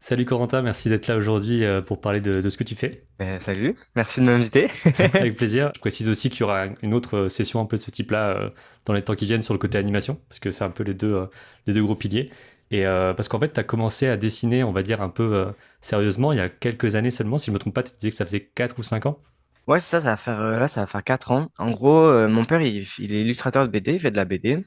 Salut Corentin, merci d'être là aujourd'hui pour parler de ce que tu fais. Salut, merci de m'inviter. Avec plaisir. Je précise aussi qu'il y aura une autre session un peu de ce type-là dans les temps qui viennent sur le côté animation, parce que c'est un peu les deux gros piliers. Et parce qu'en fait, tu as commencé à dessiner, on va dire, un peu sérieusement il y a quelques années seulement. Si je me trompe pas, tu disais que ça faisait 4 ou 5 ans. Ouais, c'est ça, ça va faire, là, ça va faire 4 ans. En gros, mon père, il est illustrateur de BD, il fait de la BD.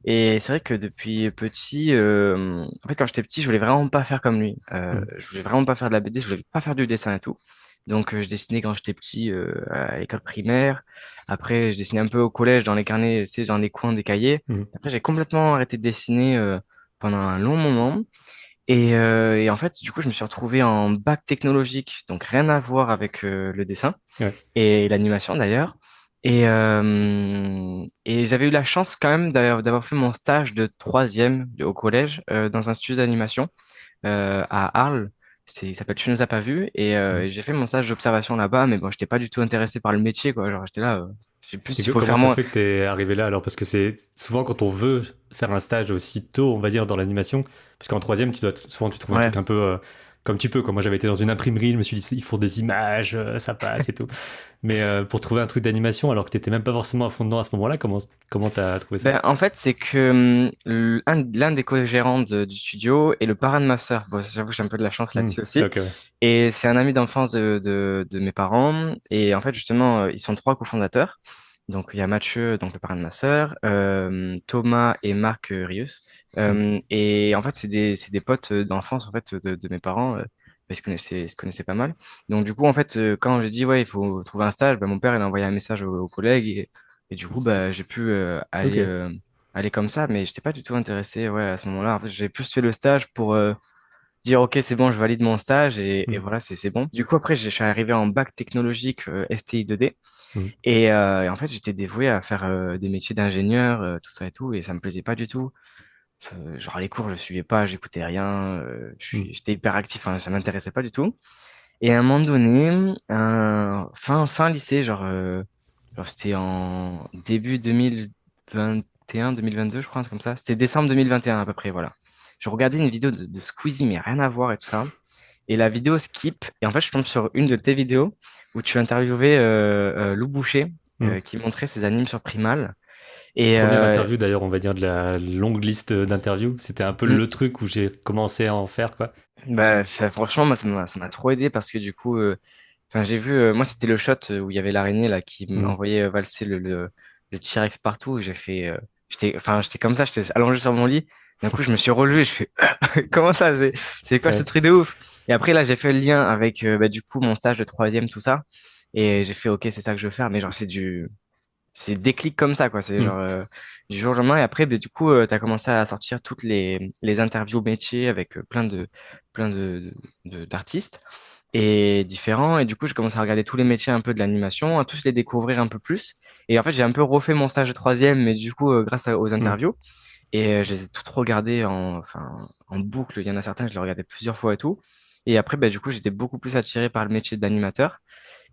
Et c'est vrai que depuis petit, en fait, quand j'étais petit, je voulais vraiment pas faire comme lui. Mhm. Je voulais vraiment pas faire de la BD, je voulais pas faire du dessin et tout. Donc, je dessinais quand j'étais petit, à l'école primaire. Après, je dessinais un peu au collège, dans les carnets, tu sais, dans les coins des cahiers. Mhm. Après, j'ai complètement arrêté de dessiner, pendant un long moment. Et en fait, du coup, je me suis retrouvé en bac technologique, donc rien à voir avec le dessin Ouais. et l'animation d'ailleurs. Et j'avais eu la chance quand même d'avoir fait mon stage de troisième au collège dans un studio d'animation à Arles. Il s'appelle Tu nous as pas vu et j'ai fait mon stage d'observation là-bas, mais bon, j'étais pas du tout intéressé par le métier, quoi. Genre, j'étais là, je sais plus, Et il faut comment faire ça se moins. fait que tu es arrivé là alors? Parce que c'est souvent quand on veut faire un stage aussi tôt, on va dire, dans l'animation, parce qu'en troisième, souvent tu trouves un Ouais. truc un peu comme tu peux. Quoi. Moi j'avais été dans une imprimerie, je me suis dit, il faut des images, ça passe et tout. Mais pour trouver un truc d'animation alors que t'étais même pas forcément à fond dedans à ce moment-là, comment t'as trouvé ça? Ben, en fait, c'est que l'un des co-gérants du studio est le parrain de ma sœur. Bon, j'avoue, j'ai un peu de la chance Hmm. là-dessus aussi. Ok, ouais. Et c'est un ami d'enfance de mes parents. Et en fait, justement, ils sont trois cofondateurs. Donc, il y a Mathieu, donc le parrain de ma sœur, Thomas et Marc Rius. Hmm. Et en fait, c'est des potes d'enfance en fait de mes parents. Ils se connaissaient pas mal. Donc, du coup, en fait, quand j'ai dit, ouais, il faut trouver un stage, ben, mon père, il a envoyé un message aux collègues. Et du coup, bah, j'ai pu Ok. aller comme ça, mais j'étais pas du tout intéressé ouais, à ce moment-là. En fait, j'ai plus fait le stage pour dire, OK, c'est bon, je valide mon stage et Hmm. voilà, c'est bon. Du coup, après, je suis arrivé en bac technologique STI 2D Hmm. et en fait, j'étais dévoué à faire des métiers d'ingénieur, tout ça et tout, et ça me plaisait pas du tout. Genre, les cours, je suivais pas, j'écoutais rien, Hmm. j'étais hyper actif, hein, ça m'intéressait pas du tout. Et à un moment donné, fin lycée, genre c'était en début 2021, 2022, je crois, un truc comme ça. C'était décembre 2021 à peu près, voilà. Je regardais une vidéo de Squeezie, mais rien à voir et tout ça. Et la vidéo skip, et en fait, je tombe sur une de tes vidéos où tu interviewais Lou Boucher, Hmm. qui montrait ses animes sur Primal. Et Première interview d'ailleurs, on va dire, de la longue liste d'interviews. C'était un peu mm, le truc où j'ai commencé à en faire, quoi. bah, franchement, moi, ça m'a trop aidé parce que du coup, enfin, j'ai vu, moi, c'était le shot où il y avait l'araignée là qui Hmm. m'envoyait valser le T-Rex partout. Et j'ai fait, j'étais comme ça, j'étais allongé sur mon lit. D'un coup, je me suis relevé, je fais, comment ça, c'est quoi ce Ouais. truc de ouf? Et après, là, j'ai fait le lien avec, bah, du coup, mon stage de troisième, tout ça. Et j'ai fait, ok, c'est ça que je veux faire. Mais genre, c'est déclic comme ça, quoi. C'est Hmm. genre, du jour au lendemain. Et après, bah, du coup, t'as commencé à sortir toutes les interviews métiers avec d'artistes et différents. Et du coup, j'ai commencé à regarder tous les métiers un peu de l'animation, à tous les découvrir un peu plus. Et en fait, j'ai un peu refait mon stage de troisième, mais du coup, grâce aux Hmm. interviews. Et je les ai toutes regardées en boucle. Il y en a certains, je les regardais plusieurs fois et tout. Et après, bah, du coup, j'étais beaucoup plus attiré par le métier d'animateur.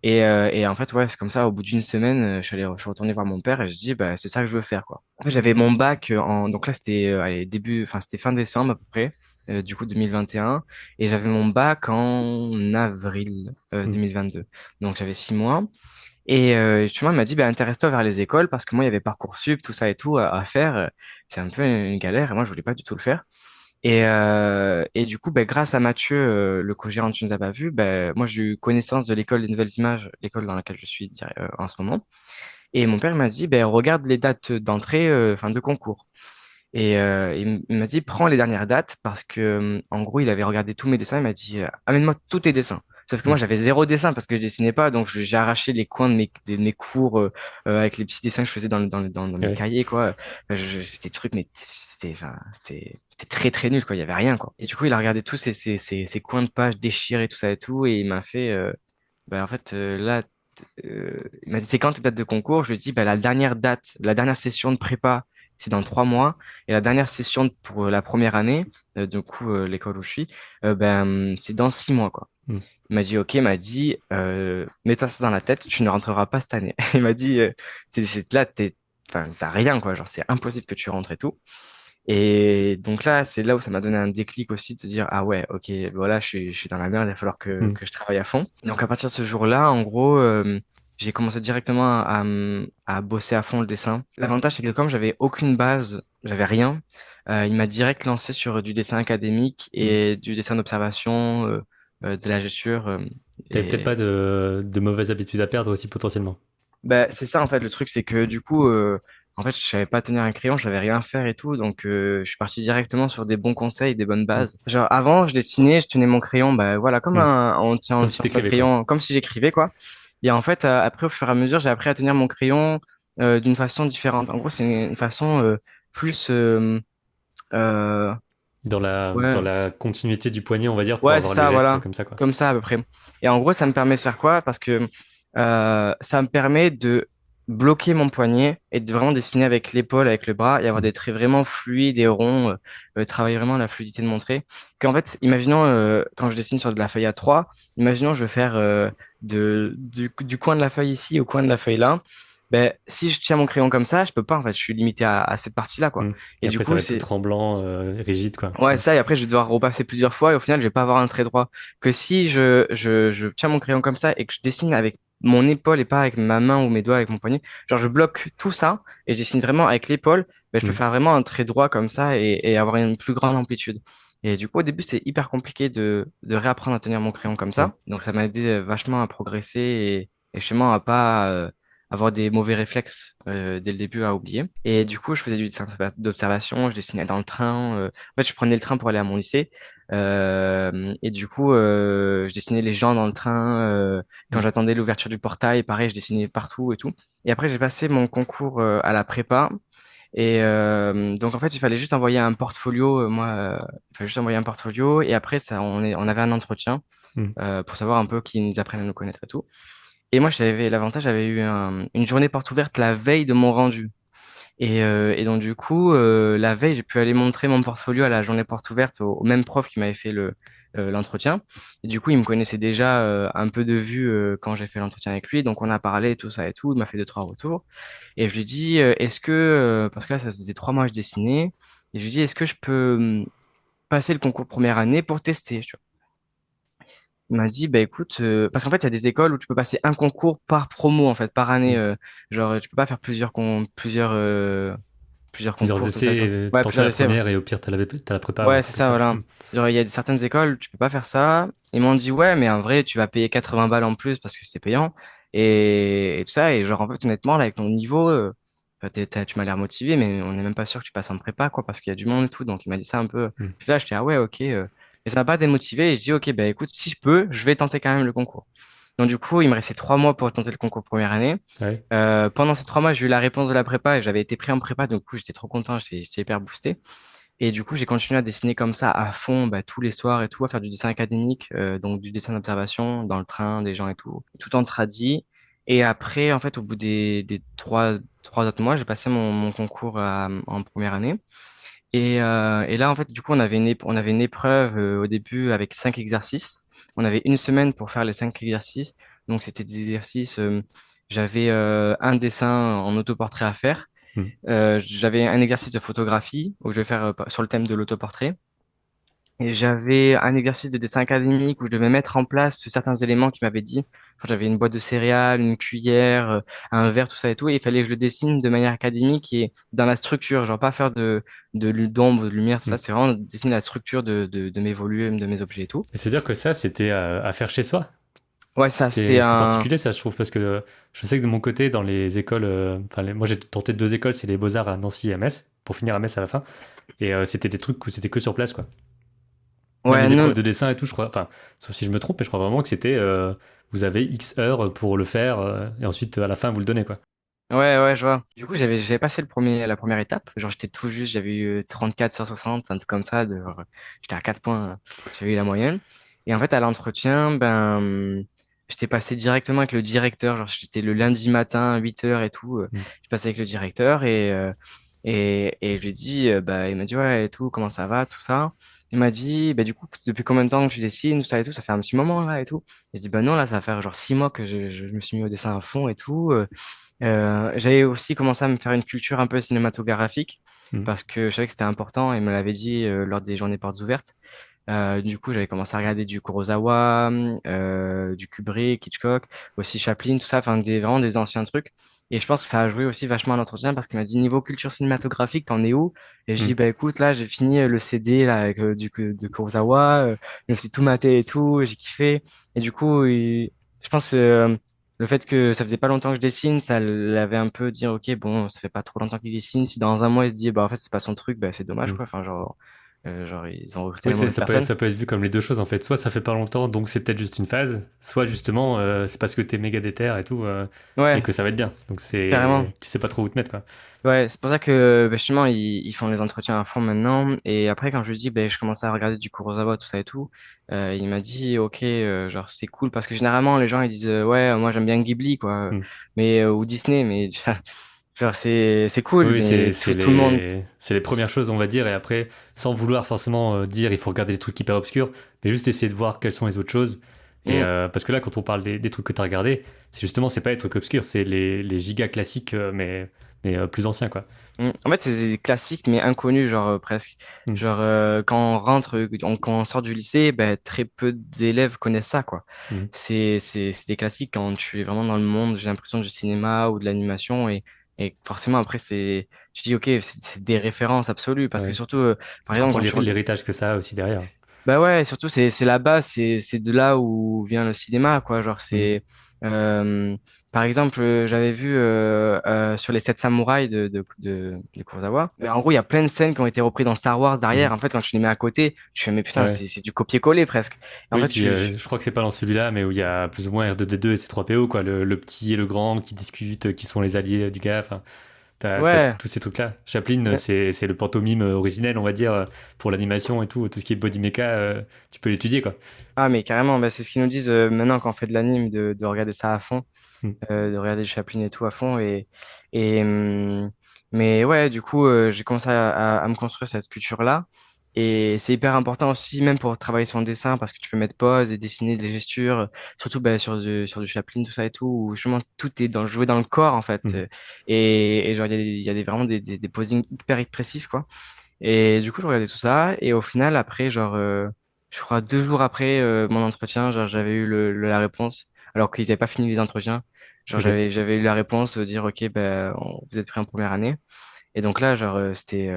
Et en fait, ouais, c'est comme ça, au bout d'une semaine, je suis retourné voir mon père et je dis, bah, c'est ça que je veux faire, quoi. En fait, j'avais mon bac donc là, c'était allez, enfin, c'était fin décembre à peu près, du coup, 2021. Et j'avais mon bac en avril Hmm. 2022. Donc, j'avais 6 mois. Et justement, il m'a dit, bah, intéresse-toi vers les écoles parce que moi, il y avait Parcoursup, tout ça et tout à faire. C'est un peu une galère et moi, je voulais pas du tout le faire. Et du coup, ben, grâce à Mathieu, le co-gérant de Tu ne nous as pas vu, ben, moi j'ai eu connaissance de l'école des nouvelles images, l'école dans laquelle je suis en ce moment. Et mon père m'a dit, ben, regarde les dates d'entrée, enfin de concours. Et il m'a dit, prends les dernières dates parce que, en gros, il avait regardé tous mes dessins. Il m'a dit, amène-moi tous tes dessins. Sauf que Hmm. moi, j'avais zéro dessin parce que je dessinais pas. Donc, j'ai arraché les coins de mes cours avec les petits dessins que je faisais dans mes Ouais. cahiers, quoi. C'était des trucs, mais c'était très, très nul, quoi. Il y avait rien, quoi. Et du coup, il a regardé tous ces coins de page déchirés, tout ça et tout. Et il m'a fait, bah, en fait, là, il m'a dit, c'est quand tes dates de concours? Je lui ai dit, bah, la dernière session de prépa, c'est dans 3 mois. Et la dernière session pour la première année, du coup, l'école où je suis, c'est dans 6 mois, quoi. Hmm. Il m'a dit, OK, il m'a dit, mets-toi ça dans la tête, tu ne rentreras pas cette année. Il m'a dit, là, enfin, t'as rien, quoi. Genre, c'est impossible que tu rentres et tout. Et donc là, c'est là où ça m'a donné un déclic aussi de se dire, ah ouais, ok, voilà, je suis dans la merde, il va falloir Hmm. que je travaille à fond. Donc à partir de ce jour-là, en gros, j'ai commencé directement à bosser à fond le dessin. L'avantage, c'est que comme j'avais aucune base, j'avais rien, il m'a direct lancé sur du dessin académique Hmm. et du dessin d'observation, de la gesture. T'avais peut-être pas Et de mauvaises habitudes à perdre aussi potentiellement. bah, c'est ça en fait le truc, c'est que du coup, en fait, je savais pas tenir un crayon, je savais rien faire et tout, donc je suis parti directement sur des bons conseils, des bonnes Hmm. bases. Genre avant, je dessinais, je tenais mon crayon, bah voilà, comme Hmm. on Comme si tient le t'écrivais, quoi. crayon, comme si j'écrivais quoi. Et en fait, après au fur et à mesure, j'ai appris à tenir mon crayon d'une façon différente. En gros, c'est une façon plus euh, Dans ouais. la continuité du poignet, on va dire, pour Ouais, c'est avoir les ça, gestes voilà. comme ça, quoi. Comme ça, à peu près. Et en gros, ça me permet de faire quoi? Parce que ça me permet de bloquer mon poignet et de vraiment dessiner avec l'épaule, avec le bras et avoir Hmm. des traits vraiment fluides et ronds, travailler vraiment la fluidité de mon trait. Qu'en fait, imaginons, quand je dessine sur de la feuille à 3, imaginons, je veux faire du coin de la feuille ici au coin de la feuille là. Ben, si je tiens mon crayon comme ça, je peux pas, en fait, je suis limité à cette partie-là, quoi. Hmm. Et Et du après, ça coup, va être tout c'est, tremblant, rigide, quoi. ouais, Hmm. ça, et après, je vais devoir repasser plusieurs fois et au final, je vais pas avoir un trait droit. Que si je tiens mon crayon comme ça et que je dessine avec mon épaule et pas avec ma main ou mes doigts avec mon poignet, genre, je bloque tout ça et je dessine vraiment avec l'épaule, ben, je peux Hmm. faire vraiment un trait droit comme ça et avoir une plus grande amplitude. Et du coup, au début, c'est hyper compliqué de réapprendre à tenir mon crayon comme Ouais. ça. Donc, ça m'a aidé vachement à progresser et justement à pas avoir des mauvais réflexes dès le début à oublier. Et du coup, je faisais du dessin d'observation, je dessinais dans le train. En fait, je prenais le train pour aller à mon lycée. Et du coup, je dessinais les gens dans le train. Quand Hmm. j'attendais l'ouverture du portail, pareil, je dessinais partout et tout. Et après, j'ai passé mon concours à la prépa. Et donc, en fait, il fallait juste envoyer un portfolio. Il fallait juste envoyer un portfolio. Et après, ça, on avait un entretien Hmm. pour savoir un peu qui nous apprennent à nous connaître et tout. Et moi, j'avais l'avantage, j'avais eu une journée porte ouverte la veille de mon rendu. Et donc, du coup, la veille, j'ai pu aller montrer mon portfolio à la journée porte ouverte au même prof qui m'avait fait l'entretien. Et du coup, il me connaissait déjà un peu de vue quand j'ai fait l'entretien avec lui. Donc, on a parlé, tout ça et tout. Il m'a fait deux, trois retours. Et je lui dis, parce que là, ça faisait 3 mois que je dessinais. Et je lui dis, est-ce que je peux passer le concours première année pour tester? Il m'a dit, bah écoute, parce qu'en fait, il y a des écoles où tu peux passer un concours par promo, en fait, par année. Hmm. Genre, tu peux pas faire plusieurs Plusieurs concours, tout ça et essais, tout. Ouais, tenter plusieurs la essais, ouais. première et au pire, t'as la prépa, un Ouais, truc c'est comme ça, ça. voilà. Hmm. Genre, il y a certaines écoles, tu peux pas faire ça. Ils m'ont dit, ouais, mais en vrai, tu vas payer 80 balles en plus parce que c'est payant. Et tout ça. Et genre, en fait, honnêtement, là, avec ton niveau, tu m'as l'air motivé, mais on n'est même pas sûr que tu passes en prépa, quoi, parce qu'il y a du monde et tout. Donc, il m'a dit ça un peu. Hmm. Puis là, j'étais, ah ouais, ok. Et ça m'a pas démotivé. Et je dis, ok, bah écoute, si je peux, je vais tenter quand même le concours. Donc, du coup, il me restait 3 mois pour tenter le concours première année. Ouais. Pendant ces 3 mois, j'ai eu la réponse de la prépa et j'avais été pris en prépa. Donc, du coup, j'étais trop content, j'étais hyper boosté. Et du coup, j'ai continué à dessiner comme ça à fond, bah, tous les soirs et tout, à faire du dessin académique, donc du dessin d'observation dans le train, des gens et tout en tradi. Et après, en fait, au bout des trois autres mois, j'ai passé mon concours en première année. Et là, en fait, du coup, on avait une épreuve au début avec 5 exercices. On avait une semaine pour faire les 5 exercices. Donc, c'était des exercices. J'avais un dessin en autoportrait à faire. Hmm. J'avais un exercice de photographie où je vais faire sur le thème de l'autoportrait. Et j'avais un exercice de dessin académique où je devais mettre en place certains éléments qu'il m'avait dit. Enfin, j'avais une boîte de céréales, une cuillère, un verre, tout ça et tout. Et il fallait que je le dessine de manière académique et dans la structure. Genre pas faire d'ombre, de lumière, tout Hmm. ça. C'est vraiment dessiner la structure de mes volumes, de mes objets et tout. Et c'est-à-dire que ça, c'était à faire chez soi. Ouais, ça, c'était C'est un... particulier, ça, je trouve, parce que je sais que de mon côté, dans les écoles, moi j'ai tenté deux écoles, c'est les Beaux-Arts à Nancy et à Metz, pour finir à Metz à la fin. Et c'était des trucs où c'était que sur place, quoi. Même Ouais, les non, épreuves de dessin et tout, je crois, enfin, sauf si je me trompe, mais je crois vraiment que c'était, vous avez X heures pour le faire, et ensuite, à la fin, vous le donnez, quoi. ouais, je vois. Du coup, j'avais passé la première étape. Genre, j'étais tout juste, j'avais eu 34 sur 60, un truc comme ça. J'étais à 4 points, j'avais eu la moyenne. Et en fait, à l'entretien, j'étais passé directement avec le directeur. Genre, j'étais le lundi matin à 8 heures et tout. Hmm. Je passais avec le directeur et je lui ai dit, il m'a dit, ouais, et tout, comment ça va, tout ça. Il m'a dit, bah, du coup, depuis combien de temps que tu dessines, tout ça et tout, ça fait un petit moment, là, et tout. Et je dis, bah non, là, ça va faire genre 6 mois que je me suis mis au dessin à fond et tout. J'avais aussi commencé à me faire une culture un peu cinématographique Hmm. parce que je savais que c'était important et me l'avait dit lors des journées portes ouvertes. Du coup, j'avais commencé à regarder du Kurosawa, du Kubrick, Hitchcock, aussi Chaplin, tout ça, enfin vraiment des anciens trucs. Et je pense que ça a joué aussi vachement à l'entretien parce qu'il m'a dit niveau culture cinématographique, t'en es où? Et je dis Hmm. bah écoute, là j'ai fini le CD là avec de Kurosawa, je me suis tout maté et tout, j'ai kiffé. Et du coup, je pense le fait que ça faisait pas longtemps que je dessine, ça l'avait un peu dit ok bon, ça fait pas trop longtemps qu'il dessine. Si dans un mois il se dit bah en fait c'est pas son truc, bah c'est dommage Hmm. quoi. Enfin genre ils ont recruté Oui, la mauvaise personne. ça peut être vu comme les deux choses en fait. Soit ça fait pas longtemps, donc c'est peut-être juste une phase, soit justement c'est parce que t'es méga déter et tout, et Ouais, que ça va être bien. Donc carrément. tu sais pas trop où te mettre quoi. Ouais, c'est pour ça que bah, justement ils font les entretiens à fond maintenant. Et après quand je lui dis bah, je commençais à regarder du Kurosawa tout ça et tout, il m'a dit ok genre c'est cool parce que généralement les gens ils disent ouais moi j'aime bien Ghibli quoi, Hmm. mais ou Disney mais genre c'est Oui, cool oui, mais tout le monde. c'est les premières choses, on va dire, et après, sans vouloir forcément dire il faut regarder des trucs hyper obscurs, mais juste essayer de voir quelles sont les autres choses. Et Mm, parce que là, quand on parle des trucs que tu as regardés, c'est justement, c'est pas les trucs obscurs, c'est les gigas classiques, mais plus anciens, quoi. En fait, c'est des classiques, mais inconnus, genre presque. Hmm. Genre, quand on rentre, quand on sort du lycée, ben, très peu d'élèves connaissent ça, quoi. Hmm. C'est des classiques quand tu es vraiment dans le monde, j'ai l'impression, du cinéma ou de l'animation. Et forcément, après, tu dis, OK, c'est des références absolues. Parce que Ouais. surtout, Tu par te exemple, comprends quand tu, l'héritage que ça a aussi derrière. bah ouais, surtout c'est la base, c'est de là où vient le cinéma quoi. Genre Hmm. euh, par exemple j'avais vu sur les sept samouraïs de Kurosawa. Mais en gros il y a plein de scènes qui ont été reprises dans Star Wars derrière. En Mhm. fait quand je les mets à côté, je fais mais putain Ouais. c'est du copier-coller presque. Et en Oui, fait puis je crois que c'est pas dans celui-là, mais où il y a plus ou moins R2D2 et C3PO, quoi, le petit et le grand qui discutent, qui sont les alliés du gars. Enfin, t'as ouais. tous ces trucs-là. Chaplin, Ouais. c'est le pantomime originel, on va dire, pour l'animation et tout ce qui est body mecha, tu peux l'étudier, quoi. Ah mais carrément bah, c'est ce qu'ils nous disent maintenant quand on fait de l'anime de regarder ça à fond, Hmm. de regarder Chaplin et tout à fond et mais ouais du coup j'ai commencé à me construire cette culture-là et c'est hyper important aussi même pour travailler son dessin parce que tu peux mettre pause et dessiner des gestures surtout bah, sur du Chaplin tout ça et tout où justement tout est dans joué dans le corps en fait Hmm. et genre il y a vraiment des posings hyper expressifs quoi et du coup je regardais tout ça et au final après genre je crois 2 jours après mon entretien genre j'avais eu la réponse alors qu'ils n'avaient pas fini les entretiens. Genre, Ok. j'avais eu la réponse, dire, OK, ben, vous êtes pris en première année. Et donc là, genre, c'était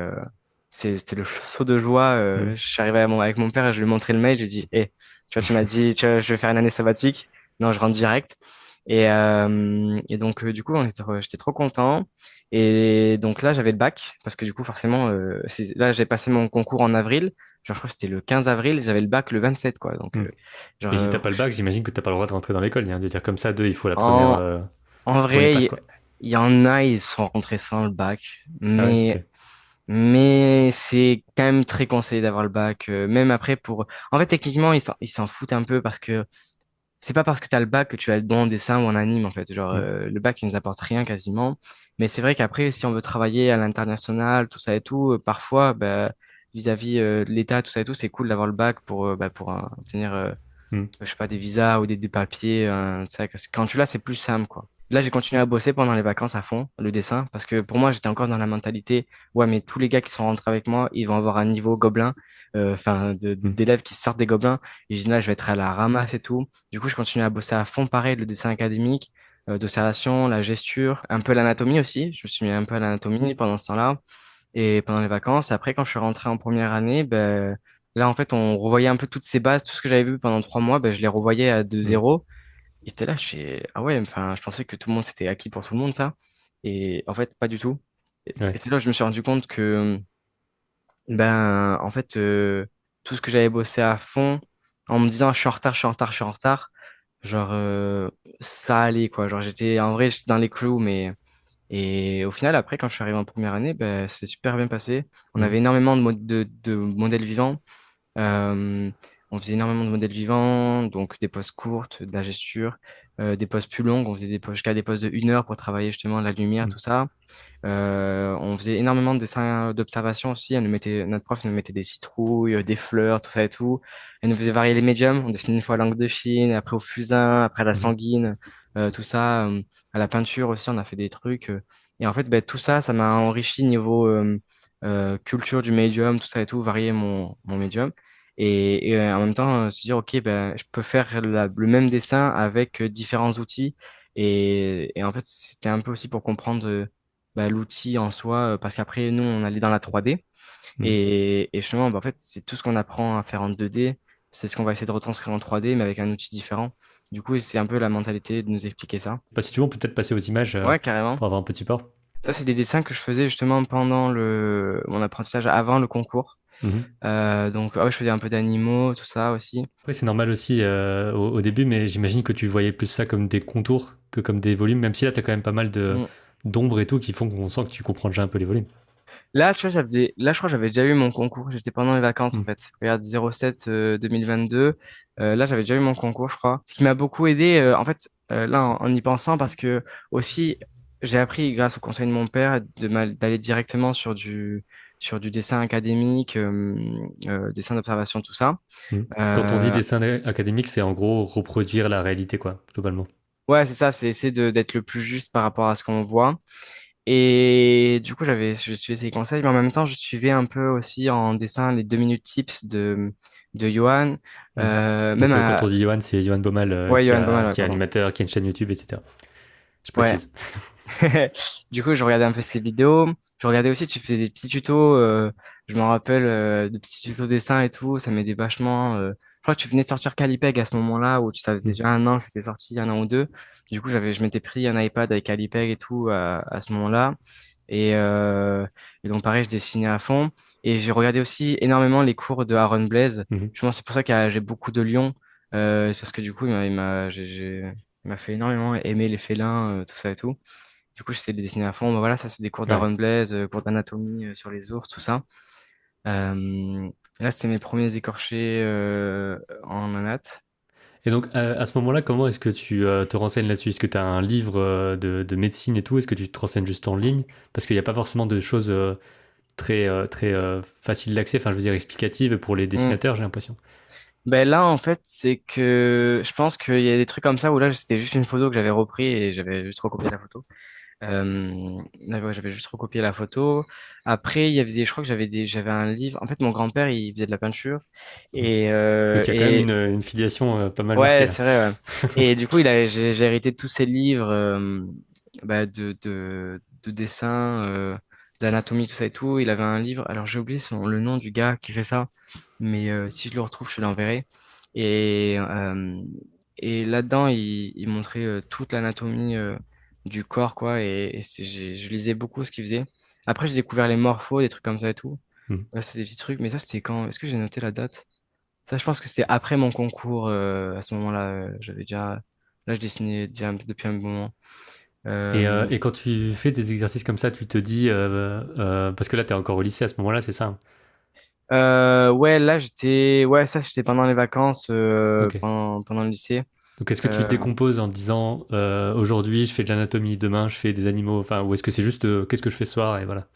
le saut de joie. Hmm. Je suis arrivé avec mon père et je lui ai montré le mail. Je lui ai dit, hé, tu vois, tu m'as dit, tu vois, je vais faire une année sabbatique. Non, je rentre direct. Et donc, du coup, j'étais trop content. Et donc là, j'avais le bac parce que du coup, forcément, là, j'ai passé mon concours en avril. Genre, je crois que c'était le 15 avril. J'avais le bac le 27, quoi. Donc, Hmm. genre, Et si t'as pas le bac, j'imagine que t'as pas le droit de rentrer dans l'école. Il y a un délire comme ça, deux, il faut la première, en, En premier vrai, pass, quoi. il y en a, ils sont rentrés sans le bac, Ah ouais, ok. mais c'est quand même très conseillé d'avoir le bac, même après pour. En fait, techniquement, ils s'en foutent un peu parce que c'est pas parce que tu as le bac que tu vas être bon en dessin ou en anime, en fait. Genre, Hmm. le bac, il nous apporte rien quasiment. Mais c'est vrai qu'après, si on veut travailler à l'international, tout ça et tout, parfois, bah, vis-à-vis de l'État, tout ça et tout, c'est cool d'avoir le bac pour obtenir Hmm. je sais pas, des visas ou des papiers. Ça, parce que quand tu l'as, c'est plus simple, quoi. Là, j'ai continué à bosser pendant les vacances à fond, le dessin, parce que pour moi, j'étais encore dans la mentalité, ouais, mais tous les gars qui sont rentrés avec moi, ils vont avoir un niveau gobelin, enfin, Hmm. d'élèves qui sortent des gobelins. Et j'ai dit, là, je vais être à la ramasse et tout. Du coup, je continue à bosser à fond, pareil, le dessin académique, d'observation, la gesture, un peu l'anatomie aussi. Je me suis mis un peu à l'anatomie pendant ce temps-là et pendant les vacances. Après, quand je suis rentré en première année, ben, là, en fait, on revoyait un peu toutes ces bases, tout ce que j'avais vu pendant 3 mois, ben, je les revoyais à deux Hmm. zéro. Et t'es là, ah ouais, enfin, je pensais que tout le monde c'était acquis pour tout le monde, ça. Et en fait, pas du tout. Et Ouais. c'est là que je me suis rendu compte que, ben, en fait, tout ce que j'avais bossé à fond, en me disant, je suis en retard, je suis en retard, je suis en retard, genre, ça allait, quoi. Genre, en vrai, j'étais dans les clous, mais et au final, après, quand je suis arrivé en première année, ben, c'est super bien passé. On Hmm. avait énormément de modèles vivants. Euh, on faisait énormément de modèles vivants, donc des pauses courtes, de la gesture, des pauses plus longues. On faisait jusqu'à des pauses de 1 heure pour travailler justement la lumière, Hmm. tout ça. On faisait énormément de dessins d'observation aussi. Notre prof nous mettait des citrouilles, des fleurs, tout ça et tout. Elle nous faisait varier les médiums. On dessinait une fois à l'angle de Chine, après au fusain, après à la Hmm. sanguine. tout ça. À la peinture aussi, on a fait des trucs. Et en fait, ben, tout ça, ça m'a enrichi niveau culture du médium, tout ça et tout, varier mon médium. Et en même temps, se dire, OK, ben, je peux faire le même dessin avec différents outils. Et en fait, c'était un peu aussi pour comprendre ben, l'outil en soi, parce qu'après, nous, on allait dans la 3D. Hmm. Et justement, bah, en fait, c'est tout ce qu'on apprend à faire en 2D, c'est ce qu'on va essayer de retranscrire en 3D, mais avec un outil différent. Du coup, c'est un peu la mentalité de nous expliquer ça. Bah, si tu veux, on peut peut-être passer aux images Ouais, carrément. pour avoir un peu de support. Ça, c'est des dessins que je faisais justement pendant mon apprentissage avant le concours. Mhm. Donc, ah ouais, je faisais un peu d'animaux, tout ça aussi. Oui, c'est normal aussi au début, mais j'imagine que tu voyais plus ça comme des contours que comme des volumes, même si là, tu as quand même pas mal Mm. d'ombres et tout qui font qu'on sent que tu comprends déjà un peu les volumes. Là, tu vois, là, je crois que j'avais déjà eu mon concours. J'étais pendant les vacances, en Hmm. fait. Regarde, 07 2022. Là, j'avais déjà eu mon concours, je crois. Ce qui m'a beaucoup aidé, en fait, là, en y pensant, parce que aussi, j'ai appris, grâce au conseil de mon père, d'aller directement sur du dessin académique, dessin d'observation, tout ça. Hmm. Quand on dit Euh, dessin académique, c'est en gros reproduire la réalité, quoi, globalement. ouais, c'est ça, c'est essayer d'être le plus juste par rapport à ce qu'on voit. Et du coup, je suivais ses conseils, mais en même temps, je suivais un peu aussi en dessin les 2 minutes tips de Johan. Hmm. Même Donc, quand on à, dit Johan, c'est Johan Baumal ouais, Johan Bauman, ouais, qui est pardon. animateur, qui a une chaîne YouTube, etc. Je Ouais. précise. Du coup, je regardais un peu ses vidéos. Je regardais aussi, tu fais des petits tutos, je me rappelle, des petits tutos dessin et tout. Ça m'aidait vachement. Je crois que tu venais de sortir Calipeg à ce moment-là, où ça faisait Hmm. déjà un an que c'était sorti, un an ou deux. Du coup, je m'étais pris un iPad avec Calipeg et tout à ce moment-là. Et donc, pareil, je dessinais à fond. Et j'ai regardé aussi énormément les cours de Aaron Blaise. Mhm. Je pense que c'est pour ça que j'ai beaucoup de lions. C'est parce que du coup, il m'a fait énormément aimer les félins, tout ça et tout. Du coup, j'essaie de les dessiner à fond. Bah, voilà, ça, c'est des cours Ouais. d'Aaron Blaise, cours d'anatomie sur les ours, tout ça. Là, c'était mes premiers écorchés en anat. Et donc, à ce moment-là, comment est-ce que tu te renseignes là-dessus? Est-ce que tu as un livre de médecine et tout? Est-ce que tu te renseignes juste en ligne? Parce qu'il n'y a pas forcément de choses très faciles d'accès, enfin, je veux dire, explicatives pour les Hmm. dessinateurs, j'ai l'impression. Ben là, en fait, c'est que je pense qu'il y a des trucs comme ça où là, c'était juste une photo que j'avais repris et j'avais juste recopié la photo. Là, ouais, j'avais juste recopié la photo. Après, il y avait je crois que j'avais un livre. En fait, mon grand-père, il faisait de la peinture Mhm. et Donc, il y a quand même une filiation pas mal marquée ouais, là. c'est vrai. Ouais. Et du coup, j'ai hérité de tous ces livres bah, de dessins, d'anatomie, tout ça et tout. Il avait un livre. Alors, j'ai oublié le nom du gars qui fait ça, mais si je le retrouve, je te l'enverrai. Et et là-dedans, il montrait toute l'anatomie du corps, quoi. Je lisais beaucoup ce qu'il faisait. Après, j'ai découvert les morphos, des trucs comme ça et tout. Mhm. Là, c'est des petits trucs. Mais ça, c'était quand? Est-ce que j'ai noté la date? Ça, je pense que c'est après mon concours. À ce moment-là, j'avais déjà. Là, je dessinais déjà depuis un bon moment. Et quand tu fais des exercices comme ça, tu te dis, parce que là, tu es encore au lycée à ce moment-là, c'est ça? Hein. ouais, là, j'étais. Ouais, ça, c'était pendant les vacances, Ok. pendant le lycée. Donc, est-ce que tu te Euh, décomposes en disant, aujourd'hui, je fais de l'anatomie, demain, je fais des animaux, enfin, ou est-ce que c'est juste, qu'est-ce que je fais ce soir, et voilà.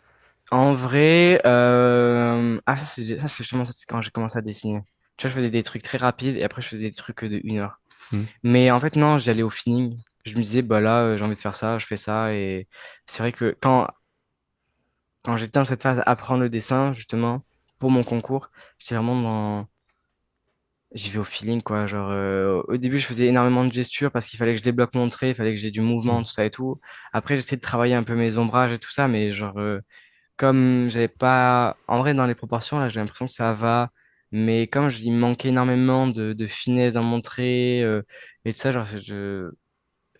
En vrai, ah, ça, c'est justement ça, c'est quand j'ai commencé à dessiner. Tu vois, je faisais des trucs très rapides et après, je faisais des trucs de 1 heure. Hmm. Mais en fait, non, j'allais au feeling. Je me disais, bah là, j'ai envie de faire ça, je fais ça. Et c'est vrai que quand j'étais dans cette phase apprendre le dessin, justement, pour mon concours, j'étais vraiment dans. J'y vais au feeling, quoi. Genre, au début, je faisais énormément de gestures parce qu'il fallait que je débloque mon trait, il fallait que j'ai du mouvement, Hmm. tout ça et tout. Après, j'essayais de travailler un peu mes ombrages et tout ça, mais genre, comme j'avais pas. En vrai, dans les proportions, là, j'ai l'impression que ça va. Mais comme il me manquait énormément de finesse dans mon trait et tout ça, genre,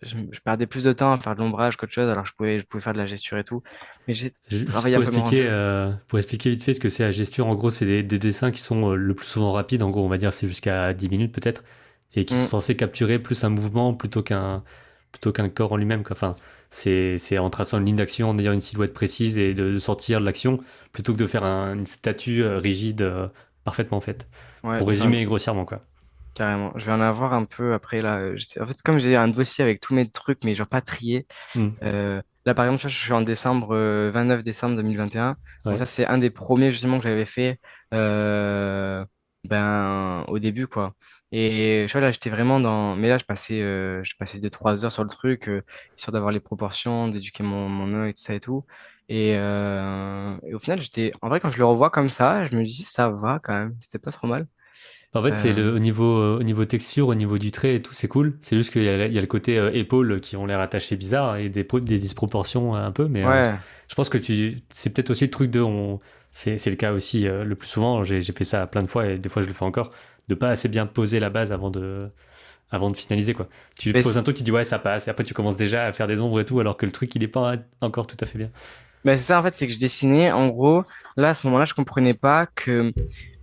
je perdais plus de temps à faire de l'ombrage qu'autre chose, alors je pouvais faire de la gesture et tout. Mais j'ai Juste travaillé un peu mon rendu. pour expliquer vite fait ce que c'est la gesture, en gros, c'est des dessins qui sont le plus souvent rapides. En gros, on va dire c'est jusqu'à 10 minutes peut-être, et qui sont Mm, censés capturer plus un mouvement plutôt qu'un corps en lui-même, quoi. Enfin, c'est en traçant une ligne d'action, en ayant une silhouette précise et de sortir de l'action, plutôt que de faire une statue rigide parfaitement faite. ouais, Pour enfin, résumer grossièrement, quoi. carrément. Je vais en avoir un peu après, là. En fait, comme j'ai un dossier avec tous mes trucs, mais genre pas trié. Hmm. Là, par exemple, tu vois, je suis en décembre, 29 décembre 2021. Donc Ouais. ça, c'est un des premiers, justement, que j'avais fait. Euh, au début, quoi. Et je vois, là, j'étais vraiment dans. Mais là, je passais 2, 3 heures sur le truc, histoire d'avoir les proportions, d'éduquer mon œil, tout ça et tout. Et au final, En vrai, quand je le revois comme ça, je me dis, ça va quand même. C'était pas trop mal. En fait, c'est Euh, au niveau texture, au niveau du trait et tout, c'est cool. C'est juste il y a le côté épaules qui ont l'air attachées bizarres et des disproportions un peu, mais Ouais. je pense que c'est peut-être aussi le truc de, c'est le cas aussi le plus souvent. J'ai fait ça plein de fois et des fois je le fais encore, de pas assez bien poser la base avant de finaliser quoi. Tu Mais poses un truc, tu dis ouais ça passe, et après tu commences déjà à faire des ombres et tout, alors que le truc il est pas encore tout à fait bien. c'est ça, en fait, c'est que je dessinais, en gros, là, à ce moment-là, je comprenais pas que,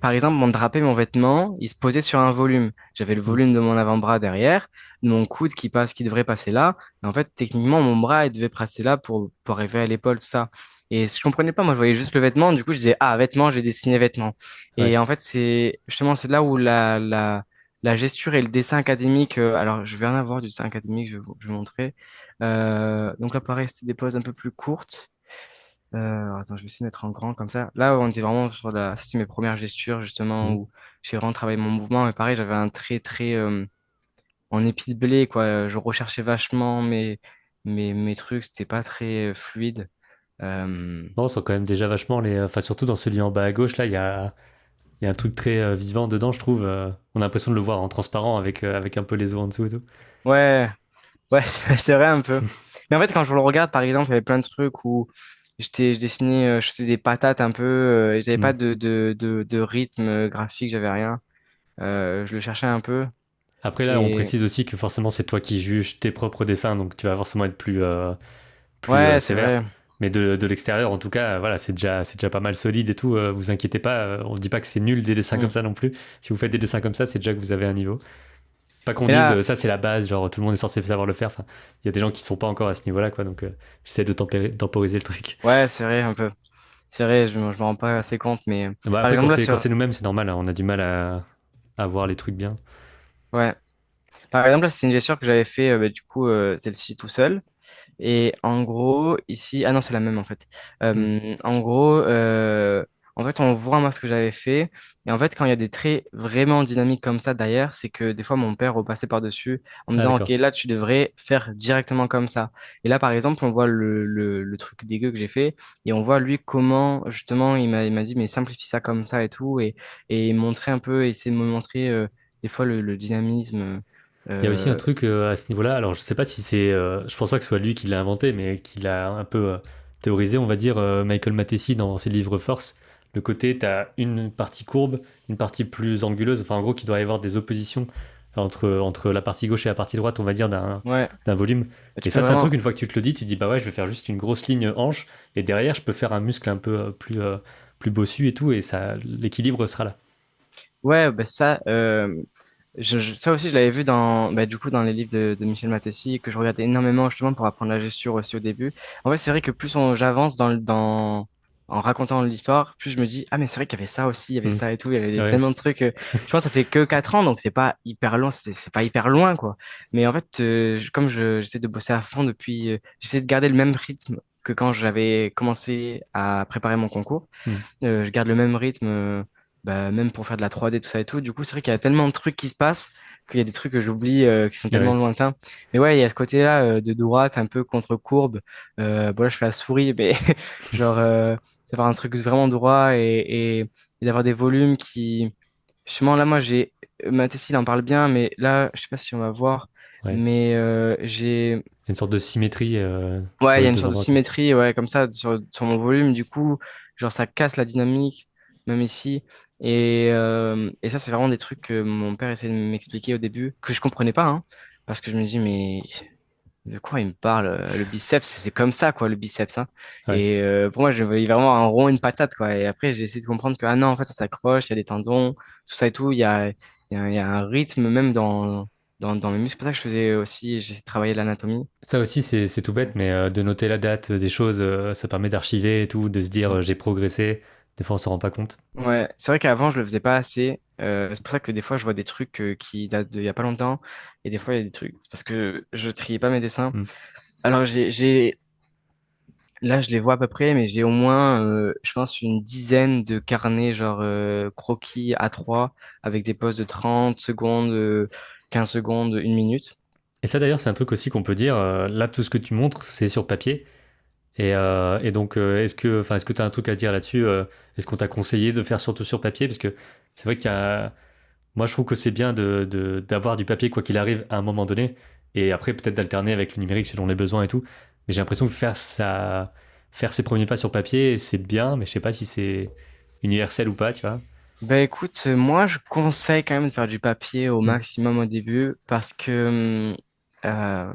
par exemple, mon drapé, mon vêtement, il se posait sur un volume. J'avais le Mm. volume de mon avant-bras derrière, de mon coude qui devrait passer là. Et en fait, techniquement, mon bras, il devait passer là pour arriver à l'épaule, tout ça. Et je comprenais pas, moi, je voyais juste le vêtement, du coup, je disais, ah, vêtement, j'ai dessiné vêtement. Et Ouais. en fait, justement, c'est là où la gesture et le dessin académique, alors, je vais en avoir du dessin académique, je vais vous montrer. Donc là, pareil, c'était des poses un peu plus courtes. Attends, je vais essayer de mettre en grand comme ça. Là, on était vraiment ça, c'est mes premières gestures, justement, Mm. où j'ai vraiment travaillé mon mouvement. Mais pareil, j'avais un trait très en épi de blé, quoi. Je recherchais vachement mes trucs. C'était pas très fluide. Euh, Non, on sent quand même déjà vachement enfin surtout dans celui en bas à gauche là, il y a un truc très vivant dedans, je trouve. On a l'impression de le voir en transparent avec un peu les os en dessous et tout. Ouais, ouais, c'est vrai un peu. Mais en fait, quand je le regarde, par exemple, il y avait plein de trucs où je dessinais, je faisais des patates un peu. Et j'avais pas Mm. de rythme graphique, j'avais rien. Je le cherchais un peu. Après là, on Et précise aussi que forcément c'est toi qui juges tes propres dessins, donc tu vas forcément être plus ouais, c'est sévère. vrai. Mais de l'extérieur, en tout cas, voilà, c'est déjà pas mal solide et tout. Vous inquiétez pas, on dit pas que c'est nul des dessins comme Mm. ça non plus. Si vous faites des dessins comme ça, c'est déjà que vous avez un niveau. Pas qu'on Mais dise là, ça c'est la base, genre tout le monde est censé savoir le faire. Enfin, il y a des gens qui sont pas encore à ce niveau-là, quoi. Donc j'essaie de temporiser le truc. ouais, c'est vrai un peu. C'est vrai, je me rends pas assez compte, mais Bah par après, exemple là quand sur, c'est nous-mêmes, c'est normal, hein, on a du mal à voir les trucs bien. ouais, par exemple là c'est une gesture que j'avais fait, du coup celle-ci tout seul. Et en gros, ici, ah non, c'est la même en fait. Hmm. En gros, en fait, on voit moi ce que j'avais fait. Et en fait, quand il y a des traits vraiment dynamiques comme ça derrière, c'est que des fois, mon père repassait par-dessus en me Ah disant, OK, d'accord. là, tu devrais faire directement comme ça. Et là, par exemple, on voit le truc dégueu que j'ai fait. Et on voit lui comment, justement, il m'a dit, mais simplifie ça comme ça et tout. Et montrer un peu, essayer de me montrer des fois le dynamisme. Il y a aussi un Euh, truc à ce niveau-là. Alors, je sais pas si je pense pas que ce soit lui qui l'a inventé, mais qui l'a un peu théorisé, on va dire, Michael Mattesi dans ses livres Force. Le côté, tu as une partie courbe, une partie plus anguleuse. Enfin, en gros, qu'il doit y avoir des oppositions entre la partie gauche et la partie droite, on va dire, ouais, d'un volume. tu Et peux ça, c'est un truc, vraiment. une fois que tu te le dis, tu te dis, bah ouais, je vais faire juste une grosse ligne hanche, et derrière, je peux faire un muscle un peu plus bossu et tout, et ça, l'équilibre sera là. Ouais, bah ça, ça aussi, je l'avais vu du coup, dans les livres de Michel Mattesi, que je regardais énormément justement pour apprendre la gesture aussi au début. En fait, c'est vrai que j'avance en racontant l'histoire, plus je me dis, ah, mais c'est vrai qu'il y avait ça aussi, il y avait Hmm. ça et tout, il y avait Ouais. tellement de trucs. Je pense que ça fait que 4 ans, donc c'est pas hyper loin, c'est pas hyper loin, quoi. Mais en fait, j'essaie de bosser à fond j'essaie de garder le même rythme que quand j'avais commencé à préparer mon concours. Hmm. Je garde le même rythme, même pour faire de la 3D, tout ça et tout. Du coup, c'est vrai qu'il y a tellement de trucs qui se passent qu'il y a des trucs que j'oublie, qui sont tellement Ouais. lointains. Mais ouais, il y a ce côté-là, de droite, un peu contre courbe. Bon, là, je fais la souris, mais genre, d'avoir un truc vraiment droit et d'avoir des volumes qui... Justement, là, moi, Mathis, il en parle bien, mais là, je sais pas si on va voir, Ouais. mais j'ai... Il y a une sorte de symétrie sur Ouais, il y les a une deux sorte de endroits, quoi. symétrie, ouais, comme ça, sur mon volume. Du coup, genre, ça casse la dynamique, même ici. Et ça, c'est vraiment des trucs que mon père essayait de m'expliquer au début, que je comprenais pas, hein, parce que je me dis, mais de quoi il me parle? Le biceps, c'est comme ça, quoi, le biceps, hein. Ouais. Et pour moi, je voyais vraiment un rond, une patate, quoi. Et après, j'ai essayé de comprendre que, ah non, en fait, ça s'accroche, il y a des tendons, tout ça et tout. Il y a un rythme même dans mes muscles. C'est pour ça que je faisais aussi, j'essayais de travailler l'anatomie. Ça aussi, c'est tout bête, mais de noter la date des choses, ça permet d'archiver et tout, de se dire j'ai progressé. Des fois, on s'en rend pas compte. Ouais, c'est vrai qu'avant je le faisais pas assez. C'est pour ça que des fois je vois des trucs qui datent d'il y a pas longtemps et des fois il y a des trucs parce que je triais pas mes dessins. Hmm. Alors Là, je les vois à peu près, mais j'ai au moins, je pense, une dizaine de carnets, genre croquis A3, avec des pauses de 30 secondes, 15 secondes, 1 minute. Et ça d'ailleurs, c'est un truc aussi qu'on peut dire. Là, tout ce que tu montres, c'est sur papier. Et donc, est-ce que tu as un truc à dire là-dessus? Est-ce qu'on t'a conseillé de faire surtout sur papier? Parce que c'est vrai qu'il y a. Moi, je trouve que c'est bien d'avoir du papier quoi qu'il arrive à un moment donné. Et après, peut-être d'alterner avec le numérique selon les besoins et tout. Mais j'ai l'impression que faire ses premiers pas sur papier, c'est bien, mais je sais pas si c'est universel ou pas, tu vois. Ben écoute, moi, je conseille quand même de faire du papier au Mm. maximum au début, parce que euh,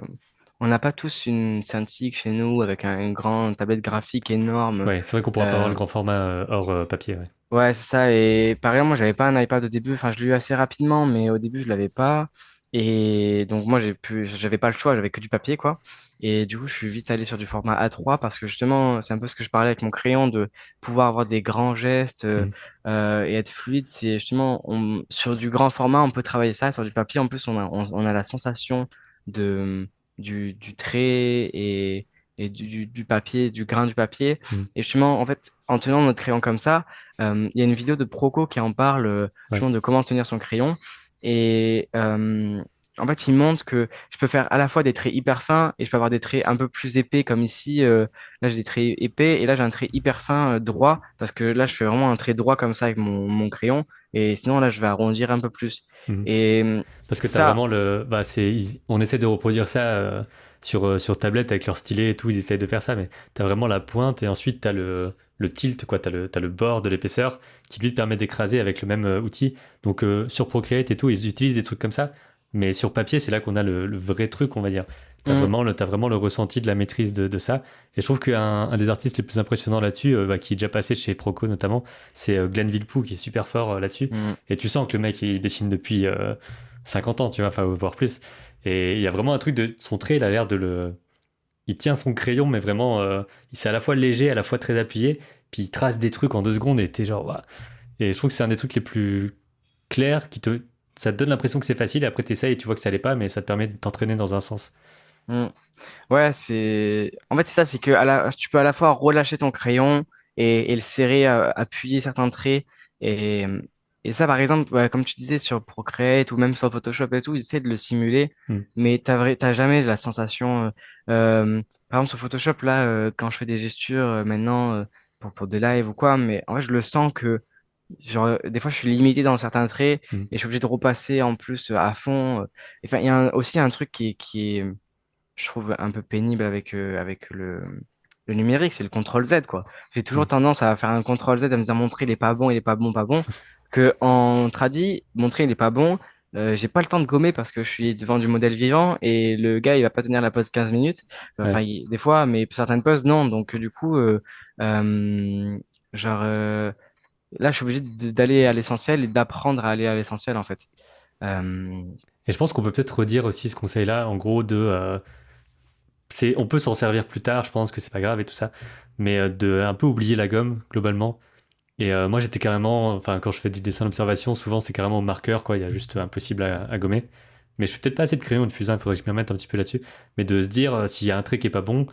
on n'a pas tous une Cintiq chez nous avec une grande tablette graphique énorme. Ouais, c'est vrai qu'on pourra pas avoir Euh, le grand format hors papier, ouais. Ouais, c'est ça. Et par exemple, moi, j'avais pas un iPad au début. Enfin, je l'ai eu assez rapidement, mais au début, je l'avais pas. Et donc, moi, j'avais pas le choix. J'avais que du papier, quoi. Et du coup, je suis vite allé sur du format A3 parce que justement, c'est un peu ce que je parlais avec mon crayon de pouvoir avoir des grands gestes Mm. et être fluide. C'est justement, sur du grand format, on peut travailler ça. Sur du papier, en plus, on a la sensation de, du trait et du papier, du grain du papier. Mm. Et justement, en fait, en tenant notre crayon comme ça, il y a une vidéo de Proco qui en parle Ouais. justement de comment tenir son crayon. Et en fait, il montre que je peux faire à la fois des traits hyper fins et je peux avoir des traits un peu plus épais, comme ici. Là, j'ai des traits épais et là, j'ai un trait hyper fin droit parce que là, je fais vraiment un trait droit comme ça avec mon crayon. Et sinon, là, je vais arrondir un peu plus. Mm. Et Parce que tu as ça, vraiment le. Bah, on essaie de reproduire ça sur tablette avec leur stylet et tout, ils essayent de faire ça, mais tu as vraiment la pointe et ensuite tu as le tilt, quoi. T'as le bord de l'épaisseur qui lui te permet d'écraser avec le même outil. Donc sur Procreate et tout, ils utilisent des trucs comme ça, mais sur papier, c'est là qu'on a le vrai truc, on va dire. hum, T'as vraiment le ressenti de la maîtrise de ça. Et je trouve un des artistes les plus impressionnants là-dessus, bah, qui est déjà passé chez Proco notamment, c'est Glenn Villepou qui est super fort là-dessus. hum, Et tu sens que le mec, il dessine depuis 50 ans, tu vois, enfin, voire plus. Et il y a vraiment un truc de son trait, il a l'air de le. Il tient son crayon, mais vraiment, c'est à la fois léger, à la fois très appuyé. Puis il trace des trucs en 2 secondes et t'es genre, waouh. Et je trouve que c'est un des trucs les plus clairs ça te donne l'impression que c'est facile. Et après, t'essayes et tu vois que ça l'est pas, mais ça te permet de t'entraîner dans un sens. hum. Ouais, en fait, c'est ça, c'est que tu peux à la fois relâcher ton crayon et le serrer, appuyer certains traits. Et, et ça, par exemple, ouais, comme tu disais sur Procreate ou même sur Photoshop et tout, ils essaient de le simuler, Hmm. mais t'as jamais la sensation. Par exemple, sur Photoshop, là, quand je fais des gestures maintenant pour des lives ou quoi, mais en fait, je le sens que genre, des fois, je suis limité dans certains traits Hmm. et je suis obligé de repasser en plus à fond. Enfin, il y a aussi un truc qui est je trouve un peu pénible avec le numérique, c'est le contrôle Z, quoi. J'ai Hmm. toujours tendance à faire un contrôle Z, à me dire montrer il est pas bon, il est pas bon, pas bon, que en tradi, montrer il est pas bon, j'ai pas le temps de gommer parce que je suis devant du modèle vivant et le gars il va pas tenir la pause 15 minutes, enfin Ouais. des fois, mais pour certaines pauses non, donc du coup, euh, genre là je suis obligé d'aller à l'essentiel et d'apprendre à aller à l'essentiel en fait. Euh, Et je pense qu'on peut peut-être redire aussi ce conseil-là, en gros, on peut s'en servir plus tard, je pense que c'est pas grave et tout ça, mais de un peu oublier la gomme, globalement. Et moi, j'étais carrément, enfin, quand je fais du dessin d'observation, souvent c'est carrément au marqueur, quoi. Il y a juste impossible à gommer. Mais je fais peut-être pas assez de crayon et de fusain, il faudrait que je m'y remette un petit peu là-dessus. Mais de se dire, s'il y a un trait qui est pas bon,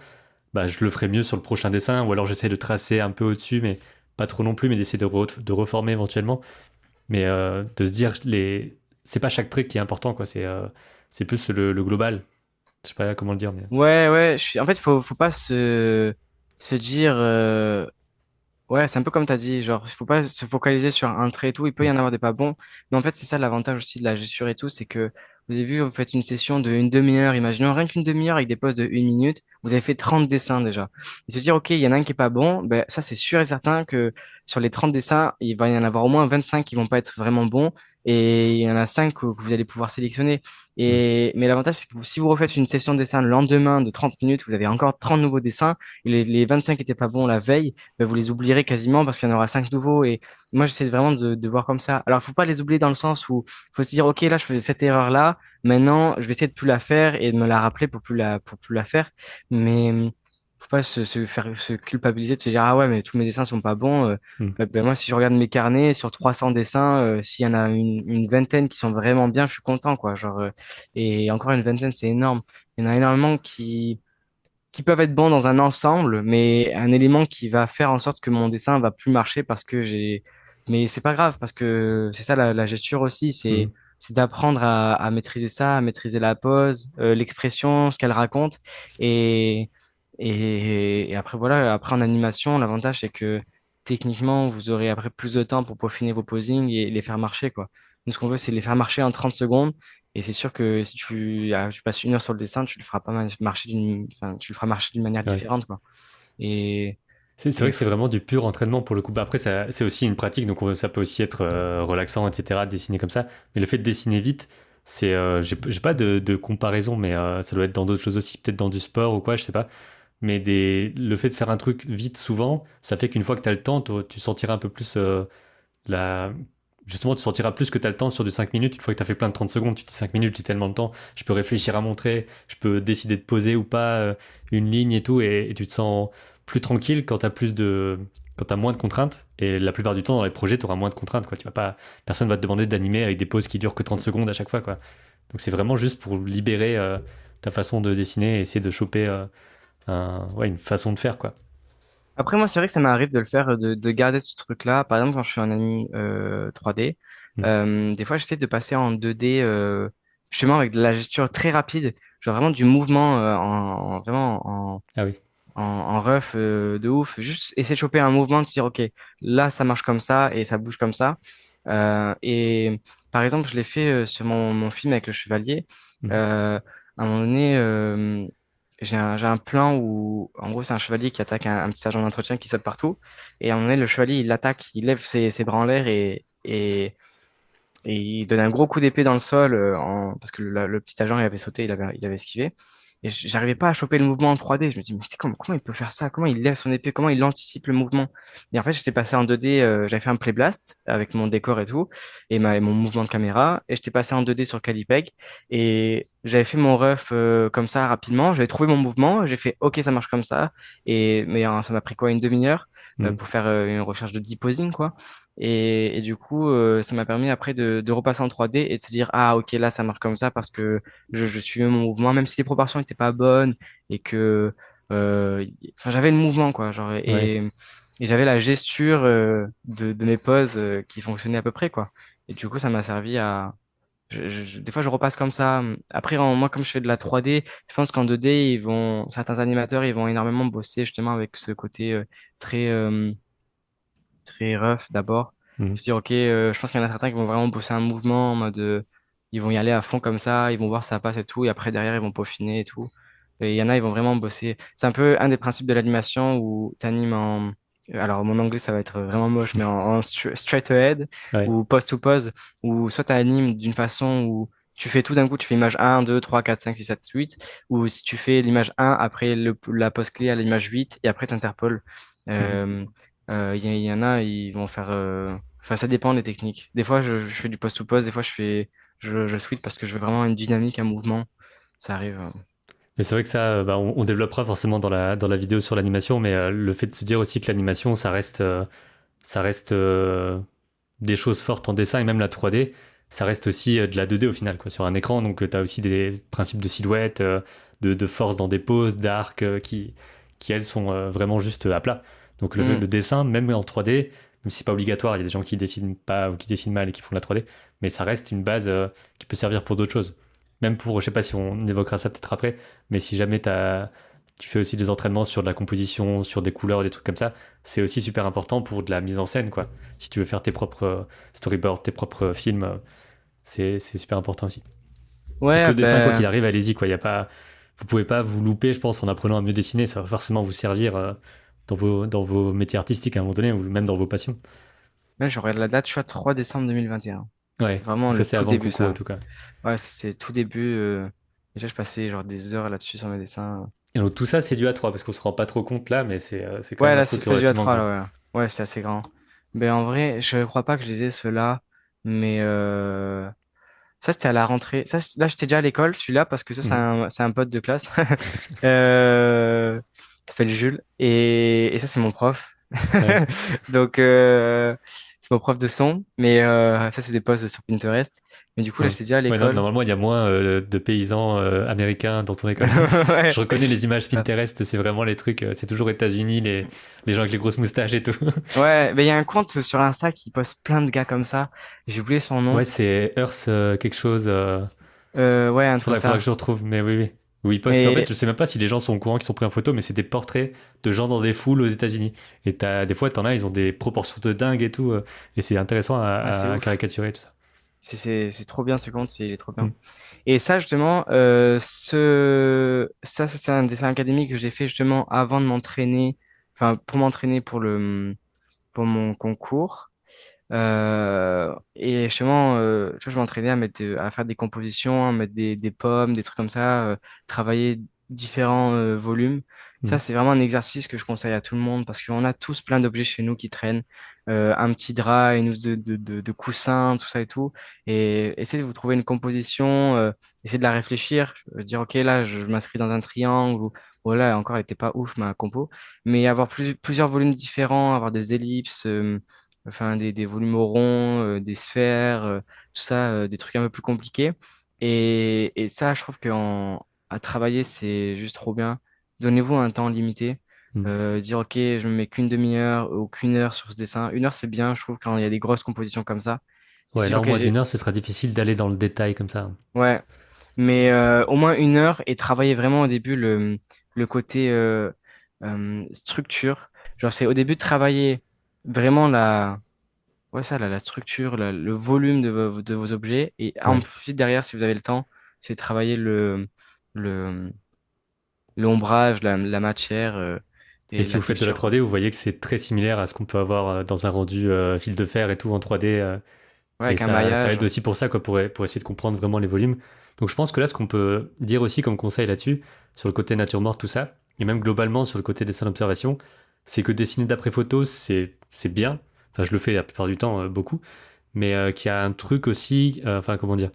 bah, je le ferai mieux sur le prochain dessin, ou alors j'essaie de tracer un peu au-dessus, mais pas trop non plus, mais d'essayer de reformer éventuellement. Mais de se dire, c'est pas chaque trait qui est important, quoi. C'est plus le global. Je sais pas comment le dire, mais. Ouais, ouais, en fait, faut pas se dire, ouais, c'est un peu comme t'as dit, genre, il faut pas se focaliser sur un trait et tout, il peut y Mm. en avoir des pas bons, mais en fait, c'est ça l'avantage aussi de la gestion et tout, c'est que vous avez vu, vous faites une session de une demi-heure, imaginons rien qu'une demi-heure avec des pauses de 1 minute, vous avez fait 30 dessins déjà. Et se dire, ok, il y en a un qui est pas bon, ben, ça, c'est sûr et certain que sur les 30 dessins, il va y en avoir au moins 25 qui vont pas être vraiment bons, et il y en a 5 que vous allez pouvoir sélectionner. Mm. Mais l'avantage, c'est que si vous refaites une session de dessin le lendemain de 30 minutes, vous avez encore 30 nouveaux dessins, et les 25 qui étaient pas bons la veille, ben, vous les oublierez quasiment parce qu'il y en aura 5 nouveaux. Et moi, j'essaie vraiment de voir comme ça. Alors, faut pas les oublier dans le sens où faut se dire, OK, là, je faisais cette erreur-là. Maintenant, je vais essayer de plus la faire et de me la rappeler pour plus la faire. Mais faut pas se faire se culpabiliser de se dire, ah ouais, mais tous mes dessins sont pas bons. Mm. Ben, moi, si je regarde mes carnets sur 300 dessins, s'il y en a une vingtaine qui sont vraiment bien, je suis content, quoi. Genre, et encore une vingtaine, c'est énorme. Il y en a énormément qui peuvent être bons dans un ensemble, mais un élément qui va faire en sorte que mon dessin va plus marcher parce que j'ai. Mais c'est pas grave parce que c'est ça la gesture aussi, Hmm. c'est d'apprendre à maîtriser ça, à maîtriser la pose, l'expression, ce qu'elle raconte, et et après voilà, après en animation, l'avantage c'est que techniquement vous aurez après plus de temps pour peaufiner vos posings et les faire marcher quoi. Nous ce qu'on veut c'est les faire marcher en 30 secondes et c'est sûr que si tu passes 1 heure sur le dessin, tu le feras pas marcher enfin, tu le feras marcher d'une manière Ouais. différente, quoi. Et, C'est vrai et que c'est vraiment du pur entraînement pour le coup. Bah, après, c'est aussi une pratique, donc ça peut aussi être relaxant, etc., dessiner comme ça. Mais le fait de dessiner vite, j'ai pas de comparaison, mais ça doit être dans d'autres choses aussi, peut-être dans du sport ou quoi, je sais pas. Mais le fait de faire un truc vite souvent, ça fait qu'une fois que tu as le temps, tu sentiras un peu plus la. Justement, tu sentiras plus que tu as le temps sur du 5 minutes. Une fois que tu as fait plein de 30 secondes, tu te dis 5 minutes, j'ai tellement de temps, je peux réfléchir à montrer, je peux décider de poser ou pas une ligne et tout, et tu te sens plus tranquille quand tu as quand t'as moins de contraintes. Et la plupart du temps, dans les projets, tu auras moins de contraintes, quoi. Tu vas pas, personne va te demander d'animer avec des pauses qui durent que 30 secondes à chaque fois, quoi. Donc c'est vraiment juste pour libérer ta façon de dessiner et essayer de choper ouais, une façon de faire, quoi. après, moi, c'est vrai que ça m'arrive de le faire, de garder ce truc-là. Par exemple, quand je suis en anime 3D, Mm. des fois, j'essaie de passer en 2D, justement avec de la gesture très rapide, genre vraiment du mouvement vraiment Ah oui. en ref de ouf. Juste essayer de choper un mouvement, de se dire, OK, là, ça marche comme ça et ça bouge comme ça. Et par exemple, je l'ai fait sur mon film avec le chevalier. Mm. À un moment donné, j'ai un plan où, en gros, c'est un chevalier qui attaque un petit agent d'entretien qui saute partout. Et à un moment donné, le chevalier, il l'attaque, il lève ses bras en l'air et il donne un gros coup d'épée dans le sol parce que le petit agent il avait sauté, il avait esquivé. Et j'arrivais pas à choper le mouvement en 3D. Je me dis, mais c'est comment il peut faire ça? Comment il lève son épée? Comment il anticipe le mouvement? Et en fait, j'étais passé en 2D, j'avais fait un playblast avec mon décor et tout, et mon mouvement de caméra. Et j'étais passé en 2D sur Calipeg. Et j'avais fait mon ref comme ça rapidement. J'avais trouvé mon mouvement. J'ai fait, OK, ça marche comme ça. Mais ça m'a pris quoi, une demi-heure Mm. pour faire une recherche de deposing, quoi. Et du coup, ça m'a permis après de repasser en 3D et de se dire, ah, ok, là, ça marche comme ça parce que je suivais mon mouvement, même si les proportions n'étaient pas bonnes et que, enfin, j'avais le mouvement, quoi, genre, Ouais. et j'avais la gesture, de mes poses, qui fonctionnait à peu près, quoi. Et du coup, ça m'a servi à, des fois, je repasse comme ça. Après, moi, comme je fais de la 3D, je pense qu'en 2D, certains animateurs, ils vont énormément bosser justement avec ce côté, très, très rough d'abord. Mm. Se dire, ok, je pense qu'il y en a certains qui vont vraiment bosser un mouvement en mode, ils vont y aller à fond comme ça, ils vont voir si ça passe et tout, et après derrière, ils vont peaufiner et tout. Et il y en a, ils vont vraiment bosser. C'est un peu un des principes de l'animation où tu animes en. Alors, mon anglais, ça va être vraiment moche, mais en straight ahead Ouais. ou pose to pose, où soit tu animes d'une façon où tu fais tout d'un coup, tu fais image 1, 2, 3, 4, 5, 6, 7, 8, ou si tu fais l'image 1, après la pose clé à l'image 8, et après tu interpoles. Mhm. Il y en a, ils vont faire. Enfin, ça dépend des techniques. Des fois, je fais du post-to-pose, des fois, je switch parce que je veux vraiment une dynamique, un mouvement. Ça arrive. Mais c'est vrai que ça, bah, on développera forcément dans la vidéo sur l'animation, mais le fait de se dire aussi que l'animation, ça reste des choses fortes en dessin et même la 3D, ça reste aussi de la 2D au final, quoi, sur un écran. Donc, tu as aussi des principes de silhouette, de force dans des poses, d'arc, qui, elles, sont vraiment juste à plat. Donc, Hmm. le dessin, même en 3D, même si c'est pas obligatoire, il y a des gens qui dessinent pas ou qui dessinent mal et qui font de la 3D, mais ça reste une base qui peut servir pour d'autres choses. Même pour, je sais pas si on évoquera ça peut-être après, mais si jamais tu fais aussi des entraînements sur de la composition, sur des couleurs, des trucs comme ça, c'est aussi super important pour de la mise en scène, quoi. Si tu veux faire tes propres storyboards, tes propres films, c'est super important aussi. Donc Ouais, le dessin, quoi qu'il ben, arrive, allez-y, quoi. Y a pas, vous pouvez pas vous louper, je pense, en apprenant à mieux dessiner. Ça va forcément vous servir dans vos métiers artistiques à un moment donné, ou même dans vos passions. là, j'aurai la date, je suis à 3 décembre 2021. C'était Ouais, vraiment donc ça le c'est tout avant le début, concours en ça. tout cas. Ouais, c'est tout début. Déjà, je passais genre des heures là-dessus sur mes dessins. Et donc tout ça c'est dû à 3 parce qu'on se rend pas trop compte là, mais c'est quand Ouais, même un là, truc c'est dû à relativement 3 grand. là, ouais. Ouais, c'est assez grand. Ben, en vrai, je crois pas que je les ai, ceux-là. Mais, ça, c'était à la rentrée. Là, j'étais déjà à l'école, celui-là, parce que ça, Mhm. c'est un pote de classe. Ça s'appelle Jules. Et ça, c'est mon prof. Ouais. Donc, c'est mon prof de son. Mais ça, c'est des posts sur Pinterest. Mais du coup, là, Ouais. j'étais déjà à Ouais, non, l'école. normalement, il y a moins de paysans américains dans ton école. Ouais. Je reconnais les images Pinterest, c'est vraiment les trucs, c'est toujours États-Unis, les gens avec les grosses moustaches et tout. Ouais, mais il y a un compte sur Insta qui poste plein de gars comme ça. J'ai oublié son Ouais, nom. c'est Earth quelque chose. Ouais, un truc comme Faudra que ça. je retrouve, mais oui, oui. Où ils postent, en fait, Mais je sais même pas si les gens sont au courant qu'ils sont pris en photo, mais c'est des portraits de gens dans des foules aux États-Unis. Et des fois, t'en as, ils ont des proportions de dingue et tout, et c'est intéressant ah, c'est à ouf. caricaturer tout ça. C'est trop bien ce compte, il est trop bien. Mm. Et ça, justement, ça, c'est un dessin académique que j'ai fait justement avant de m'entraîner, enfin, pour m'entraîner pour mon concours. Et justement, tu vois, je m'entraînais à à faire des compositions, à mettre des pommes, des trucs comme ça, travailler différents volumes. Ça, Mm. c'est vraiment un exercice que je conseille à tout le monde parce qu'on a tous plein d'objets chez nous qui traînent. Un petit drap, une housse de coussin, tout ça et tout. Et essayez de vous trouver une composition, essayez de la réfléchir, dire, OK, là, je m'inscris dans un triangle ou voilà, encore, elle était pas ouf ma compo, mais avoir plusieurs volumes différents, avoir des ellipses. Enfin des volumes ronds, des sphères, tout ça, des trucs un peu plus compliqués. Et ça, je trouve à travailler, c'est juste trop bien. Donnez-vous un temps limité. Mm. Dire, OK, je me mets qu'une demi-heure ou qu'une heure sur ce dessin. Une heure, c'est bien, je trouve, quand il y a des grosses compositions comme ça. Ouais, Se dire, là, en OK, moins d'une heure, ce sera difficile d'aller dans le détail comme ça. ouais, mais au moins une heure et travailler vraiment au début le côté structure. Genre, c'est au début de travailler vraiment ouais, ça, la structure, le volume de vos objets. Et Ouais. ensuite, derrière, si vous avez le temps, c'est travailler le, l'ombrage, la matière, Et et si la vous faites de la texture, 3D, quoi. vous voyez que c'est très similaire à ce qu'on peut avoir dans un rendu fil de fer et tout en 3D. Ouais, Et avec un ça maillage. aide aussi pour ça, quoi, pour essayer de comprendre vraiment les volumes. Donc je pense que là, ce qu'on peut dire aussi comme conseil là-dessus, sur le côté nature morte, tout ça, et même globalement sur le côté dessin d'observation, c'est que dessiner d'après photo, c'est bien. Enfin, je le fais la plupart du temps beaucoup, mais qu'il y a un truc aussi, enfin, comment dire,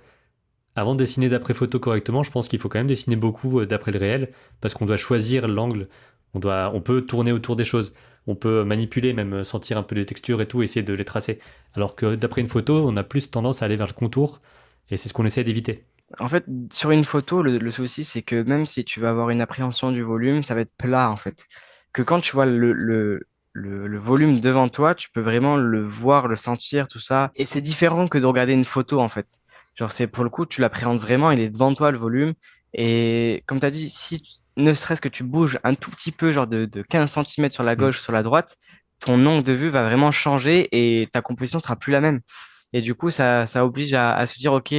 avant de dessiner d'après photo correctement, je pense qu'il faut quand même dessiner beaucoup d'après le réel, parce qu'on doit choisir l'angle, on peut tourner autour des choses, on peut manipuler, même sentir un peu les textures et tout, essayer de les tracer. Alors que d'après une photo, on a plus tendance à aller vers le contour, et c'est ce qu'on essaie d'éviter. En fait, sur une photo, le souci, c'est que même si tu vas avoir une appréhension du volume, ça va être plat, en fait. Que quand tu vois le volume devant toi, tu peux vraiment le voir, le sentir, tout ça. Et c'est différent que de regarder une photo, en fait. Genre, c'est pour le coup, tu l'appréhendes vraiment, il est devant toi, le volume. Et comme tu as dit, si ne serait-ce que tu bouges un tout petit peu, genre de 15 centimètres sur la Mm. gauche, sur la droite, ton angle de vue va vraiment changer et ta composition sera plus la même. Et du coup, ça oblige à se dire, OK,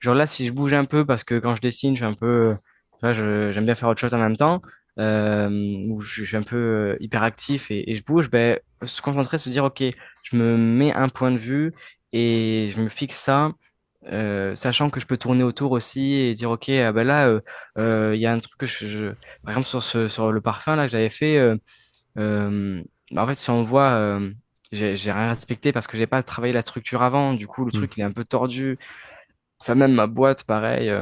genre là, si je bouge un peu, parce que quand je dessine, je suis un peu, tu vois, j'aime bien faire autre chose en même temps, ou je suis un peu hyperactif et je bouge, ben, se concentrer, se dire, OK, je me mets un point de vue et je me fixe ça, sachant que je peux tourner autour aussi et dire, OK, ah ben là, il y a un truc que par exemple, sur le parfum, là, que j'avais fait, bah, en fait, si on voit, j'ai rien respecté parce que j'ai pas travaillé la structure avant, du coup, le Mm. truc, il est un peu tordu. Enfin, même ma boîte, pareil,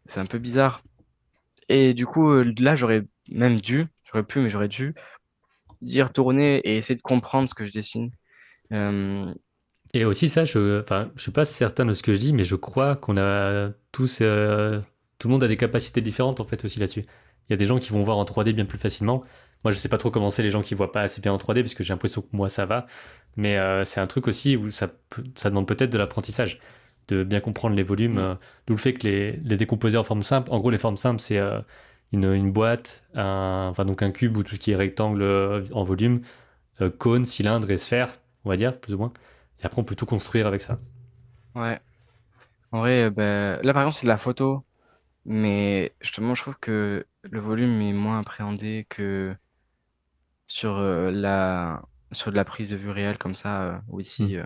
c'est un peu bizarre. Et du coup, là, j'aurais pu, mais j'aurais dû dire tourner et essayer de comprendre ce que je dessine. Euh, Et aussi ça, enfin, je suis pas certain de ce que je dis, mais je crois qu'on a tous, tout le monde a des capacités différentes en fait aussi là-dessus. Il y a des gens qui vont voir en 3D bien plus facilement. Moi, je sais pas trop comment c'est les gens qui voient pas assez bien en 3D, parce que j'ai l'impression que moi ça va. Mais c'est un truc aussi où ça demande peut-être de l'apprentissage, de bien comprendre les volumes. mm, D'où le fait que les décomposer en forme simple. En gros, les formes simples, c'est une boîte, enfin donc un cube ou tout ce qui est rectangle en volume, cône, cylindre et sphère, on va dire plus ou moins. Et après, on peut tout construire avec ça. ouais. En vrai, ben, là, par exemple, c'est de la photo, mais justement, je trouve que le volume est moins appréhendé que sur sur de la prise de vue réelle comme ça, ou Hmm. ici.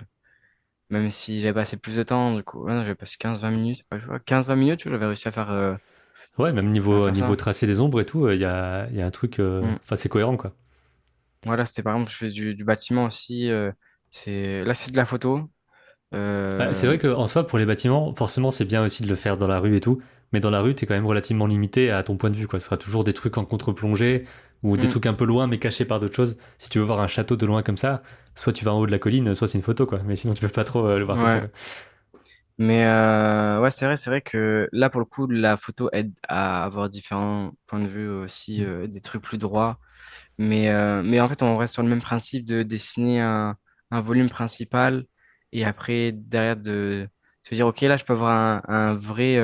Même si j'avais passé plus de temps, du coup, ouais, non, j'avais passé 15-20 minutes. Ouais, je vois, 15-20 minutes, tu vois, j'avais réussi Ouais, même à niveau, faire niveau ça. tracé des ombres et tout, il y a un truc. Mm. Enfin, c'est cohérent, quoi. Voilà, c'était par exemple, je fais du bâtiment aussi. Là, c'est de la photo. Bah, c'est Euh, vrai qu'en soi, pour les bâtiments, forcément, c'est bien aussi de le faire dans la rue et tout. Mais dans la rue, t'es quand même relativement limité à ton point de vue, quoi. Ce sera toujours des trucs en contre-plongée ou des Mm. trucs un peu loin mais cachés par d'autres choses. Si tu veux voir un château de loin comme ça, soit tu vas en haut de la colline, soit c'est une photo, quoi. Mais sinon, tu peux pas trop le voir comme ça, Ouais. quoi. Mais ouais, c'est vrai que là, pour le coup, la photo aide à avoir différents points de vue aussi, Mm. des trucs plus droits. Mais en fait, on reste sur le même principe de dessiner un volume principal et après, derrière, de se dire, OK, là, je peux avoir un vrai...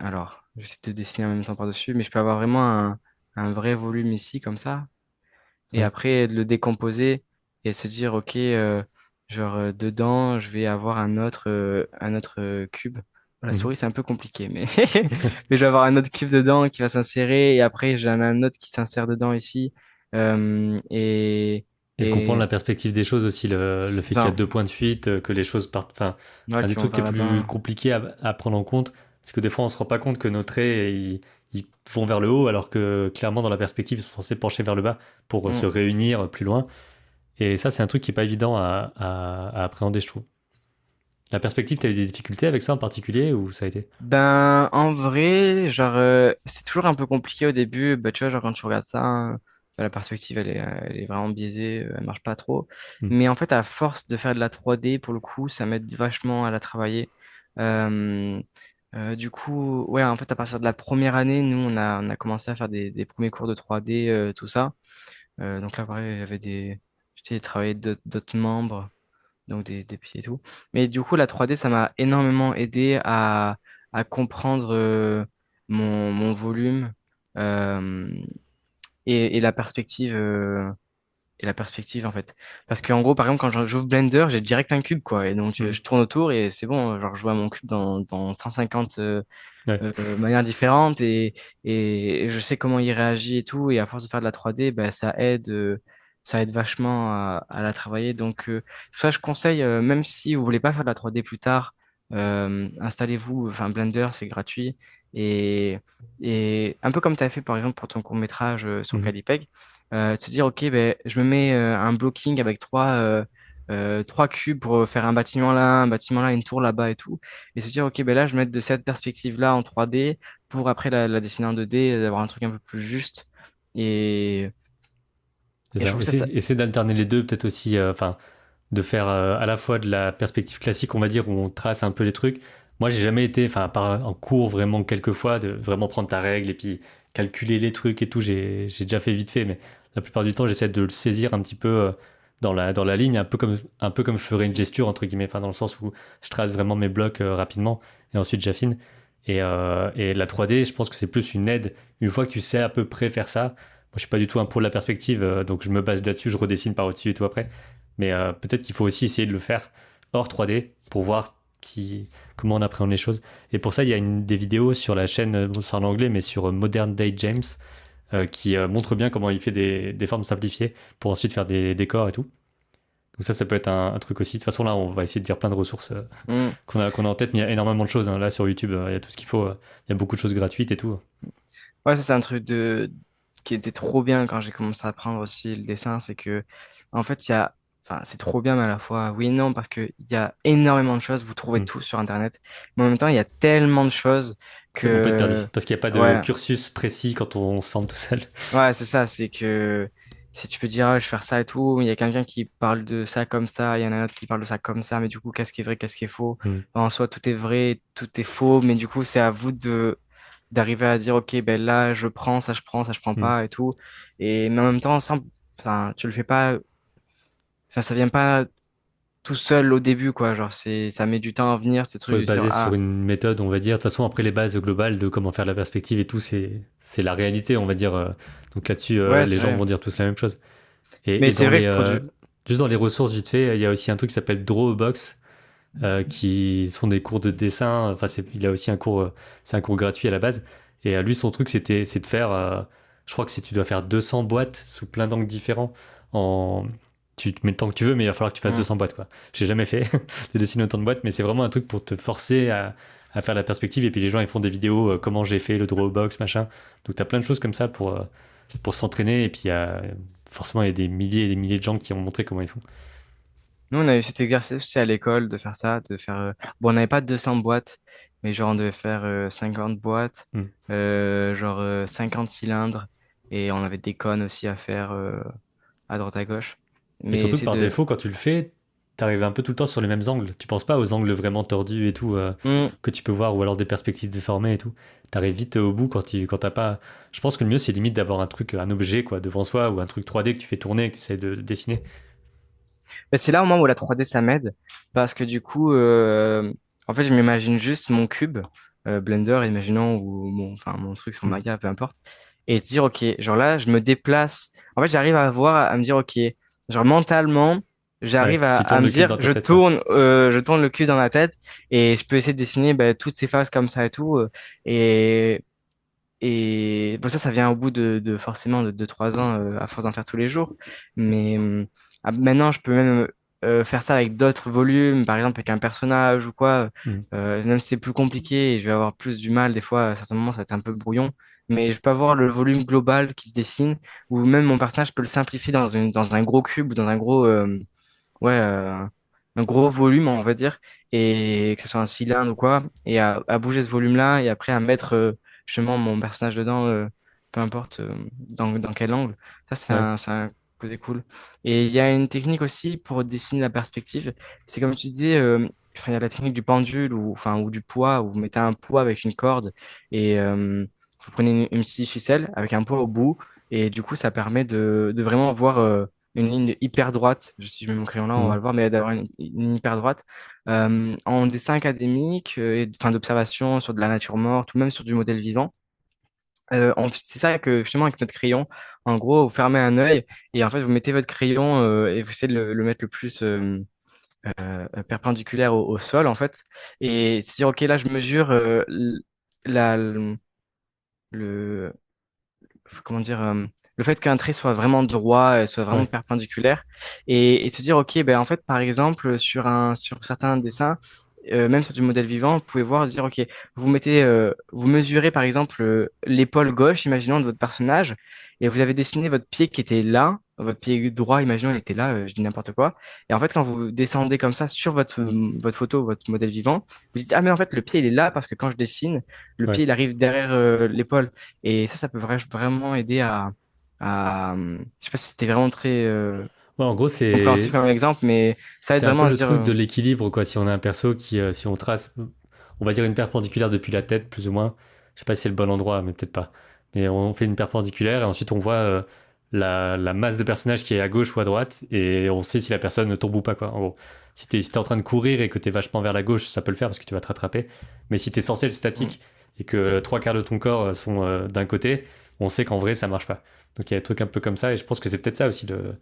alors, j'essaie de dessiner en même temps par-dessus, mais je peux avoir vraiment un vrai volume ici, comme ça. Et Ouais. après, de le décomposer et se dire, OK, genre, dedans, je vais avoir un autre cube. La Mhm. souris, c'est un peu compliqué, mais, mais je vais avoir un autre cube dedans qui va s'insérer et après, j'en ai un autre qui s'insère dedans ici. Et, Et de comprendre et la perspective des choses aussi, le c'est fait qu'il y a ça. deux points de fuite, que les choses partent. Enfin, Ouais, un des qui vont trucs les vers plus là-bas. compliqués à prendre en compte, parce que des fois on se rend pas compte que nos traits ils vont vers le haut, alors que clairement dans la perspective ils sont censés pencher vers le bas pour se Mm. réunir plus loin. Et ça, c'est un truc qui est pas évident à appréhender, je trouve. La perspective, t'as eu des difficultés avec ça en particulier ou ça a été? Ben, en vrai, genre, c'est toujours un peu compliqué au début. Bah, tu vois, genre, quand tu regardes ça, hein, la perspective, elle est vraiment biaisée, elle marche pas trop. Hmm. Mais en fait, à force de faire de la 3D, pour le coup, ça m'aide vachement à la travailler. Euh, du coup, ouais, en fait, à partir de la première année, nous, on a commencé à faire des premiers cours de 3D, tout ça. Donc là, pareil, j'étais travaillé d'autres membres donc des pieds et tout. Mais du coup, la 3D, ça m'a énormément aidé à comprendre mon volume euh, et la perspective en fait. Parce qu'en gros, par exemple, quand j'ouvre Blender, j'ai direct un cube, quoi. Et donc, Hmm. je tourne autour et c'est bon, genre, je vois mon cube dans 150 Ouais. manières différentes et je sais comment il réagit et tout. Et à force de faire de la 3D, ben, ça aide vachement à la travailler. Donc, ça, je conseille, même si vous voulez pas faire de la 3D plus tard, installez-vous, enfin, Blender, c'est gratuit. Et, et un peu comme tu as fait, par exemple, pour ton court-métrage sur Mhm. Calipeg, de se dire, OK, ben, je me mets un blocking avec trois cubes pour faire un bâtiment là, une tour là-bas et tout et se dire, OK, ben là, je vais mettre de cette perspective-là en 3D pour après la dessiner en 2D, et d'avoir un truc un peu plus juste. Et, C'est et je ça. trouve que Essayer d'alterner les deux, peut-être aussi, enfin, de faire à la fois de la perspective classique, on va dire, où on trace un peu les trucs. Moi, j'ai jamais été, enfin, à part en cours vraiment quelques fois, de vraiment prendre ta règle et puis calculer les trucs et tout, j'ai déjà fait vite fait, mais la plupart du temps, j'essaie de le saisir un petit peu dans la ligne, un peu comme je ferais une gesture, entre guillemets, enfin, dans le sens où je trace vraiment mes blocs rapidement et ensuite j'affine. Et la 3D, je pense que c'est plus une aide. Une fois que tu sais à peu près faire ça, moi, je suis pas du tout un pro de la perspective, donc je me base là-dessus, je redessine par au-dessus et tout après. Mais peut-être qu'il faut aussi essayer de le faire hors 3D pour voir comment on appréhende les choses. Et pour ça, il y a des vidéos sur la chaîne, bon, c'est en anglais, mais sur Modern Day James, qui montre bien comment il fait des formes simplifiées pour ensuite faire des décors et tout. Donc ça peut être un truc aussi. De toute façon, là, on va essayer de dire plein de ressources hmm, qu'on a en tête, mais il y a énormément de choses, hein. Là, sur YouTube, il y a tout ce qu'il faut. Il y a beaucoup de choses gratuites et tout. ouais, ça, c'est un truc qui était trop bien quand j'ai commencé à apprendre aussi le dessin, c'est que, en fait, enfin, c'est trop bien, mais à la fois, oui et non, parce que il y a énormément de choses, vous trouvez Hmm. tout sur Internet, mais en même temps, il y a tellement de choses On peut être perdu que, parce qu'il n'y a pas de ouais, cursus précis quand on se forme tout seul. ouais, c'est ça, c'est que si tu peux dire, ah, je vais faire ça et tout, il y a quelqu'un qui parle de ça comme ça, il y en a un autre qui parle de ça comme ça, mais du coup, qu'est-ce qui est vrai, qu'est-ce qui est faux? Hmm. En soi, tout est vrai, tout est faux, mais du coup, c'est à vous d'arriver à dire, ok, ben là, je prends Hmm. pas et tout. Mais en même temps, enfin, tu le fais pas, enfin, ça vient pas tout seul au début, quoi. Genre, ça met du temps à venir, ce truc Faut se de dire, baser sur ah, une méthode, on va dire. De toute façon, après les bases globales de comment faire la perspective et tout, c'est la réalité, on va dire. Donc là-dessus, ouais, les c'est gens vrai. vont dire tous la même chose. Mais Et c'est dans vrai que pour du, juste dans les ressources vite fait, il y a aussi un truc qui s'appelle Drawbox, qui sont des cours de dessin. Enfin, il a aussi un cours, c'est un cours gratuit à la base. Et lui, son truc, c'est de faire, je crois que tu dois faire 200 boîtes sous plein d'angles différents. En, tu te mets le temps que tu veux, mais il va falloir que tu fasses hmm. 200 boîtes, quoi. J'ai jamais fait de dessiner autant de boîtes, mais c'est vraiment un truc pour te forcer à faire la perspective. Et puis les gens, ils font des vidéos, comment j'ai fait le Drawbox, machin. Donc tu as plein de choses comme ça pour s'entraîner. Et puis forcément, il y a des milliers et des milliers de gens qui ont montré comment ils font. Nous, on a eu cet exercice aussi à l'école de faire ça, bon, on n'avait pas 200 boîtes, mais genre, on devait faire 50 boîtes, Hmm. genre 50 cylindres, et on avait des cônes aussi à faire à droite à gauche. Et Mais surtout que c'est par de... défaut, quand tu le fais, t'arrives un peu tout le temps sur les mêmes angles. Tu penses pas aux angles vraiment tordus et tout Hmm. que tu peux voir, ou alors des perspectives déformées et tout. T'arrives vite au bout quand t'as pas. Je pense que le mieux, c'est limite d'avoir un truc, un objet quoi, devant soi ou un truc 3D que tu fais tourner et que tu essaies de dessiner. Mais c'est là au moment où la 3D ça m'aide parce que du coup, en fait, je m'imagine juste mon cube, Blender, imaginons, ou enfin, mon truc sur Hmm. Maya, peu importe, et se dire, ok, genre là, je me déplace. En fait, j'arrive à voir, à me dire, ok, genre mentalement, j'arrive Ouais, tu à tournes me le cube dire, dans ta tête quoi. je tourne le cube dans ma tête et je peux essayer de dessiner bah, toutes ces phases comme ça et tout. Et et bon, ça vient au bout de forcément de 2 3 ans à force d'en faire tous les jours. Mais maintenant, je peux même faire ça avec d'autres volumes, par exemple avec un personnage ou quoi. Hmm. Même si c'est plus compliqué et je vais avoir plus du mal, des fois, à certains moments, ça va être un peu brouillon. Mais je peux avoir le volume global qui se dessine, ou même mon personnage, je peux le simplifier dans un gros cube ou dans un gros, ouais, un gros volume, on va dire, et que ce soit un cylindre ou quoi, et à bouger ce volume-là, et après à mettre justement mon personnage dedans, peu importe dans quel angle. Ça, Ouais. c'est un côté cool. Et il y a une technique aussi pour dessiner la perspective. C'est comme tu disais, enfin, il y a la technique du pendule ou, enfin, ou du poids, où vous mettez un poids avec une corde, et vous prenez une petite ficelle avec un poids au bout, et du coup, ça permet de vraiment voir. Une ligne hyper droite, si je mets mon crayon là, on Hmm. va le voir, mais d'avoir une ligne hyper droite. En dessin académique, et enfin, d'observation sur de la nature morte ou même sur du modèle vivant. C'est ça que justement avec notre crayon, en gros, vous fermez un œil et en fait vous mettez votre crayon et vous essayez de le mettre le plus perpendiculaire au sol en fait. Et se dire ok là je mesure la, le, comment dire, le fait qu'un trait soit vraiment droit, soit vraiment Ouais. perpendiculaire, et se dire, ok, ben en fait, par exemple, sur certains dessins, même sur du modèle vivant, vous pouvez voir, dire, ok, vous mesurez par exemple l'épaule gauche, imaginons, de votre personnage, et vous avez dessiné votre pied qui était là, votre pied droit, imaginons, il était là, je dis n'importe quoi, et en fait, quand vous descendez comme ça sur votre photo, votre modèle vivant, vous dites, ah mais en fait, le pied, il est là parce que quand je dessine, le Ouais. pied, il arrive derrière l'épaule. Et ça peut vraiment aider je sais pas si c'était vraiment très Ouais, en gros, compréhensif comme exemple, mais ça aide c'est un peu vraiment à le se dire, truc de l'équilibre, quoi. Si on a un perso qui, si on trace, on va dire une perpendiculaire depuis la tête, plus ou moins. Je sais pas si c'est le bon endroit, mais peut-être pas. Mais on fait une perpendiculaire et ensuite on voit la masse de personnage qui est à gauche ou à droite et on sait si la personne tombe ou pas, quoi. En gros, si t'es en train de courir et que t'es vachement vers la gauche, ça peut le faire parce que tu vas te rattraper. Mais si t'es censé être mm, statique et que trois quarts de ton corps sont d'un côté, on sait qu'en vrai ça marche pas. Donc il y a des trucs un peu comme ça et je pense que c'est peut-être ça aussi le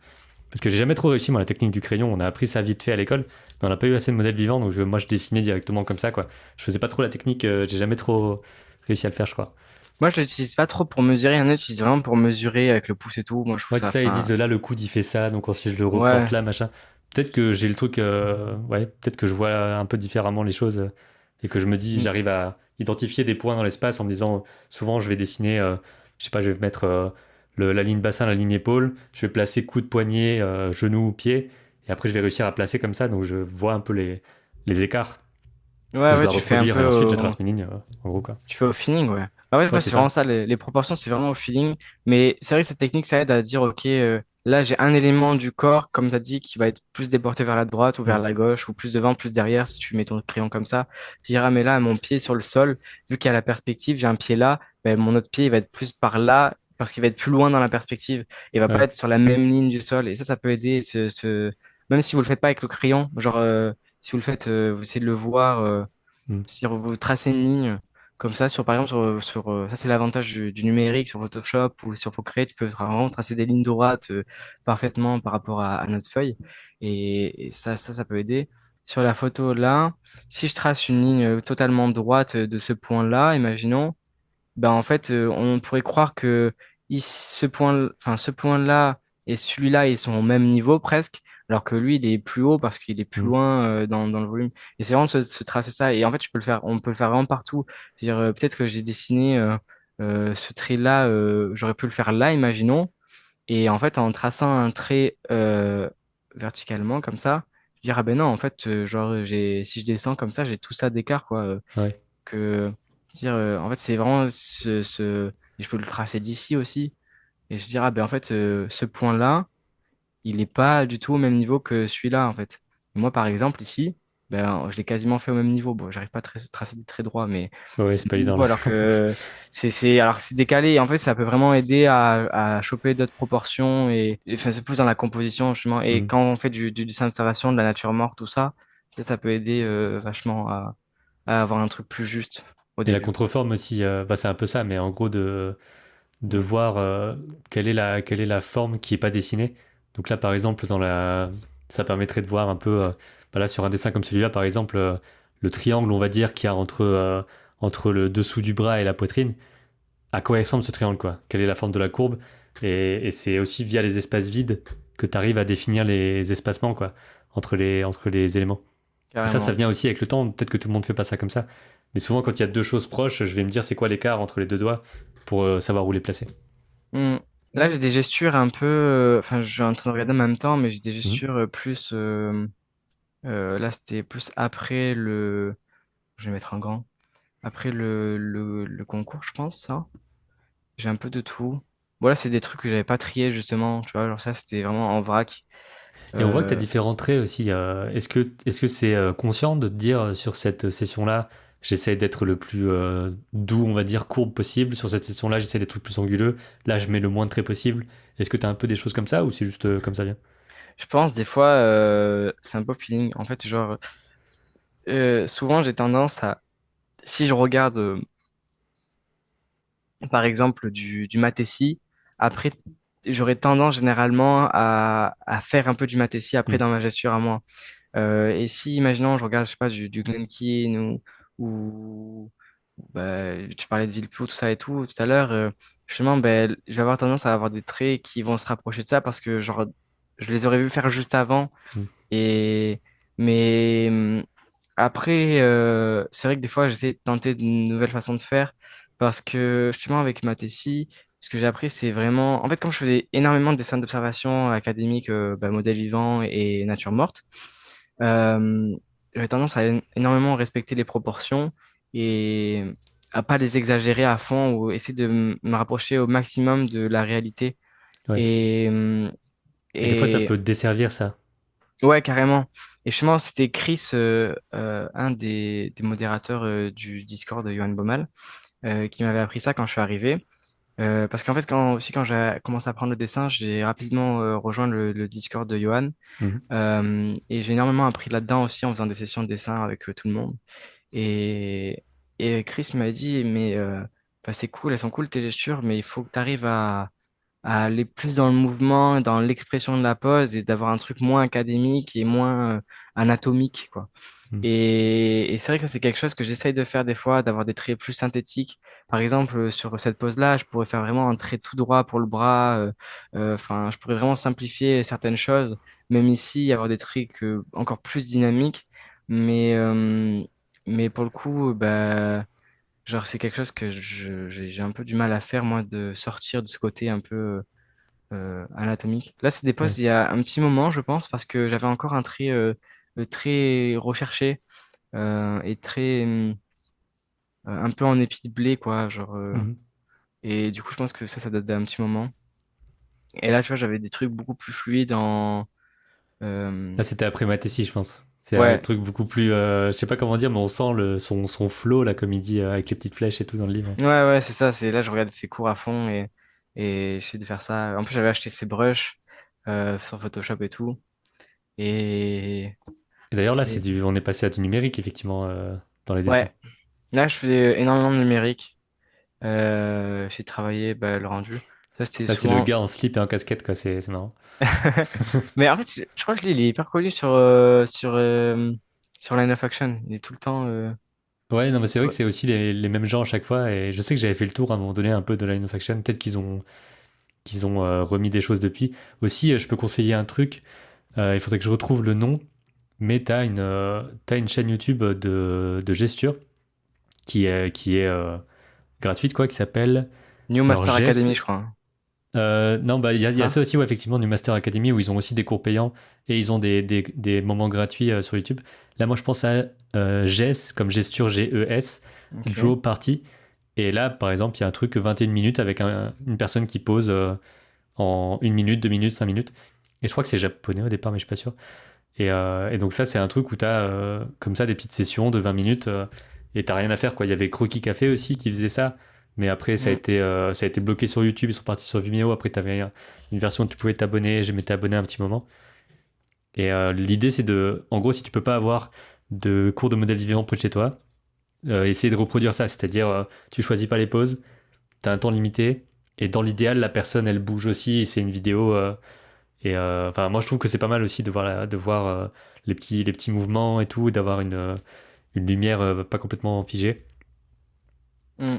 parce que j'ai jamais trop réussi, moi, la technique du crayon. On a appris ça vite fait à l'école, mais on n'a pas eu assez de modèles vivants, donc moi, je dessinais directement comme ça, quoi. Je faisais pas trop la technique, j'ai jamais trop réussi à le faire, je crois. moi je l'utilise pas trop pour mesurer, un autre j'utilise vraiment pour mesurer avec le pouce et tout. Moi je trouve Ouais, c'est ça, ça, ils enfin, disent là, le coude, il fait ça, donc ensuite, je le reporte ouais, là, machin. Peut-être que j'ai le truc, ouais, peut-être que je vois un peu différemment les choses et que je me dis, mm, j'arrive à identifier des points dans l'espace en me disant, souvent, je vais dessiner, je sais pas, je vais mettre la ligne bassin, la ligne épaule, je vais placer coude, poignet, genou, pied, et après, je vais réussir à placer comme ça, donc je vois un peu les écarts que ouais, je ouais, dois tu fais un reproduire peu et ensuite je trace mes lignes, en gros quoi. tu fais au feeling, ouais. Bah ouais, Ouais, moi, c'est c'est vraiment ça. ça, les proportions, c'est vraiment au feeling. Mais c'est vrai que cette technique, ça aide à dire, OK, là, j'ai un élément du corps, comme tu as dit, qui va être plus déporté vers la droite ou vers Mm. la gauche, ou plus devant, plus derrière, si tu mets ton crayon comme ça. Tu diras, ah, mais là, mon pied sur le sol, vu qu'il y a la perspective, j'ai un pied là, ben, mon autre pied, il va être plus par là, parce qu'il va être plus loin dans la perspective. Il va pas Ouais. être sur la même ligne du sol. Et ça peut aider, même si vous le faites pas avec le crayon, genre, si vous le faites, vous essayez de le voir. Mm. C'est-à-dire, vous tracez une ligne comme ça, par exemple, ça c'est l'avantage du numérique sur Photoshop ou sur Procreate, tu peux vraiment tracer des lignes droites parfaitement par rapport à notre feuille. Et ça peut aider. Sur la photo là, si je trace une ligne totalement droite de ce point-là, imaginons, ben en fait, on pourrait croire que ce point-là et celui-là, ils sont au même niveau presque, alors que lui, il est plus haut parce qu'il est plus Mm. loin dans le volume. Et c'est vraiment de se tracer ça. Et en fait, on peut le faire vraiment partout. C'est-à-dire, peut-être que j'ai dessiné ce trait-là, j'aurais pu le faire là, imaginons. Et en fait, en traçant un trait verticalement comme ça, dire ah ben non, en fait, genre si je descends comme ça, j'ai tout ça d'écart quoi. Ouais. Que dire en fait c'est vraiment et je peux le tracer d'ici aussi et je dis, ah ben en fait, ce point-là, il n'est pas du tout au même niveau que celui-là, en fait. Et moi, par exemple, ici, ben, je l'ai quasiment fait au même niveau. Bon, j'arrive pas à tracer des traits droits, mais Ouais, c'est c'est le pas même évident niveau, là. alors que c'est décalé. Et en fait, ça peut vraiment aider à choper d'autres proportions. Enfin, c'est plus dans la composition, justement. Et Mhm. quand on fait du dessin d'observation, de la nature morte, tout ça, ça peut aider vachement à avoir un truc plus juste au Et la début. contreforme aussi, bah, c'est un peu ça, mais en gros de voir quelle est la forme qui est pas dessinée. Donc là, par exemple, ça permettrait de voir un peu, bah là, sur un dessin comme celui-là, par exemple, le triangle, on va dire, qu'il y a entre le dessous du bras et la poitrine. À quoi il ressemble ce triangle, quoi? Quelle est la forme de la courbe? Et c'est aussi via les espaces vides que tu arrives à définir les espacements, quoi, entre les éléments. Et ça Carrément. vient aussi avec le temps. Peut-être que tout le monde fait pas ça comme ça. Mais souvent, quand il y a deux choses proches, je vais me dire c'est quoi l'écart entre les deux doigts pour savoir où les placer. Hmm. Là, j'ai des gestures un peu. Enfin, je suis en train de regarder en même temps, mais j'ai des Mhm. gestures plus. Là, c'était plus après le. Je vais mettre en grand. Après le concours, je pense, ça. J'ai un peu de tout. Voilà, c'est des trucs que j'avais pas triés, justement. Tu vois, genre ça, c'était vraiment en vrac. Et on voit que tu as Euh, différents traits aussi. Est-ce que c'est conscient de te dire sur cette session-là, j'essaie d'être le plus doux, on va dire, courbe possible. Sur cette session-là, j'essaie d'être le plus anguleux. Là, je mets le moins de traits possible. Est-ce que tu as un peu des choses comme ça ou c'est juste comme ça vient? je pense, des fois, c'est un peu feeling. En fait, genre, souvent, j'ai tendance à. Si je regarde, par exemple, du Matessi, après, j'aurais tendance généralement à faire un peu du Matessi après Hmm. dans ma gesture à moi. Et si, imaginons, je regarde, je sais pas, du Glenkin ou bah, tu parlais de Villepot, tout ça et tout à l'heure, justement, ben, je vais avoir tendance à avoir des traits qui vont se rapprocher de ça parce que, genre, je les aurais vus faire juste avant. Hmm. Et, mais après, c'est vrai que des fois, j'essaie de tenter de nouvelles façons de faire parce que, justement, avec ma Tessie, ce que j'ai appris, c'est vraiment, en fait, comme je faisais énormément de dessins d'observation académiques, bah, modèles vivants et nature morte, euh, j'avais tendance à énormément respecter les proportions et à pas les exagérer à fond ou essayer de me rapprocher au maximum de la réalité. Ouais. Et, Et des fois, ça et peut te desservir ça. ouais, carrément. Et justement, c'était Chris, un des modérateurs du Discord de Johan Bomal, qui m'avait appris ça quand je suis arrivé. Parce qu'en fait, quand j'ai commencé à prendre le dessin, j'ai rapidement rejoint le Discord de Johan. Mhm. Et j'ai énormément appris là-dedans aussi en faisant des sessions de dessin avec tout le monde. Et, et Chris m'a dit, mais enfin, c'est cool, elles sont cool tes gestures, mais il faut que tu arrives à aller plus dans le mouvement, dans l'expression de la pose et d'avoir un truc moins académique et moins anatomique, quoi. Mhm. Et c'est vrai que ça, c'est quelque chose que j'essaye de faire des fois, d'avoir des traits plus synthétiques. Par exemple, sur cette pose-là, je pourrais faire vraiment un trait tout droit pour le bras. Enfin, je pourrais vraiment simplifier certaines choses. Même ici, avoir des traits encore plus dynamiques. Mais, euh, mais pour le coup, bah, genre, c'est quelque chose que j'ai un peu du mal à faire, moi, de sortir de ce côté un peu anatomique. Là, c'est des postes Ouais. il y a un petit moment, je pense, parce que j'avais encore un trait très recherché et très un peu en épi de blé, quoi. Genre, Mhm. et du coup, je pense que ça date d'un petit moment. Et là, tu vois, j'avais des trucs beaucoup plus fluides en. Là, c'était après Matessi, je pense. C'est un Ouais, truc beaucoup plus. Je sais pas comment dire, mais on sent son flow, là, comme il dit, avec les petites flèches et tout dans le livre. ouais, c'est ça. C'est là, je regarde ses cours à fond et j'essaie de faire ça. En plus, j'avais acheté ses brushes sur Photoshop et tout. Et Et d'ailleurs, là, j'ai. on est passé à du numérique, effectivement, dans les dessins. Ouais, là, je faisais énormément de numérique. J'ai travaillé bah, le rendu. Ça, c'était Là, c'est le souvent. gars en slip et en casquette, quoi. C'est marrant. Mais en fait, je crois que lui, il est hyper connu sur Line of Action. Il est tout le temps. Ouais, non, mais c'est vrai Ouais, que c'est aussi les mêmes gens à chaque fois. Et je sais que j'avais fait le tour à un moment donné un peu de Line of Action. Peut-être qu'ils ont remis des choses depuis. Aussi, je peux conseiller un truc. Il faudrait que je retrouve le nom. Mais t'as une chaîne YouTube de gesture qui est gratuite, quoi, qui s'appelle. New Alors, Master Jess. Academy, je crois. Non, bah, il y C'est a ça ça? aussi, ouais, effectivement, du Master Academy où ils ont aussi des cours payants et ils ont des moments gratuits sur YouTube. Là, moi, je pense à Jess, comme gesture Ges, Ok. Draw Party. Et là, par exemple, il y a un truc 21 minutes avec une personne qui pose en 1 minute, 2 minutes, 5 minutes. Et je crois que c'est japonais au départ, mais je suis pas sûr. Et donc ça, c'est un truc où tu as comme ça des petites sessions de 20 minutes et t'as rien à faire, quoi. Il y avait Croquis Café aussi qui faisait ça, mais après Mm. ça a été bloqué sur YouTube, ils sont partis sur Vimeo, après tu avais une version où tu pouvais t'abonner, je m'étais abonné un petit moment. Et l'idée, c'est de, en gros, si tu peux pas avoir de cours de modèle vivant près de chez toi, essayer de reproduire ça, c'est-à-dire tu choisis pas les pauses, tu as un temps limité, et dans l'idéal, la personne, elle bouge aussi, et c'est une vidéo. Enfin, moi, je trouve que c'est pas mal aussi de voir les petits mouvements et tout, et d'avoir une lumière pas complètement figée. Mm.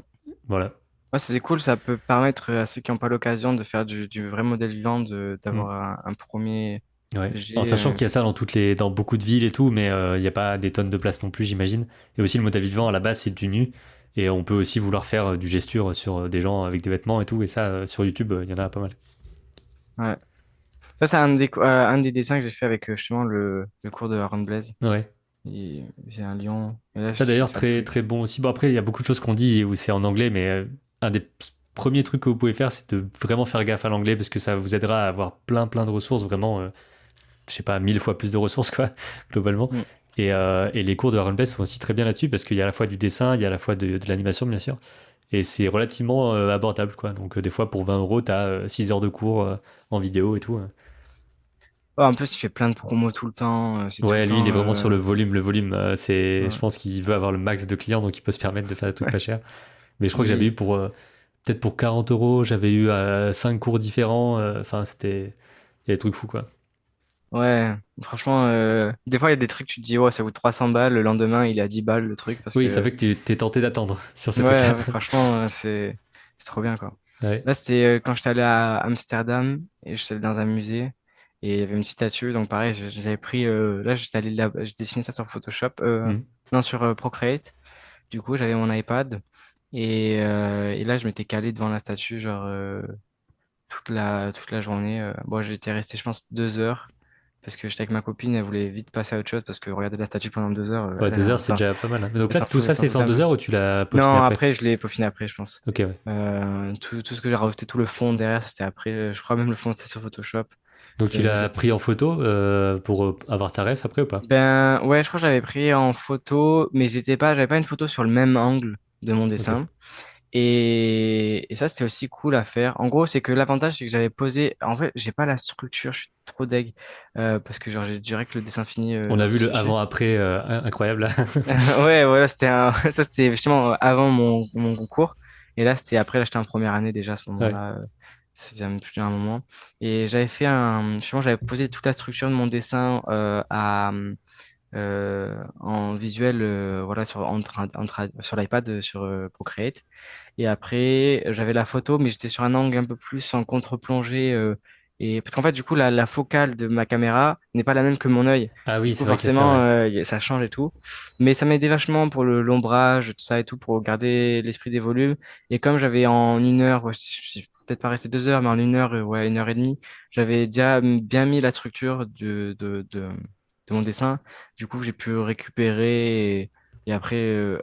Voilà. Ouais, c'est cool, ça peut permettre à ceux qui n'ont pas l'occasion de faire du vrai modèle vivant Mm. d'avoir un premier Ouais. En jet. sachant qu'il y a ça dans beaucoup de villes et tout, mais il n'y a pas des tonnes de place non plus, j'imagine. Et aussi, le modèle vivant, à la base, c'est du nu. Et on peut aussi vouloir faire du gesture sur des gens avec des vêtements et tout. Et ça, sur YouTube, il y en a pas mal. Ouais. Ça, c'est un des dessins que j'ai fait avec justement le cours de Aaron Blaise. Ouais. C'est un lion. Et là, Ça j'essaie de d'ailleurs, faire le très, truc. très bon aussi. Bon, après, il y a beaucoup de choses qu'on dit où c'est en anglais, mais un des premiers trucs que vous pouvez faire, c'est de vraiment faire gaffe à l'anglais parce que ça vous aidera à avoir plein, plein de ressources, vraiment, je sais pas, 1000 fois plus de ressources, quoi, globalement. Mm. Et les cours de Aaron Best sont aussi très bien là-dessus parce qu'il y a à la fois du dessin, il y a à la fois de l'animation, bien sûr. Et c'est relativement abordable, quoi. Donc, des fois, pour 20 euros, t'as 6 heures de cours en vidéo et tout. Ouais, en plus, il fait plein de promos tout le temps. C'est tout le Ouais, lui, il est temps. vraiment sur le volume. Le volume, je Ouais. pense qu'il veut avoir le max de clients, donc il peut se permettre de faire des trucs pas chers. Mais je crois que j'avais eu Oui. pour peut-être pour 40 euros, j'avais eu 5 cours différents. Enfin, il y a des trucs fous, quoi. Ouais, franchement, des fois, il y a des trucs, tu te dis, ouais, ça coûte 300 balles, le lendemain, il est à 10 balles, le truc, parce Oui, ça que, fait que tu t'es tenté d'attendre sur ces trucs-là. ouais, franchement, c'est trop bien, quoi. Ouais. Là, c'était quand j'étais allé à Amsterdam, et j'étais allé dans un musée, et il y avait une petite statue, donc pareil, j'avais pris, là, j'étais allé là, j'ai dessiné ça sur Photoshop, Mm. non, sur Procreate, du coup, j'avais mon iPad, et là, je m'étais calé devant la statue, genre, toute la journée. Bon, j'étais resté, je pense, 2 heures. Parce que j'étais avec ma copine, elle voulait vite passer à autre chose parce que regarder la statue pendant 2 heures, Ouais, elle, 2 heures, c'est déjà pas mal, hein. Mais donc elle là, tout ça, s'en c'est fait foutait en un deux peu. heures ou tu l'as peaufiné Non, après? après, je l'ai peaufiné après, je pense. Ok, ouais. Tout ce que j'ai rajouté, tout le fond derrière, c'était après. Je crois même le fond, c'était sur Photoshop. Donc tu J'ai l'as pas pris fait. en photo pour avoir ta ref après ou pas? Ben, ouais, je crois que j'avais pris en photo, mais j'avais pas une photo sur le même angle de mon Ok. dessin. Et ça, c'était aussi cool à faire. En gros, c'est que l'avantage, c'est que j'avais posé. En fait, j'ai pas la structure, je suis trop deg. Parce que, genre, j'ai direct le dessin fini On dans a le vu le fichier. avant-après incroyable là. Ouais, voilà, ça, c'était justement avant mon concours. Et là, c'était après, là, j'étais en première année déjà à ce Ouais. moment-là. Ça faisait un plus d'un moment. Et justement, j'avais posé toute la structure de mon dessin en visuel, voilà, sur l'iPad, sur Procreate. Et après, j'avais la photo, mais j'étais sur un angle un peu plus en contre-plongée. Et parce qu'en fait, du coup, la focale de ma caméra n'est pas la même que mon œil. Ah Du oui, coup, c'est vrai qu'il y a ça, forcément, ouais. ça change et tout. Mais ça m'aidait vachement pour l'ombrage, tout ça et tout, pour garder l'esprit des volumes. Et comme j'avais en 1 heure, ouais, je suis peut-être pas resté 2 heures, mais en 1 heure, ouais, 1 heure et demie, j'avais déjà bien mis la structure de mon dessin. Du coup, j'ai pu récupérer et après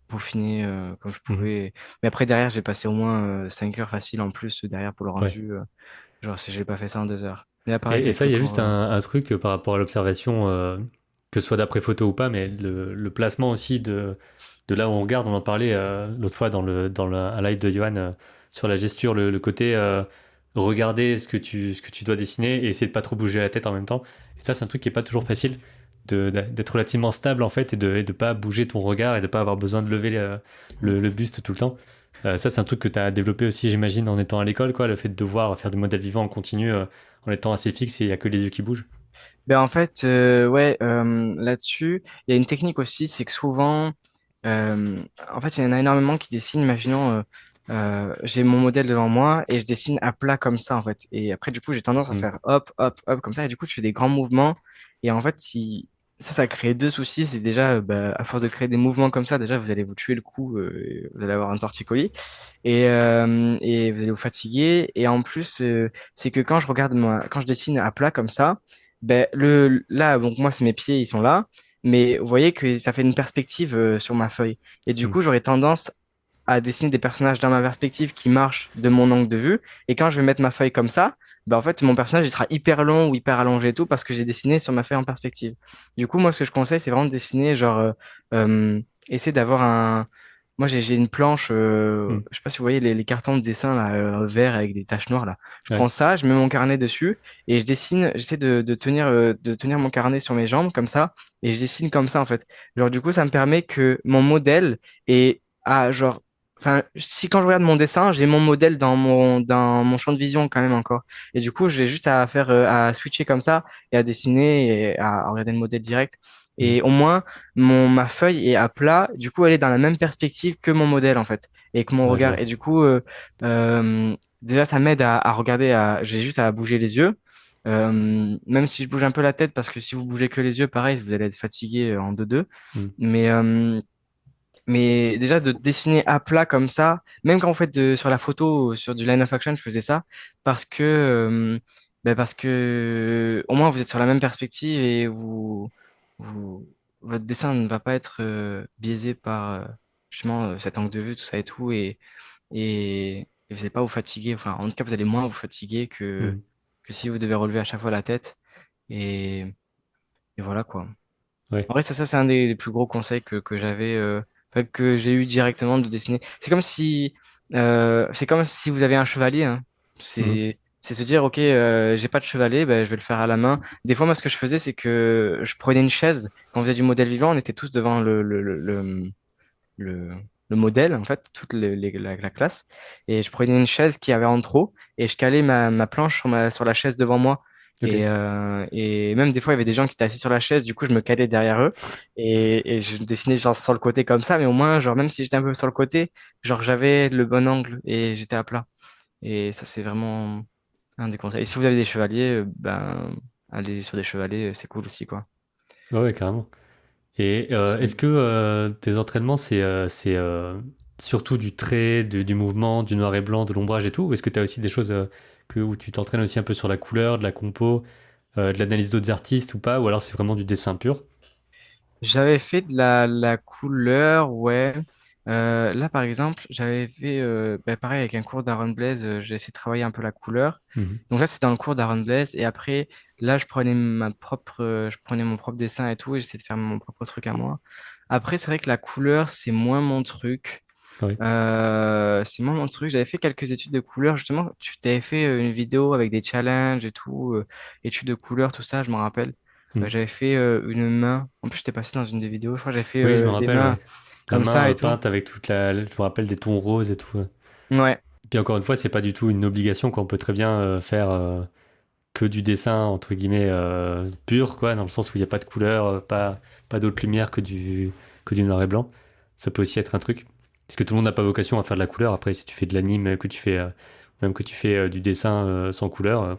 peaufiner comme je Mhm. pouvais. Mais après, derrière, j'ai passé au moins 5 heures facile en plus derrière pour le Ouais. rendu. Genre, si j'ai pas fait ça en 2 heures. Et là, pareil, c'est Et avec ça, le il y a cours. juste un truc par rapport à l'observation, que ce soit d'après photo ou pas, mais le placement aussi de là où on regarde, on en parlait l'autre fois un live de Johan sur la gesture, le côté regarder ce que tu dois dessiner et essayer de pas trop bouger la tête en même temps. Et ça, c'est un truc qui est pas toujours facile, d'être relativement stable en fait et de pas bouger ton regard et de pas avoir besoin de lever le buste tout le temps. Ça, c'est un truc que tu as développé aussi, j'imagine, en étant à l'école, quoi, le fait de devoir faire du modèle vivant en continu en étant assez fixe et il y a que les yeux qui bougent. Ben, en fait, ouais, là-dessus, il y a une technique aussi, c'est que souvent, euh, en fait, il y en a énormément qui dessinent. Imaginons, j'ai mon modèle devant moi et je dessine à plat comme ça, en fait. Et après, du coup, j'ai tendance à Mm. faire hop, hop, hop, comme ça. Et du coup, tu fais des grands mouvements. Et en fait, si ça crée deux soucis. C'est déjà, bah, à force de créer des mouvements comme ça, déjà, vous allez vous tuer le cou, vous allez avoir un torticolis et vous allez vous fatiguer. Et en plus, c'est que quand je regarde moi, quand je dessine à plat comme ça, ben là, donc moi, c'est mes pieds, ils sont là, mais vous voyez que ça fait une perspective sur ma feuille. Et du Mm. coup, j'aurais tendance, à dessiner des personnages dans ma perspective qui marchent de mon angle de vue. Et quand je vais mettre ma feuille comme ça, bah en fait, mon personnage, il sera hyper long ou hyper allongé et tout parce que j'ai dessiné sur ma feuille en perspective. Du coup, moi, ce que je conseille, c'est vraiment de dessiner, genre, essayer d'avoir un. Moi, j'ai une planche, Hmm. je sais pas si vous voyez les cartons de dessin là, verts avec des taches noires là. Je Ouais. prends ça, je mets mon carnet dessus et je dessine, j'essaie de tenir mon carnet sur mes jambes comme ça et je dessine comme ça en fait. Genre, du coup, ça me permet que mon modèle est à genre. Enfin, si quand je regarde mon dessin, j'ai mon modèle dans mon champ de vision quand même encore. Et du coup, j'ai juste à faire, à switcher comme ça et à dessiner et à regarder le modèle direct. Hmm. Et au moins, ma feuille est à plat. Du coup, elle est dans la même perspective que mon modèle, en fait. Et que mon Ouais, je regard. vois. Et du coup, déjà, ça m'aide à regarder. J'ai juste à bouger les yeux. Même si je bouge un peu la tête, parce que si vous bougez que les yeux, pareil, vous allez être fatigué en deux-deux. Hmm. Mais, euh, mais déjà, de dessiner à plat comme ça, même quand vous faites sur la photo, sur du line of action, je faisais ça parce que au moins vous êtes sur la même perspective et vous, votre dessin ne va pas être biaisé par justement cet angle de vue, tout ça et tout, et vous n'allez pas vous fatiguer. Enfin, en tout cas, vous allez moins vous fatiguer Hmm. que si vous devez relever à chaque fois la tête. Et, et voilà quoi. Ouais. En vrai, ça c'est un des plus gros conseils que j'avais, enfin, que j'ai eu directement de dessiner. C'est comme si vous avez un chevalier, hein. Hmm. C'est se dire, ok, j'ai pas de chevalet, ben, je vais le faire à la main. Des fois, moi, ce que je faisais, c'est que je prenais une chaise. Quand on faisait du modèle vivant, on était tous devant le, le modèle, en fait, toute la classe. Et je prenais une chaise qui avait en trop et je calais ma planche sur la chaise devant moi. Ok. Et même des fois, il y avait des gens qui étaient assis sur la chaise, du coup, je me calais derrière eux et je dessinais genre sur le côté comme ça, mais au moins, genre, même si j'étais un peu sur le côté, genre, j'avais le bon angle et j'étais à plat. Et ça, c'est vraiment un des conseils. Et si vous avez des chevaliers, ben, aller sur des chevaliers, c'est cool aussi, quoi. Ouais, ouais, carrément. Et est-ce que tes entraînements, c'est surtout du trait, du mouvement, du noir et blanc, de l'ombrage et tout? Ou est-ce que tu as aussi des choses où tu t'entraînes aussi un peu sur la couleur, de la compo, de l'analyse d'autres artistes ou pas? Ou alors c'est vraiment du dessin pur? J'avais fait de la couleur, ouais. Là, par exemple, j'avais fait, ben, pareil, avec un cours d'Aaron Blaise, j'ai essayé de travailler un peu la couleur. Mhm. Donc là, c'est dans le cours d'Aaron Blaise. Et après, là, je prenais mon propre dessin et tout, et j'essayais de faire mon propre truc à moi. Après, c'est vrai que la couleur, c'est moins mon truc. Oui. C'est moins mon truc. J'avais fait quelques études de couleur, justement. Tu t'avais fait une vidéo avec des challenges et tout, études de couleur, tout ça, je me rappelle. Mhm. J'avais fait une main. En plus, j'étais passé dans une des vidéos. Je crois que j'avais fait Oui, je me des rappelle, mains ouais. La comme ça main et tout. peinte avec toute la. Je me rappelle des tons roses et tout. Ouais. Ouais. Puis encore une fois, c'est pas du tout une obligation qu'on peut très bien faire que du dessin, entre guillemets, pur, quoi, dans le sens où il n'y a pas de couleur, pas d'autre lumière que du noir et blanc. Ça peut aussi être un truc. Parce que tout le monde n'a pas vocation à faire de la couleur. Après, si tu fais de l'anime, même que tu fais du dessin sans couleur,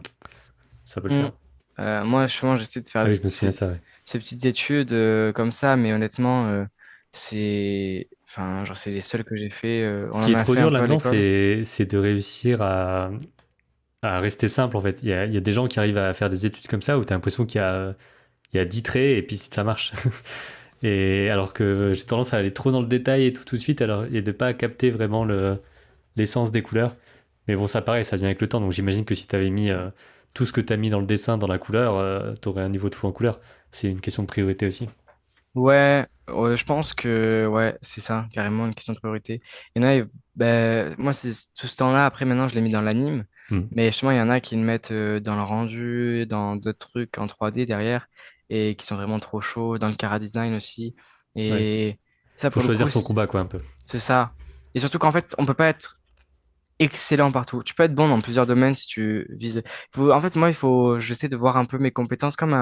ça peut le Mm. faire. Moi, justement, j'essaie de Ah faire oui, je me souviens de ça, ouais. ces petites études comme ça, mais honnêtement, enfin, genre, c'est les seules que j'ai fait. Ce On qui en est a trop fait un dur peu à là-dedans, l'école. c'est de réussir à rester simple, en fait. Il y a des gens qui arrivent à faire des études comme ça où tu as l'impression il y a 10 traits et puis ça marche. Et alors que j'ai tendance à aller trop dans le détail et tout de suite, alors, et de pas capter vraiment l'essence des couleurs. Mais bon, ça pareil, ça vient avec le temps. Donc j'imagine que si tu avais mis tout ce que tu as mis dans le dessin, dans la couleur, tu aurais un niveau de fou en couleur. C'est une question de priorité aussi. Ouais, ouais, je pense que ouais, c'est ça, carrément une question de priorité. Il y en a, ben, moi, c'est tout ce temps-là, après maintenant, je l'ai mis dans l'anime, Hmm. mais justement, il y en a qui le mettent dans le rendu, dans d'autres trucs en 3D derrière, et qui sont vraiment trop chauds, dans le Cara Design aussi. Ouais. Et ça, Faut pour le coup, choisir son combat, quoi, un peu. c'est ça. Et surtout qu'en fait, on peut pas être excellent partout. Tu peux être bon dans plusieurs domaines si tu vises. En fait, moi, j'essaie de voir un peu mes compétences comme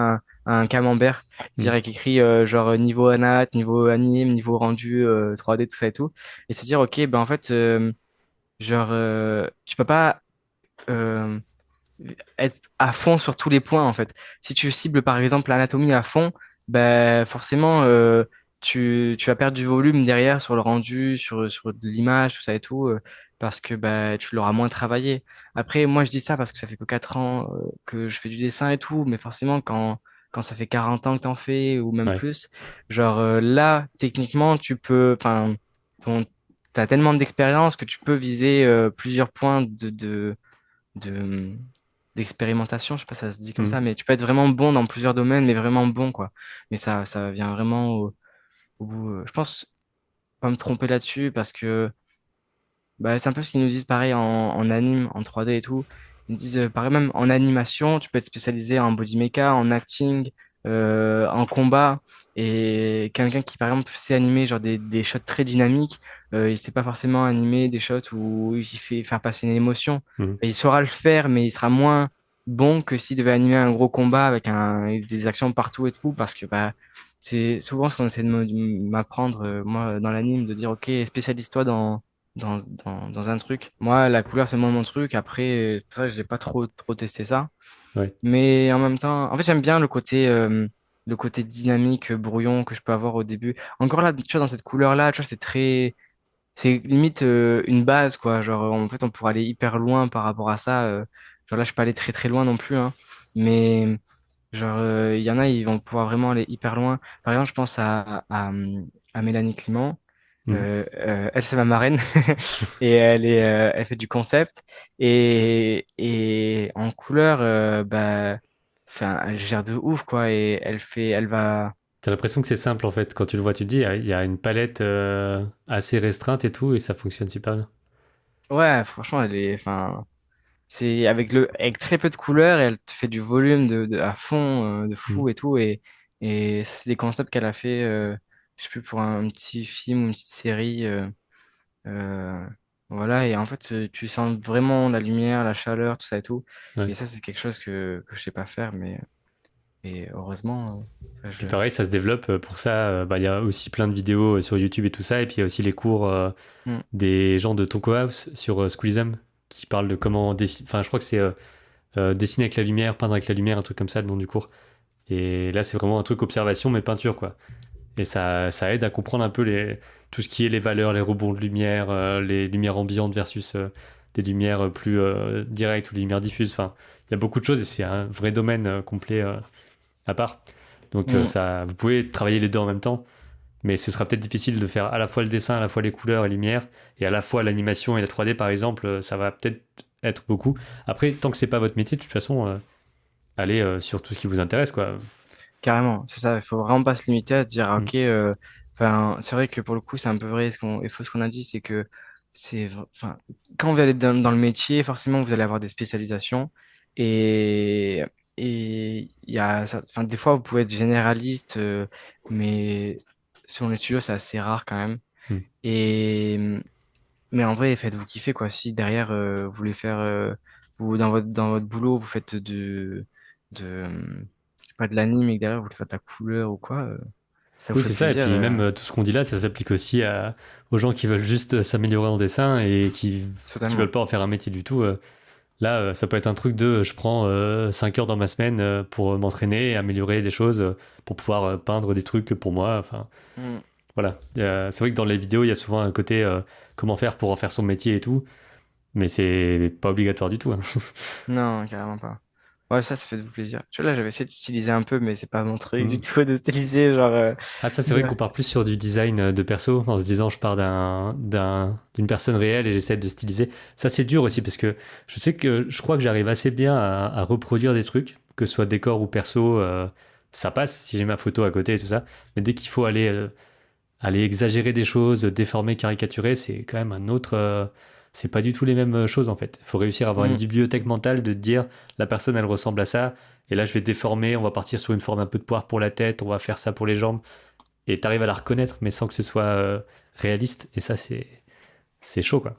un camembert. Hmm. C'est-à-dire avec écrit genre niveau anat, niveau anime, niveau rendu 3D, tout ça et tout. Et se dire, ok, ben en fait, tu peux pas euh, être à fond sur tous les points en fait. Si tu cibles par exemple l'anatomie à fond, ben forcément tu vas perdre du volume derrière sur le rendu, sur de l'image, tout ça et tout, parce que ben tu l'auras moins travaillé. Après, moi je dis ça parce que ça fait que 4 ans que je fais du dessin et tout, mais forcément quand ça fait 40 ans que t'en fais ou même Ouais. plus, genre là techniquement tu peux, enfin t'as tellement d'expérience que tu peux viser plusieurs points de, d'expérimentation, je sais pas si ça se dit comme Hmm. ça, mais tu peux être vraiment bon dans plusieurs domaines, mais vraiment bon, quoi. Mais ça vient vraiment au bout. Je pense pas me tromper là-dessus parce que bah, c'est un peu ce qu'ils nous disent pareil en anime, en 3D et tout. Ils nous disent pareil même en animation, tu peux être spécialisé en body mecha, en acting, en combat. Et quelqu'un qui par exemple sait animer genre des shots très dynamiques, il sait pas forcément animer des shots où il fait faire passer une émotion. Hmm. Et il saura le faire, mais il sera moins bon que s'il devait animer un gros combat avec des actions partout et tout, parce que bah c'est souvent ce qu'on essaie de m'apprendre moi dans l'anime, de dire ok, spécialise-toi dans un truc. Moi, la couleur, c'est moins mon truc. Après, c'est pour ça que j'ai pas trop testé ça. Ouais. Mais en même temps, en fait, j'aime bien le côté dynamique, brouillon que je peux avoir au début. Encore là, tu vois, dans cette couleur-là, tu vois, c'est limite une base, quoi. Genre, en fait, on pourrait aller hyper loin par rapport à ça. Genre là, je peux aller très très loin non plus, hein. Mais genre, il y en a, ils vont pouvoir vraiment aller hyper loin. Par exemple, je pense à Mélanie Clément. Hmm. Elle, c'est ma marraine et elle fait du concept et en couleur, bah, enfin, elle gère de ouf quoi et elle va, T'as l'impression que c'est simple en fait. Quand tu le vois, tu te dis, il y a une palette assez restreinte et tout, et ça fonctionne super bien. ouais, franchement, enfin, c'est avec très peu de couleurs, et elle te fait du volume à fond, de Hmm. fou et tout et c'est des concepts qu'elle a fait, je sais plus pour un petit film ou une petite série. Euh, voilà, et en fait, tu sens vraiment la lumière, la chaleur, tout ça et tout. Ouais. Et ça, c'est quelque chose que je sais pas faire, mais et heureusement, Puis pareil, ça se développe. Pour ça, bah, il y a aussi plein de vidéos sur YouTube et tout ça. Et puis il y a aussi les cours Mm. des gens de Tonko House sur Schoolism qui parlent de comment dessiner. Enfin, je crois que c'est dessiner avec la lumière, peindre avec la lumière, un truc comme ça, le nom du cours. Et là, c'est vraiment un truc observation, mais peinture, quoi. Et ça aide à comprendre un peu tout ce qui est les valeurs, les rebonds de lumière, les lumières ambiantes versus des lumières plus directes ou des lumières diffuses. Enfin, il y a beaucoup de choses et c'est un vrai domaine complet à part. Donc Mm. ça, vous pouvez travailler les deux en même temps, mais ce sera peut-être difficile de faire à la fois le dessin, à la fois les couleurs et lumière, et à la fois l'animation et la 3D par exemple, ça va peut-être être beaucoup. Après, tant que c'est pas votre métier, de toute façon, allez sur tout ce qui vous intéresse, quoi. Carrément, c'est ça. Il faut vraiment pas se limiter à se dire, ah, Mm. ok, enfin, c'est vrai que pour le coup, c'est un peu vrai. Et faux ce qu'on a dit, c'est que enfin, quand vous allez dans le métier, forcément, vous allez avoir des spécialisations et il y a, enfin, des fois, vous pouvez être généraliste, mais selon les studios, c'est assez rare quand même. Mm. Et mais en vrai, faites-vous kiffer quoi. Si derrière vous voulez faire vous dans votre boulot, vous faites je sais pas de l'anime et que derrière vous voulez faire de la couleur ou quoi, ça vous Oui, fait c'est ça. Et plaisir. puis même tout ce qu'on dit là, ça s'applique aussi aux gens qui veulent juste s'améliorer en dessin et qui veulent Totalement. pas en faire un métier du tout. Là, ça peut être un truc de je prends 5 heures dans ma semaine pour m'entraîner et améliorer des choses pour pouvoir peindre des trucs pour moi. Enfin, Mm. voilà. C'est vrai que dans les vidéos, il y a souvent un côté comment faire pour en faire son métier et tout, mais c'est pas obligatoire du tout, hein. Non, carrément pas. Ouais, ça fait vous plaisir. Tu vois, là, j'avais essayé de styliser un peu, mais c'est pas mon truc du Mm. tout de styliser, genre. Ah, ça, c'est vrai De- qu'on part plus sur du design de perso en se disant je pars d'une personne réelle et j'essaie de styliser. Ça, c'est dur aussi parce que je crois que j'arrive assez bien à reproduire des trucs, que ce soit décor ou perso, ça passe si j'ai ma photo à côté et tout ça. Mais dès qu'il faut aller exagérer des choses, déformer, caricaturer, c'est quand même un autre. C'est pas du tout les mêmes choses en fait. Il faut réussir à avoir une Mm. bibliothèque mentale de te dire la personne elle ressemble à ça. Et là, je vais déformer, on va partir sur une forme un peu de poire pour la tête, on va faire ça pour les jambes et t'arrives à la reconnaître, mais sans que ce soit réaliste. Et ça, c'est chaud, quoi.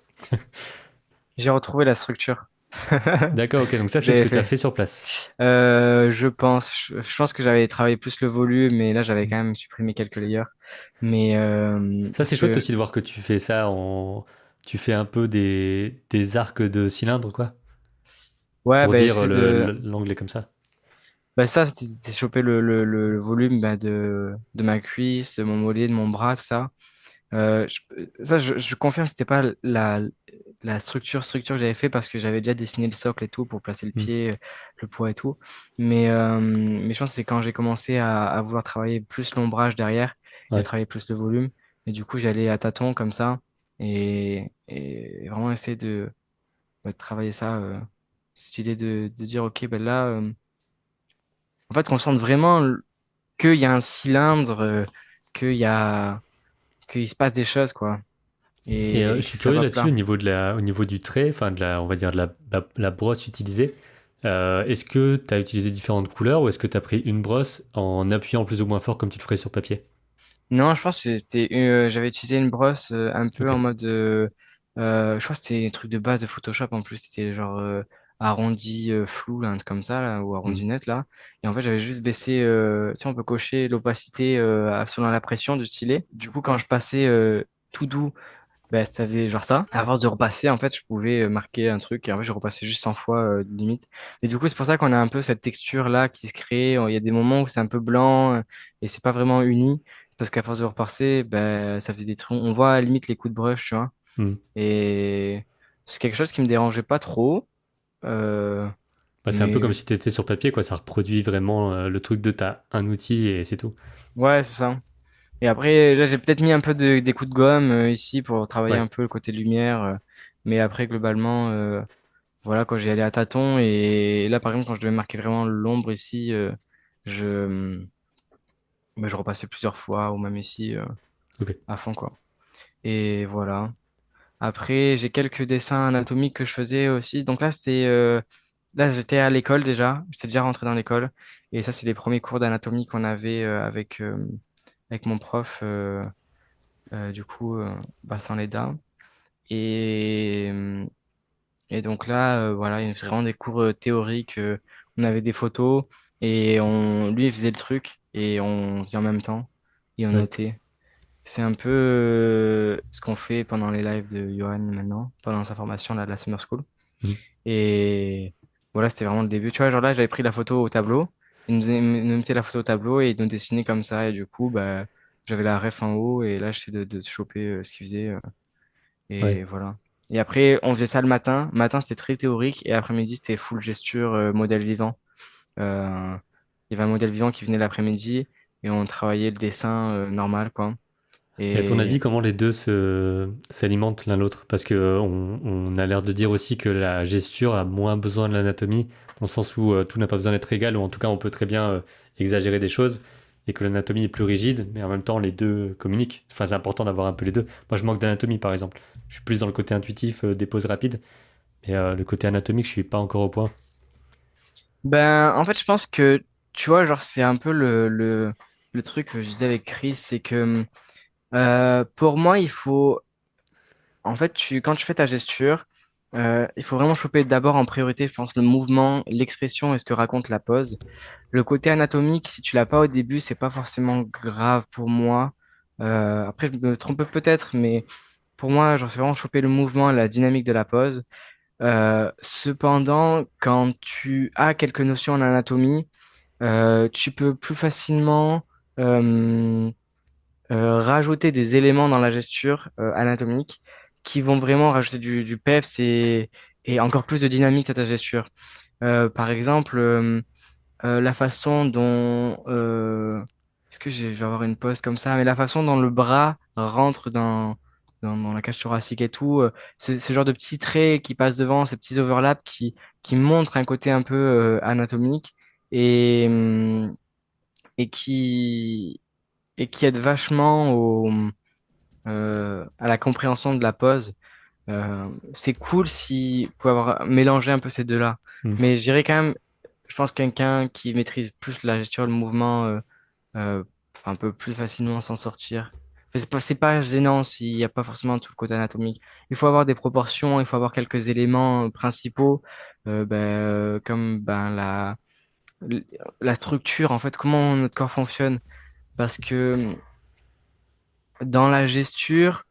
J'ai retrouvé la structure D'accord, ok. Donc ça, que c'est ce j'avais que t'as fait. fait sur place. Je pense que j'avais travaillé plus le volume, mais là, j'avais Mm. quand même supprimé quelques layers. Mais Ça, parce c'est chouette que aussi de voir que tu fais ça en. Tu fais un peu des arcs de cylindre, quoi. ouais, Pour ben dire j'essaie de. l'anglais comme ça. Bah ça, c'était choper le volume bah, de ma cuisse, de mon mollet, de mon bras, tout ça. Je confirme, c'était pas la structure que j'avais fait parce que j'avais déjà dessiné le socle et tout pour placer le Mm. pied, le poids et tout. Mais je pense que c'est quand j'ai commencé à vouloir travailler plus l'ombrage derrière et à Ouais. travailler plus le volume. Et du coup, j'allais à tâtons comme ça. et vraiment essayer de travailler ça, cette idée de dire, ok, ben là, en fait, qu'on sente vraiment qu'il y a un cylindre, qu'il y a, qu'il se passe des choses, quoi, Et je et que suis ça curieux va là-dessus plat. au niveau du trait, enfin on va dire de la brosse utilisée. Est-ce que tu as utilisé différentes couleurs ou est-ce que tu as pris une brosse en appuyant plus ou moins fort comme tu le ferais sur papier? Non, je pense que j'avais utilisé une brosse un peu Ok. en mode, je crois que c'était un truc de base de Photoshop en plus, c'était genre arrondi flou, là, un truc comme ça, là, ou Hmm. arrondi net, là. Et en fait, j'avais juste baissé, si on peut cocher l'opacité selon la pression du stylet. Du coup, quand je passais tout doux, ben, ça faisait genre ça. À force de repasser, en fait, je pouvais marquer un truc et en fait, je repassais juste 100 fois limite. Et du coup, c'est pour ça qu'on a un peu cette texture-là qui se crée. Il y a des moments où c'est un peu blanc et c'est pas vraiment uni. C'est parce qu'à force de repasser, ben, ça faisait des trucs. On voit à la limite les coups de brush, tu vois. Hmm. Et c'est quelque chose qui me dérangeait pas trop. Euh, Bah, c'est un peu comme mais si tu étais sur papier, quoi. Ça reproduit vraiment le truc de t'as un outil et c'est tout. ouais, c'est ça. Et après, là, j'ai peut-être mis un peu des coups de gomme ici pour travailler Ouais, un peu le côté lumière. Mais après, globalement, voilà, quand j'y allais à tâtons. Et là, par exemple, quand je devais marquer vraiment l'ombre ici, je, je repassais plusieurs fois, ou même ici, ok. à fond, quoi. Et voilà. Après, j'ai quelques dessins anatomiques que je faisais aussi. Donc là, là, j'étais à l'école déjà. J'étais déjà rentré dans l'école. Et ça, c'est les premiers cours d'anatomie qu'on avait avec mon prof, du coup, Vincent Leda. Et, et donc là, voilà, il y avait vraiment des cours théoriques. On avait des photos et lui, il faisait le truc et on faisait en même temps et on Ouais. notait. C'est un peu ce qu'on fait pendant les lives de Johan maintenant, pendant sa formation là, de la Summer School. Hmm. Et voilà, c'était vraiment le début. Tu vois, genre là, j'avais pris la photo au tableau. Il nous mettait la photo au tableau et il nous dessinait comme ça. Et du coup, bah, j'avais la ref en haut et là, j'essayais de choper ce qu'il faisait. Ouais. Et voilà. Et après, on faisait ça le matin. Matin, c'était très théorique. Et après-midi, c'était full gesture, modèle vivant. Euh, il y avait un modèle vivant qui venait l'après-midi et on travaillait le dessin normal, quoi. Et à ton Et avis, comment les deux s'alimentent l'un l'autre? Parce que on a l'air de dire aussi que la gesture a moins besoin de l'anatomie, dans le sens où tout n'a pas besoin d'être égal, ou en tout cas on peut très bien exagérer des choses, et que l'anatomie est plus rigide, mais en même temps les deux communiquent. Enfin, c'est important d'avoir un peu les deux. Moi, je manque d'anatomie, par exemple. Je suis plus dans le côté intuitif, des poses rapides, mais le côté anatomique, je suis pas encore au point. ben, en fait, je pense que, tu vois, genre, c'est un peu le truc que je disais avec Chris, c'est que pour moi, en fait, quand tu fais ta gesture, il faut vraiment choper d'abord en priorité, je pense, le mouvement, l'expression et ce que raconte la pose. Le côté anatomique, si tu l'as pas au début, c'est pas forcément grave pour moi. Après, je me trompe peut-être, mais pour moi, genre, c'est vraiment choper le mouvement, la dynamique de la pose. Cependant, quand tu as quelques notions en anatomie, tu peux plus facilement euh, rajouter des éléments dans la gesture anatomique qui vont vraiment rajouter du peps et encore plus de dynamique à ta gesture. Par exemple, la façon dont est-ce que je vais avoir une pose comme ça, mais la façon dont le bras rentre dans la cage thoracique et tout, ce genre de petits traits qui passent devant, ces petits overlaps qui montrent un côté un peu anatomique et, hum, et qui et qui aident vachement à la compréhension de la pose. C'est cool si vous pouvez avoir mélangé un peu ces deux-là. Hmm. Mais je dirais quand même, je pense que quelqu'un qui maîtrise plus la gestion, le mouvement, euh, enfin, peut plus facilement s'en sortir. C'est pas gênant s'il n'y a pas forcément tout le côté anatomique. Il faut avoir des proportions, il faut avoir quelques éléments principaux, comme ben, la structure, en fait, comment notre corps fonctionne. Parce que dans la gesture,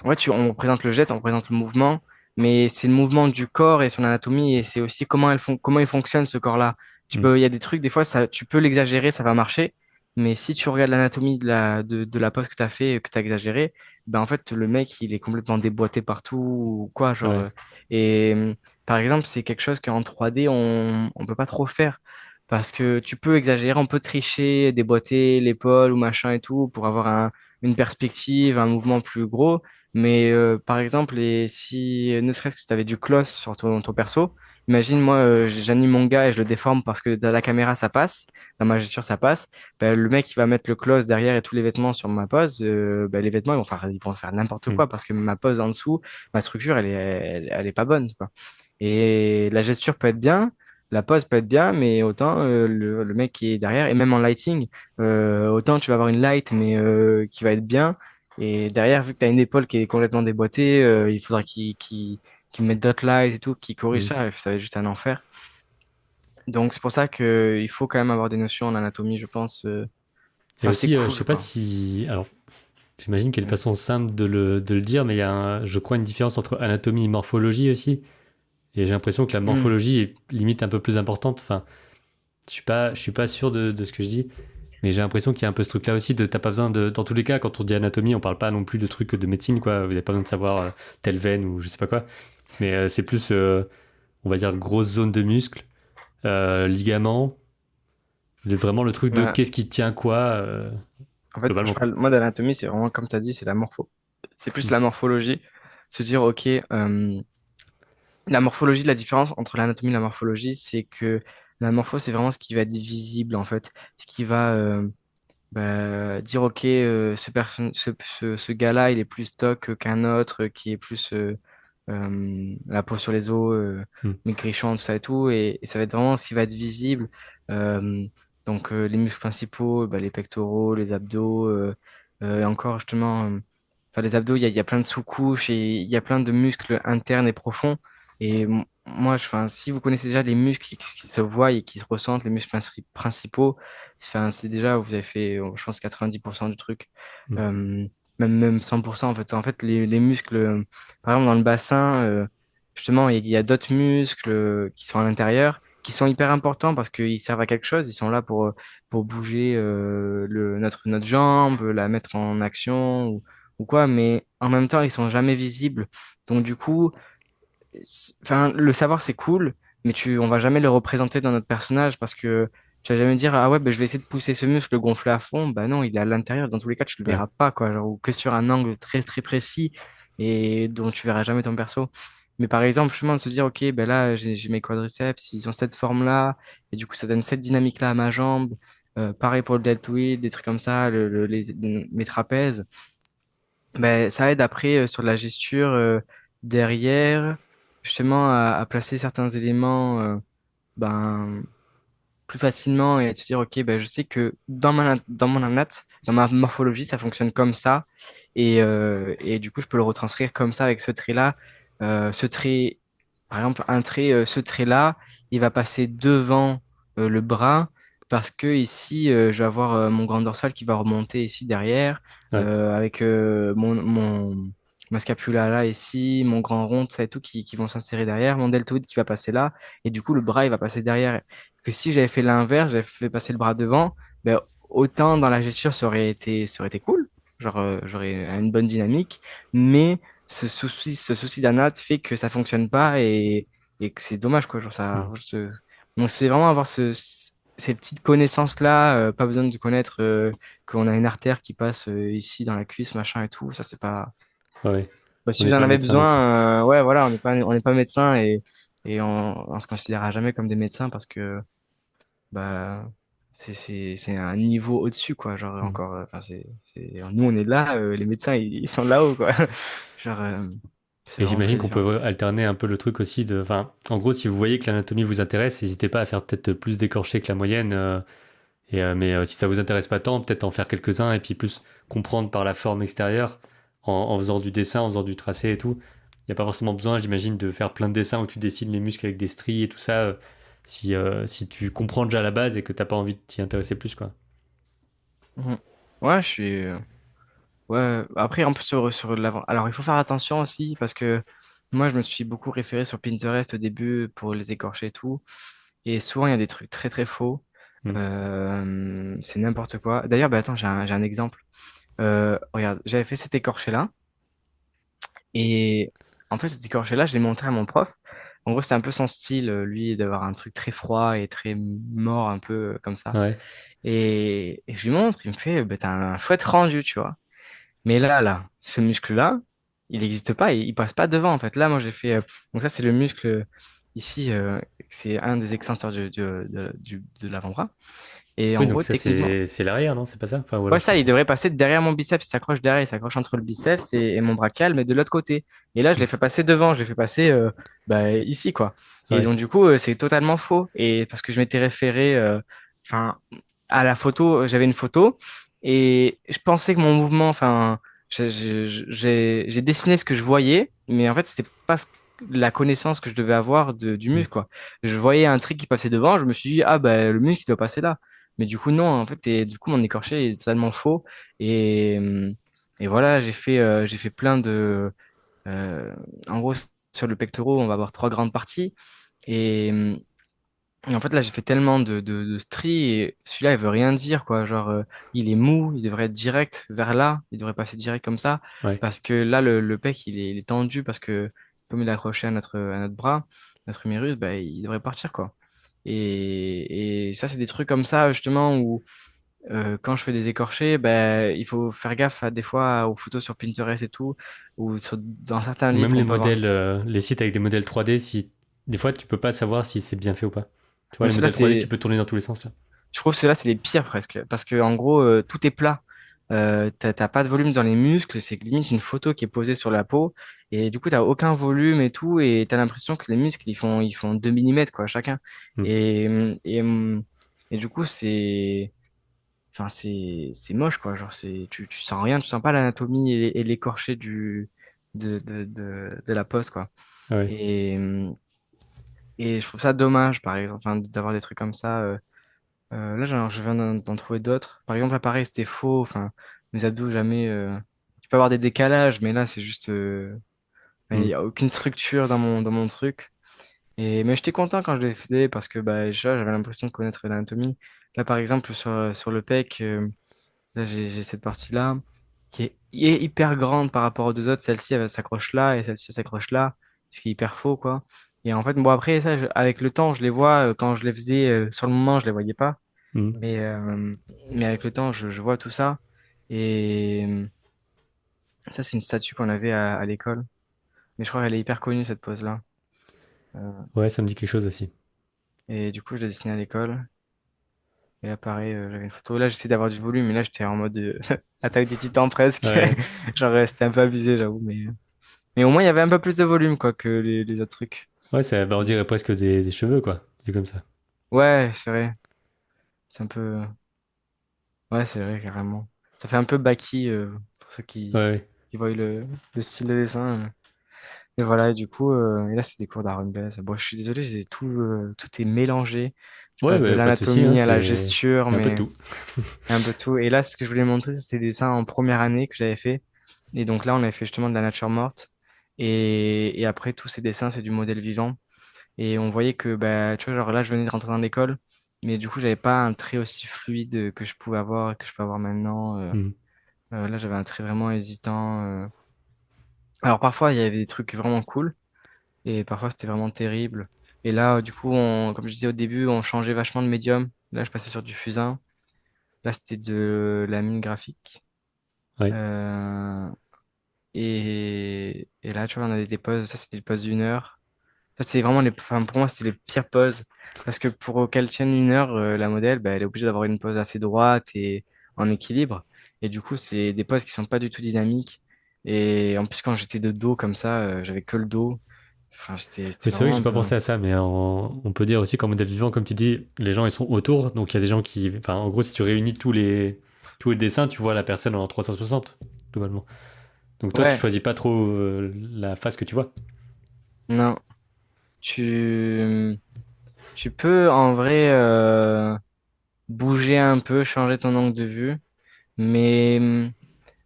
en fait, on représente le geste, on représente le mouvement, mais c'est le mouvement du corps et son anatomie, et c'est aussi comment il fonctionne ce corps-là. Hmm. Il y a des trucs, des fois, tu peux l'exagérer, ça va marcher, mais si tu regardes l'anatomie de la pose que tu as fait, que tu as exagéré, ben en fait, le mec, il est complètement déboîté partout, ou quoi, genre. Ouais. Et par exemple, c'est quelque chose qu'en 3D, on peut pas trop faire. Parce que tu peux exagérer, on peut tricher, déboîter l'épaule ou machin et tout pour avoir une perspective, un mouvement plus gros. Mais par exemple, si ne serait-ce que si tu avais du close sur ton perso, imagine moi, j'anime mon gars et je le déforme parce que dans la caméra ça passe, dans ma gesture ça passe. Ben, le mec il va mettre le close derrière et tous les vêtements sur ma pose. Ben, les vêtements ils vont faire n'importe Hmm. quoi parce que ma pose en dessous, ma structure elle est pas bonne, quoi. Et la gesture peut être bien, la pose peut être bien, mais autant le mec qui est derrière, et même en lighting, autant tu vas avoir une light, mais qui va être bien. Et derrière, vu que tu as une épaule qui est complètement déboîtée, il faudra qu'il mette d'autres lights et tout, qu'il corrige Hmm. ça, et ça va être juste un enfer. Donc c'est pour ça que il faut quand même avoir des notions en anatomie, je pense. Et Enfin, c'est aussi, je cool, sais pas quoi. si. Alors, j'imagine qu'il y a une Ouais. façon simple de le dire, mais il y a, je crois, une différence entre anatomie et morphologie aussi. Et j'ai l'impression que la Hmm. morphologie est limite un peu plus importante. Enfin, je suis pas sûr de ce que je dis, mais j'ai l'impression qu'il y a un peu ce truc-là aussi de t'as pas besoin de. Dans tous les cas, quand on dit anatomie, on parle pas non plus de trucs de médecine, quoi. Vous n'avez pas besoin de savoir telle veine ou je sais pas quoi. Mais c'est plus, on va dire, grosse zone de muscle, ligaments, vraiment le truc de Ouais. qu'est-ce qui tient quoi, En fait, quand je globalement, quoi. parle, moi, d'anatomie, c'est vraiment, comme tu as dit, c'est la morpho. C'est plus Hmm. la morphologie. Se dire, OK, la morphologie, la différence entre l'anatomie et la morphologie, c'est que la morpho, c'est vraiment ce qui va être visible, en fait. Ce qui va dire, OK, ce gars-là, il est plus stock qu'un autre, qui est plus la peau sur les os, Hmm. maigrichon, tout ça et tout. Et ça va être vraiment ce qui va être visible. Euh, donc, les muscles principaux, bah, les pectoraux, les abdos, et encore, justement, enfin, les abdos, il y a plein de sous-couches et il y a plein de muscles internes et profonds. Et moi, enfin, si vous connaissez déjà les muscles qui se voient et qui se ressentent, les muscles principaux, enfin, c'est déjà, vous avez fait, je pense, 90% du truc. Hmm. Euh, même 100%, en fait. En fait, les muscles, par exemple, dans le bassin, justement, il y a d'autres muscles qui sont à l'intérieur, qui sont hyper importants parce qu'ils servent à quelque chose. Ils sont là pour bouger notre jambe, la mettre en action ou quoi, mais en même temps, ils sont jamais visibles. Donc, du coup, enfin, le savoir, c'est cool, mais on va jamais le représenter dans notre personnage parce que tu vas jamais dire, ah ouais, ben, je vais essayer de pousser ce muscle, le gonfler à fond. Bah non, il est à l'intérieur. Dans tous les cas, tu le Ouais. verras pas, quoi. Genre, ou que sur un angle très, très précis et dont tu verras jamais ton perso. Mais par exemple, justement, de se dire, ok, ben là, j'ai mes quadriceps, ils ont cette forme-là, et du coup, ça donne cette dynamique-là à ma jambe. Pareil pour le deltoïde, des trucs comme ça, mes trapèzes. Ben, ça aide après sur la gesture derrière, justement à placer certains éléments ben, plus facilement et de se dire, ok, ben, je sais que dans mon anat, dans ma morphologie, ça fonctionne comme ça. Et du coup, je peux le retranscrire comme ça avec ce trait-là. Ce trait, par exemple, ce trait-là, il va passer devant le bras parce que ici, je vais avoir mon grand dorsal qui va remonter ici derrière Ouais. avec ma scapula là ici, mon grand rond, tout ça et tout qui vont s'insérer derrière, mon deltoïde qui va passer là et du coup, le bras, il va passer derrière. Que si j'avais fait l'inverse, j'avais fait passer le bras devant, ben, autant dans la gesture, ça aurait été cool. Genre, j'aurais une bonne dynamique, mais ce souci d'anat fait que ça fonctionne pas et que c'est dommage, quoi. Genre, Hmm. donc, c'est vraiment avoir ces petites connaissances-là, pas besoin de connaître qu'on a une artère qui passe ici dans la cuisse, machin et tout. Ça, c'est pas. Ouais, ouais. Bah, On si n'est vous en pas avez médecin non plus. besoin, ouais, voilà, on n'est pas médecin et on se considérera jamais comme des médecins parce que bah c'est un niveau au-dessus quoi genre Hmm. encore enfin nous on est là les médecins ils sont là-haut quoi genre c'est Et vraiment j'imagine très qu'on peut différent. alterner un peu le truc aussi de. Enfin, en gros, si vous voyez que l'anatomie vous intéresse, n'hésitez pas à faire peut-être plus d'écorchés que la moyenne. Mais si ça vous intéresse pas tant, peut-être en faire quelques-uns et puis plus comprendre par la forme extérieure en faisant du dessin, en faisant du tracé et tout. Il n'y a pas forcément besoin, j'imagine, de faire plein de dessins où tu dessines les muscles avec des stries et tout ça. Si tu comprends déjà la base et que t'as pas envie de t'y intéresser plus, quoi. Mhm. Ouais, je suis ouais après en plus sur l'avant alors il faut faire attention aussi parce que moi je me suis beaucoup référé sur Pinterest au début pour les écorcher et tout et souvent il y a des trucs très très faux. Hmm. C'est n'importe quoi d'ailleurs bah attends j'ai un exemple. Regarde j'avais fait cet écorché là. Et en fait, cet écorché-là, je l'ai montré à mon prof. En gros, c'était un peu son style, lui, d'avoir un truc très froid et très mort, un peu comme ça. Ouais. Et je lui montre, il me fait, bah, t'as un chouette rendu, tu vois. Mais là, ce muscle-là, il n'existe pas, il passe pas devant en fait. Là, moi j'ai fait. Donc ça, c'est le muscle ici, c'est un des extenseurs de l'avant-bras. Et Oui, en donc gros, ça, techniquement, c'est l'arrière, non? C'est pas ça? Enfin, ou ouais, alors je ça, il confonds. devrait passer derrière mon biceps. Il s'accroche derrière, il s'accroche entre le biceps et mon brachial, mais de l'autre côté. Et là, je Hmm. l'ai fait passer devant, je l'ai fait passer ici, quoi. Et Ouais. donc, du coup, c'est totalement faux. Et parce que je m'étais référé enfin, à la photo, j'avais une photo et je pensais que mon mouvement, enfin, j'ai dessiné ce que je voyais, mais en fait, c'était pas la connaissance que je devais avoir du Hmm. muscle, quoi. Je voyais un truc qui passait devant, je me suis dit, ah, bah, le muscle, il doit passer là. Mais du coup, non, en fait, et du coup, mon écorché est totalement faux. Et, euh, et voilà, j'ai fait plein de. euh, En gros, sur le pectoral, on va avoir trois grandes parties. Et, euh, et en fait, là, j'ai fait tellement de stries. Et celui-là, il veut rien dire, quoi. Genre, il est mou, il devrait être direct vers là. Il devrait passer direct comme ça. Ouais. Parce que là, le pec, il est tendu. Parce que comme il est accroché à notre bras, notre humérus, bah, il devrait partir, quoi. Et ça, c'est des trucs comme ça, justement, où quand je fais des écorchés, ben, il faut faire gaffe à, des fois aux photos sur Pinterest et tout, ou dans certains Ou même livres, les on peut avoir. modèles, les sites avec des modèles 3D, si des fois tu peux pas savoir si c'est bien fait ou pas. Tu vois, Mais les ceux-là, modèles 3D, tu c'est, peux tourner dans tous les sens là. je trouve que ceux-là, c'est les pires presque, parce que en gros, tout est plat. T'as pas de volume dans les muscles, c'est limite une photo qui est posée sur la peau, et du coup, t'as aucun volume et tout, et t'as l'impression que les muscles, ils font 2 millimètres, quoi, chacun. Hmm. Et, et, et du coup, enfin, c'est moche, quoi. Genre, tu sens rien, tu sens pas l'anatomie et l'écorché de la pose, quoi. Ah ouais. Et, et je trouve ça dommage, par exemple, enfin, d'avoir des trucs comme ça. Là, je viens d'en trouver d'autres. Par exemple, là, pareil, c'était faux. Enfin, mes abdos, jamais. Tu peux avoir des décalages, mais là, c'est juste. Il Hmm. n'y a aucune structure dans mon truc. Mais j'étais content quand je l'ai fait parce que bah, déjà, j'avais l'impression de connaître l'anatomie. Là, par exemple, sur le pec. Là, j'ai cette partie-là qui est hyper grande par rapport aux deux autres. Celle-ci, elle s'accroche là et celle-ci elle s'accroche là, ce qui est hyper faux, quoi. Et en fait, bon, après, ça, avec le temps, je les vois. Quand je les faisais sur le moment, je les voyais pas. Hmm. Mais, euh, mais avec le temps, je vois tout ça. Et ça, c'est une statue qu'on avait à l'école. Mais je crois qu'elle est hyper connue, cette pose-là. Euh, Ouais, ça me dit quelque chose aussi. et du coup, je l'ai dessinée à l'école. Et là, pareil, j'avais une photo. Là, j'essaie d'avoir du volume, mais là, j'étais en mode attaque des titans presque. Ouais. Genre, c'était un peu abusé, j'avoue. Mais au moins, il y avait un peu plus de volume, quoi, que les autres trucs. Ouais, ça, bah, on dirait presque des cheveux, quoi, vu comme ça. Ouais, c'est vrai. C'est un peu. Ouais, c'est vrai, carrément. Ça fait un peu Baki, pour ceux Ouais, ouais. qui voient le style de dessin. Et voilà, et du coup, et là, c'est des cours d'art Bass. Bon, je suis désolé, tout est mélangé. Je Ouais, passe de bah, pas de souci, hein, l'anatomie à la gesture, c'est un peu de mais tout. un peu tout. Et là, ce que je voulais montrer, c'est des dessins en première année que j'avais fait. Et donc là, on avait fait justement de la nature morte. Et après, tous ces dessins, c'est du modèle vivant. Et on voyait que, bah, tu vois, genre là, je venais de rentrer dans l'école, mais du coup, j'avais pas un trait aussi fluide que je pouvais avoir, que je peux avoir maintenant. Hmm. Là, j'avais un trait vraiment hésitant. Alors parfois, il y avait des trucs vraiment cool, et parfois, c'était vraiment terrible. Et là, du coup, comme je disais au début, on changeait vachement de médium. Là, je passais sur du fusain. Là, c'était de la mine graphique. Ouais. Euh, et là, tu vois, on avait des pauses. Ça, c'était des pauses d'une heure. Ça, c'est vraiment enfin, pour moi, c'est les pires pauses. Parce que pour qu'elle tienne une heure, la modèle, bah, elle est obligée d'avoir une pose assez droite et en équilibre. Et du coup, c'est des poses qui sont pas du tout dynamiques. Et en plus, quand j'étais de dos comme ça, j'avais que le dos. Enfin, Oui, c'était c'est vrai que vraiment j'ai un pas peu. pensé à ça, mais on peut dire aussi qu'en modèle vivant, comme tu dis, les gens ils sont autour, donc il y a des gens qui, enfin, en gros, si tu réunis tous les dessins, tu vois la personne en 360 globalement. Donc toi, tu Ouais, choisis pas trop la face que tu vois. non. Tu, tu peux en vrai bouger un peu, changer ton angle de vue. Mais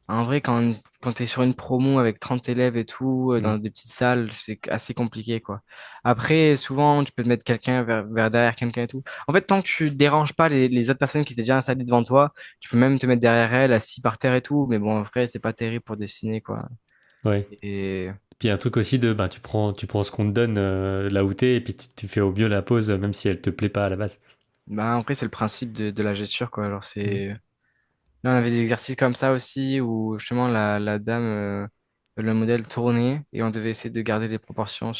en vrai, quand tu es sur une promo avec 30 élèves et tout, Hmm. dans des petites salles, c'est assez compliqué, quoi. Après, souvent, tu peux te mettre quelqu'un vers derrière quelqu'un et tout. En fait, tant que tu déranges pas les autres personnes qui étaient déjà installées devant toi, tu peux même te mettre derrière elles, assis par terre et tout. Mais bon, en vrai, c'est pas terrible pour dessiner, quoi. Ouais. Et Puis il y a un truc aussi de, bah, tu prends ce qu'on te donne là où t'es, et puis tu fais au mieux la pause, même si elle te plaît pas à la base. bah, en vrai, c'est le principe de la gesture, quoi. Alors, Hmm. c'est. Là, on avait des exercices comme ça aussi où justement la dame, le modèle tournait et on devait essayer de garder les proportions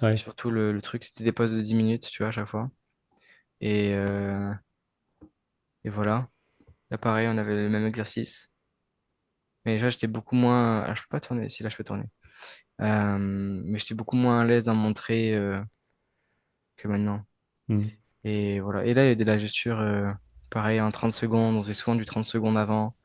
Ouais. sur tout le truc. C'était des pauses de 10 minutes, tu vois, à chaque fois. Et, euh, et voilà. Là, pareil, on avait le même exercice. Mais déjà, j'étais beaucoup moins. Ah, je peux pas tourner. Si, là, je peux tourner. Mais j'étais beaucoup moins à l'aise à montrer que maintenant. Hmm. Et voilà. Et là, il y a de la gesture, pareil, en 30 secondes. On faisait souvent du 30 secondes avant.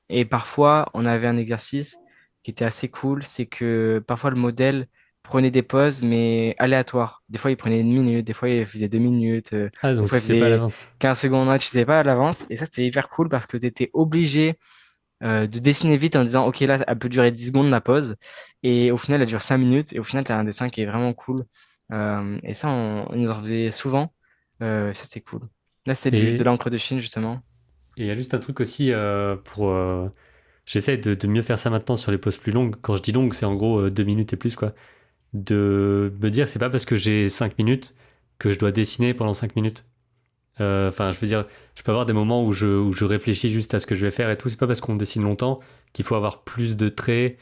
Et parfois, on avait un exercice qui était assez cool. C'est que parfois, le modèle prenait des pauses, mais aléatoires. Des fois, il prenait 1 minute. Des fois, il faisait 2 minutes. Ah, Des donc fois, tu il sais pas à faisait l'avance. 15 secondes. Ouais, tu sais pas à l'avance. Et ça, c'était hyper cool parce que tu étais obligé de dessiner vite en disant, OK, là, elle peut durer 10 secondes la pause. Et au final, elle dure 5 minutes. Et au final, tu as un dessin qui est vraiment cool. Et ça, on nous en faisait souvent. Ça, c'était cool. Là, c'était de Et l'encre de Chine, justement. il y a juste un truc aussi pour. J'essaie de mieux faire ça maintenant sur les pauses plus longues. Quand je dis longue, c'est en gros 2 minutes et plus, quoi. De me dire, c'est pas parce que j'ai 5 minutes que je dois dessiner pendant 5 minutes. Enfin, je veux dire, je peux avoir des moments où je réfléchis juste à ce que je vais faire et tout. C'est pas parce qu'on dessine longtemps qu'il faut avoir plus de traits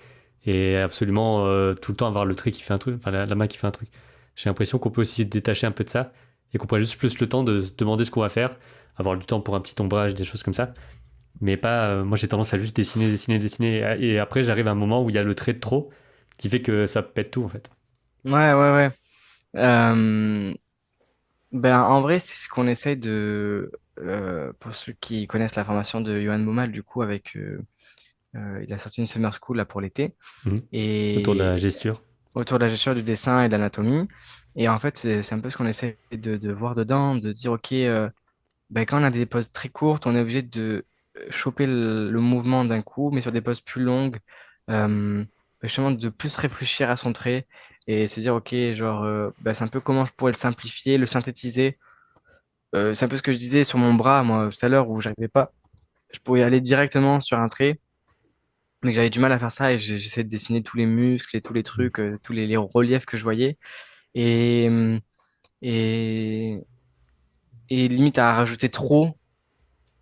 et absolument tout le temps avoir le trait qui fait un truc, enfin la main qui fait un truc. J'ai l'impression qu'on peut aussi se détacher un peu de ça et qu'on pourrait juste plus le temps de se demander ce qu'on va faire, avoir du temps pour un petit ombrage, des choses comme ça. Mais pas, moi j'ai tendance à juste dessiner, dessiner, dessiner et après j'arrive à un moment où il y a le trait de trop qui fait que ça pète tout en fait. Ouais, ouais, ouais. Euh, Ben, en vrai, c'est ce qu'on essaye de... pour ceux qui connaissent la formation de Johan Baumal, du coup, il a sorti une summer school là pour l'été. Mhm. Autour de la Et gesture. autour de la gestion du dessin et de l'anatomie. Et en fait, c'est un peu ce qu'on essaie de voir dedans, de dire, OK, ben, quand on a des pauses très courtes, on est obligé de choper le mouvement d'un coup, mais sur des pauses plus longues, justement, de plus réfléchir à son trait et se dire, OK, genre, ben, c'est un peu comment je pourrais le simplifier, le synthétiser. C'est un peu ce que je disais sur mon bras, moi, tout à l'heure, où j'arrivais pas. Je pouvais aller directement sur un trait, mais que j'avais du mal à faire ça et j'essayais de dessiner tous les muscles et tous les Mhm. trucs, tous les reliefs que je voyais. Et, et, et limite à rajouter trop.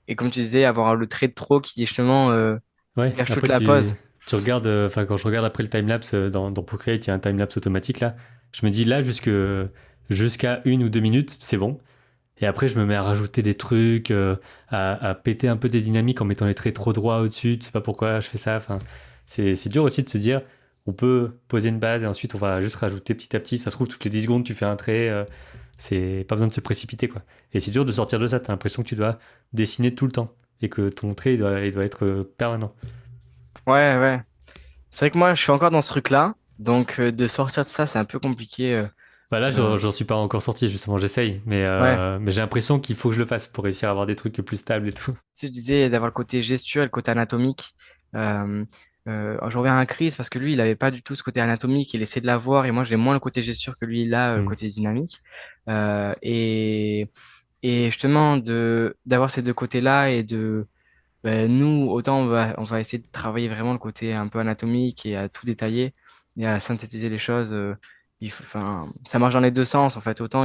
Et comme tu disais, avoir le trait de trop qui justement Ouais, gâche toute après la pose. tu regardes, enfin quand je regarde après le timelapse dans Procreate, il y a un timelapse automatique là. Je me dis là jusqu'à 1 ou 2 minutes, c'est bon. Et après, je me mets à rajouter des trucs, à péter un peu des dynamiques en mettant les traits trop droits au-dessus. Je sais pas pourquoi je fais ça. Enfin, c'est dur aussi de se dire, on peut poser une base et ensuite on va juste rajouter petit à petit. Ça se trouve, toutes les 10 secondes, tu fais un trait. C'est pas besoin de se précipiter, quoi. Et c'est dur de sortir de ça. T'as l'impression que tu dois dessiner tout le temps et que ton trait, il doit être permanent. Ouais, ouais. C'est vrai que moi, je suis encore dans ce truc-là. Donc, de sortir de ça, c'est un peu compliqué. Bah là, Euh, j'en suis pas encore sorti, justement, j'essaye. ouais. Mais j'ai l'impression qu'il faut que je le fasse pour réussir à avoir des trucs plus stables et tout. Si je disais d'avoir le côté gestuel, le côté anatomique. Euh, je reviens à Chris parce que lui, il avait pas du tout ce côté anatomique. Il essaie de l'avoir et moi, j'ai moins le côté gesture que lui, il a, le Hmm. côté dynamique. Euh, et, et justement, d'avoir ces deux côtés-là et ben, nous, autant on va essayer de travailler vraiment le côté un peu anatomique et à tout détailler et à synthétiser les choses. Enfin, ça marche dans les deux sens en fait. Autant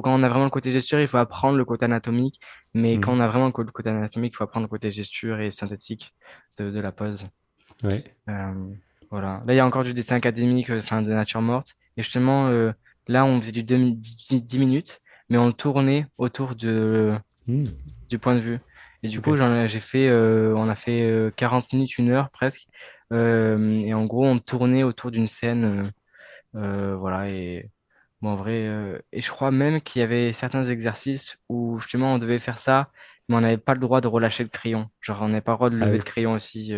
quand on a vraiment le côté gesture, il faut apprendre le côté anatomique, mais quand Hmm. on a vraiment le côté anatomique, il faut apprendre le côté gesture et synthétique de la pose. Ouais. Euh, voilà. Là, il y a encore du dessin académique, enfin de nature morte. Et justement, là, on faisait du 10 minutes, mais on tournait autour Hmm. du point de vue. Et du coup, Ok. on a fait 40 minutes, 1 heure presque. Et en gros, on tournait autour d'une scène. Voilà. Et bon, en vrai, et je crois même qu'il y avait certains exercices où justement on devait faire ça, mais on n'avait pas le droit de relâcher le crayon. Genre, on n'avait pas le droit de Ah lever le oui. crayon aussi.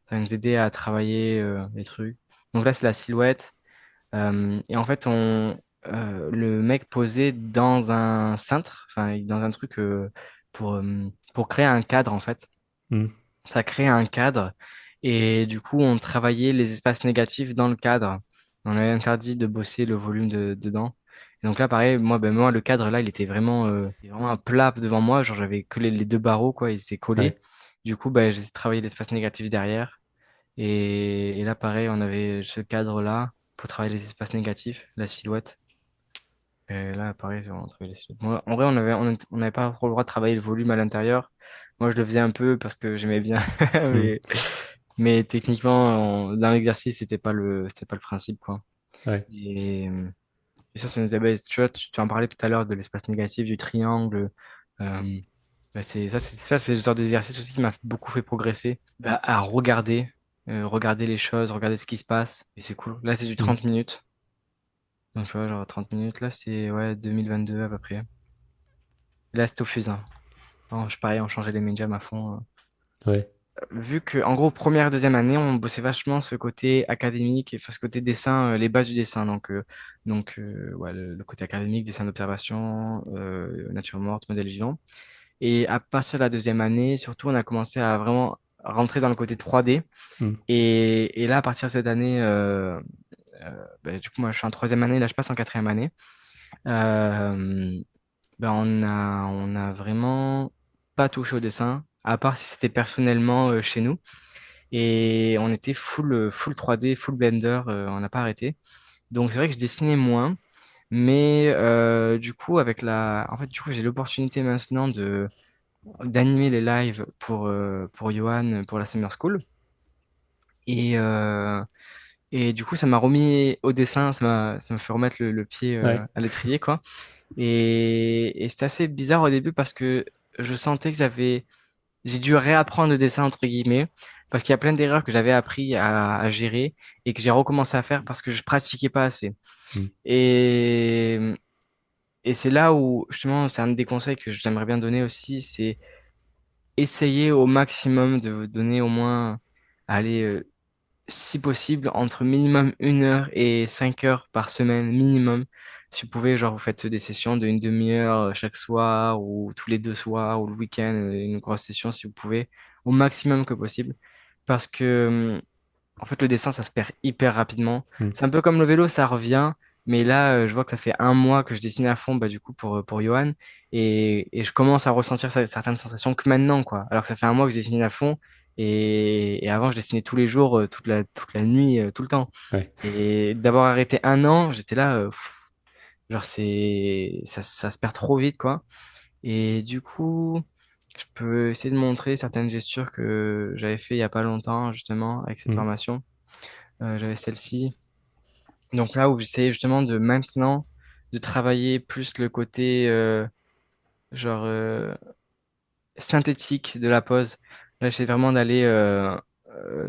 Ça nous aidait à travailler les trucs. Donc là, c'est la silhouette. Et en fait, le mec posait dans un cintre, enfin dans un truc pour créer un cadre en fait. Hmm. Ça crée un cadre et du coup, on travaillait les espaces négatifs dans le cadre. On avait interdit de bosser le volume dedans. Et donc là, pareil, moi, le cadre là, il était vraiment un plat devant moi. Genre, j'avais que les deux barreaux quoi, ils étaient collés. Ouais. Du coup, bah, j'ai travaillé l'espace négatif derrière. Et là, pareil, on avait ce cadre-là pour travailler les espaces négatifs, la silhouette. Et là, pareil, on travaillait les stylos. Moi, en vrai, on n'avait pas trop le droit de travailler le volume à l'intérieur. Moi, je le faisais un peu parce que j'aimais bien. Hmm. Mais techniquement, dans l'exercice, c'était pas le principe, quoi. Ouais. Et, euh, et ça nous avait, tu vois, tu en parlais tout à l'heure de l'espace négatif, du triangle. Euh, Bah, c'est le genre d'exercice aussi qui m'a beaucoup fait progresser. Bah, à regarder, regarder les choses, regarder ce qui se passe. Et c'est cool. Là, c'est du Hmm. 30 minutes. Donc, tu vois, genre 30 minutes, là, c'est ouais, 2022 à peu près. Là, c'était au fusain. Pareil, on changeait les médiums à fond. Ouais. Vu que, en gros, première, deuxième année, on bossait vachement ce côté académique, enfin, ce côté dessin, les bases du dessin. Ouais, le côté académique, dessin d'observation, nature morte, modèle vivant. Et à partir de la deuxième année, surtout, on a commencé à vraiment rentrer dans le côté 3D. Hmm. Et là, à partir de cette année, du coup, moi, je suis en troisième année, là, je passe en quatrième année. Euh, on a vraiment pas touché au dessin, à part si c'était personnellement chez nous. Et on était full 3D, full Blender, on n'a pas arrêté. Donc, c'est vrai que je dessinais moins. Mais en fait, du coup, j'ai l'opportunité maintenant de d'animer les lives pour Johan pour la Summer School. Et, euh, et du coup, ça m'a remis au dessin, ça m'a fait remettre le pied Ouais. à l'étrier, quoi. Et c'était assez bizarre au début parce que je sentais que j'ai dû réapprendre le dessin, entre guillemets, parce qu'il y a plein d'erreurs que j'avais appris à gérer et que j'ai recommencé à faire parce que je pratiquais pas assez. Hmm. Et, et c'est là où, justement, c'est un des conseils que j'aimerais bien donner aussi, c'est essayer au maximum de vous donner au moins, allez, si possible, entre minimum 1 heure et 5 heures par semaine, minimum. Si vous pouvez, genre, vous faites des sessions de une demi-heure chaque soir, ou tous les deux soirs, ou le week-end, une grosse session si vous pouvez, au maximum que possible. Parce que, en fait, le dessin, ça se perd hyper rapidement. Hmm. C'est un peu comme le vélo, ça revient. Mais là, je vois que ça fait 1 mois que je dessine à fond, bah, du coup, pour Johan. Et je commence à ressentir certaines sensations que maintenant, quoi. Alors que ça fait 1 mois que je dessine à fond. Et avant, je dessinais tous les jours, toute la nuit, tout le temps. Ouais. Et d'avoir arrêté 1 an, j'étais là, genre, ça se perd trop vite, quoi. Et du coup, je peux essayer de montrer certaines gestures que j'avais fait il y a pas longtemps, justement, avec cette Hmm. formation. J'avais celle-ci. Donc là où j'essayais justement de maintenant de travailler plus le côté genre synthétique de la pose. Là, j'essaie vraiment d'aller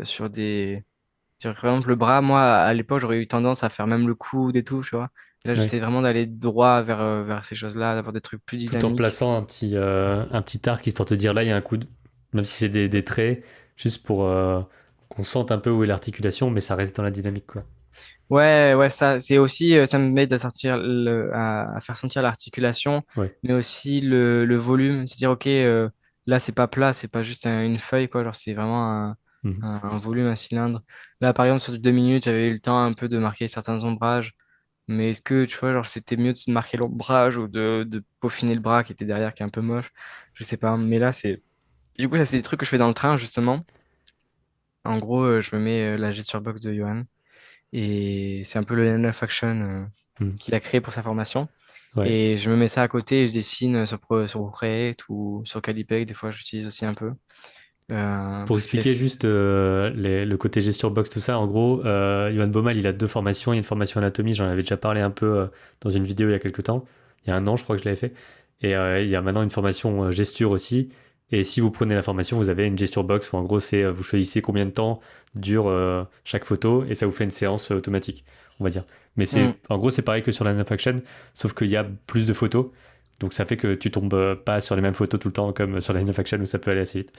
sur par exemple le bras. Moi, à l'époque, j'aurais eu tendance à faire même le coude et tout, tu vois. Et là, Ouais. j'essaie vraiment d'aller droit vers ces choses-là, d'avoir des trucs plus Tout en dynamiques. plaçant un petit arc histoire de te dire là, il y a un coude, même si c'est des traits, juste pour qu'on sente un peu où est l'articulation, mais ça reste dans la dynamique, quoi. Ouais, ouais, ça, c'est aussi, ça me met à faire sentir l'articulation, Ouais. mais aussi le volume. C'est-à-dire, ok, là, c'est pas plat, c'est pas juste une feuille, quoi. Genre, c'est vraiment Mhm. un volume, un cylindre. Là, par exemple, sur du 2 minutes, j'avais eu le temps un peu de marquer certains ombrages. Mais est-ce que, tu vois, genre, c'était mieux de marquer l'ombrage ou de peaufiner le bras qui était derrière, qui est un peu moche? Je sais pas. Mais là, du coup, ça, c'est des trucs que je fais dans le train, justement. En gros, je me mets la gesture box de Johan. Et c'est un peu le Enough Action Mhm. qu'il a créé pour sa formation. Ouais. Et je me mets ça à côté et je dessine sur Procreate ou sur Calipeg. Des fois, j'utilise aussi un peu. Pour Parce que expliquer juste le côté gesture box, tout ça, en gros, Johan Baumal, il a deux formations. Il y a une formation anatomie, j'en avais déjà parlé un peu dans une vidéo il y a quelques temps. Il y a un an, je crois que je l'avais fait. Et il y a maintenant une formation gesture aussi. Et si vous prenez la formation, vous avez une gesture box où en gros, c'est vous choisissez combien de temps dure chaque photo et ça vous fait une séance automatique, on va dire. Mais Hmm. en gros, c'est pareil que sur la Live Action, sauf qu'il y a plus de photos. Donc ça fait que tu tombes pas sur les mêmes photos tout le temps comme sur la Live Action où ça peut aller assez vite.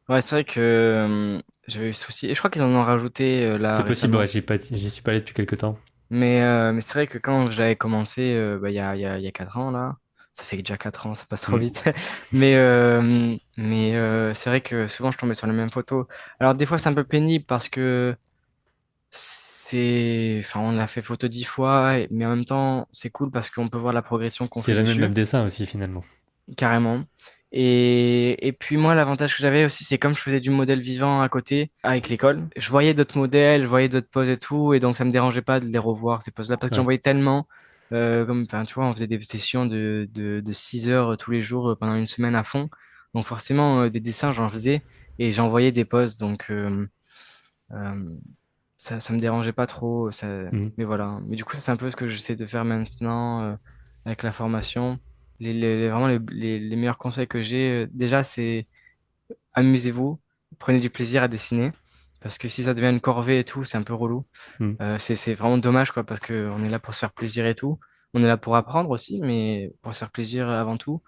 Ouais, c'est vrai que j'avais eu souci. Et je crois qu'ils en ont rajouté là C'est possible, ouais, récemment. j'y suis pas allé depuis quelques temps. Mais c'est vrai que quand je l'avais commencé il y a 4 ans là, ça fait déjà 4 ans, ça passe trop Hmm. vite. Mais c'est vrai que souvent je tombais sur les mêmes photos. Alors des fois c'est un peu pénible parce que enfin, on a fait photo 10 fois, mais en même temps, c'est cool parce qu'on peut voir la progression qu'on C'est fait jamais le dessus, même dessin aussi finalement. carrément. Et puis moi, l'avantage que j'avais aussi, c'est comme je faisais du modèle vivant à côté avec l'école, je voyais d'autres modèles, je voyais d'autres poses et tout, et donc ça me dérangeait pas de les revoir, ces poses-là, parce que j'en Ouais. voyais tellement. Comme, enfin, tu vois, on faisait des sessions de 6 heures tous les jours pendant une semaine à fond. Donc forcément, des dessins, j'en faisais et j'envoyais des posts. Donc euh, ça me dérangeait pas trop. Ça... Mhm. Mais voilà. Mais du coup, c'est un peu ce que j'essaie de faire maintenant avec la formation. Vraiment, les meilleurs conseils que j'ai, déjà, c'est amusez-vous, prenez du plaisir à dessiner. Parce que si ça devient une corvée et tout, c'est un peu relou. Mhm. C'est vraiment dommage, quoi, parce que on est là pour se faire plaisir et tout. On est là pour apprendre aussi, mais pour se faire plaisir avant tout.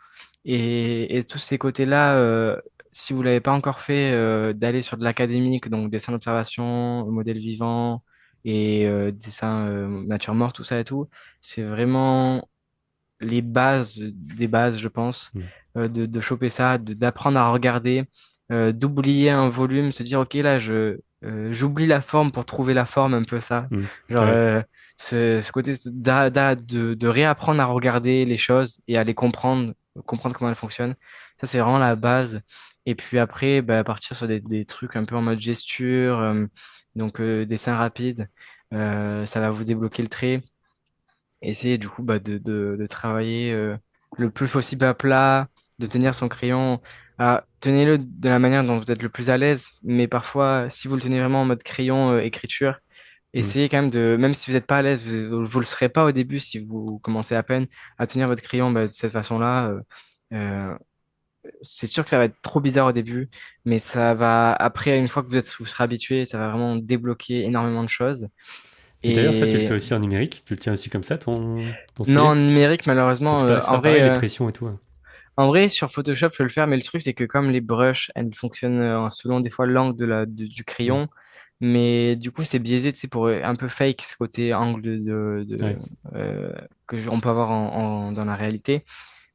Et tous ces côtés-là, si vous l'avez pas encore fait, d'aller sur de l'académique, donc dessin d'observation, modèle vivant et dessin nature morte, tout ça et tout, c'est vraiment les bases des bases, je pense, Mhm. de choper ça, d'apprendre à regarder, d'oublier un volume, se dire, OK, là, j'oublie la forme pour trouver la forme, un peu ça. Mhm. Genre, Ouais. ce côté de réapprendre à regarder les choses et à les comprendre, comprendre comment elles fonctionnent. Ça, c'est vraiment la base. Et puis après, bah, partir sur des trucs un peu en mode gesture, donc dessin rapide, ça va vous débloquer le trait. Essayer du coup bah, de travailler le plus possible à plat, de tenir son crayon. Alors, tenez-le de la manière dont vous êtes le plus à l'aise, mais parfois, si vous le tenez vraiment en mode crayon écriture, Mhm. essayez quand même de, même si vous n'êtes pas à l'aise, vous le serez pas au début si vous commencez à peine à tenir votre crayon bah, de cette façon-là. Euh, c'est sûr que ça va être trop bizarre au début, mais ça va, après, une fois que vous serez habitué, ça va vraiment débloquer énormément de choses. Et d'ailleurs, ça, tu le Et fais aussi en numérique? Tu le tiens aussi comme ça, ton non, en stylet? numérique, malheureusement, C'est pas pareil, les pressions et tout, hein. en vrai, sur Photoshop, je peux le faire, mais le truc, c'est que comme les brushes, elles fonctionnent selon des fois l'angle du Mhm. crayon, mais du coup, c'est biaisé, tu sais, pour un peu fake ce côté angle Ouais. euh, on peut avoir dans la réalité.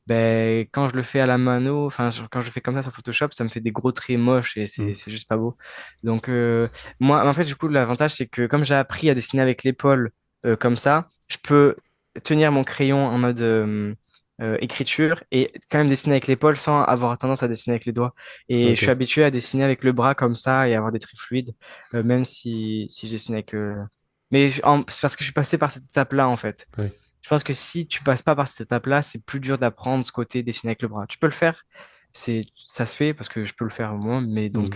Ben, quand je le fais à la mano, enfin, quand je le fais comme ça sur Photoshop, ça me fait des gros traits moches et Mhm. c'est juste pas beau. Donc, moi, en fait, du coup, l'avantage, c'est que comme j'ai appris à dessiner avec l'épaule comme ça, je peux tenir mon crayon en mode écriture et quand même dessiner avec l'épaule sans avoir tendance à dessiner avec les doigts. Et je suis Ok. habitué à dessiner avec le bras comme ça et avoir des traits fluides, même si je dessine avec... c'est parce que je suis passé par cette étape-là, en fait. Ouais. Je pense que si tu passes pas par cette étape-là, c'est plus dur d'apprendre ce côté dessiner avec le bras. Tu peux le faire, ça se fait parce que je peux le faire moi, mais Mhm. donc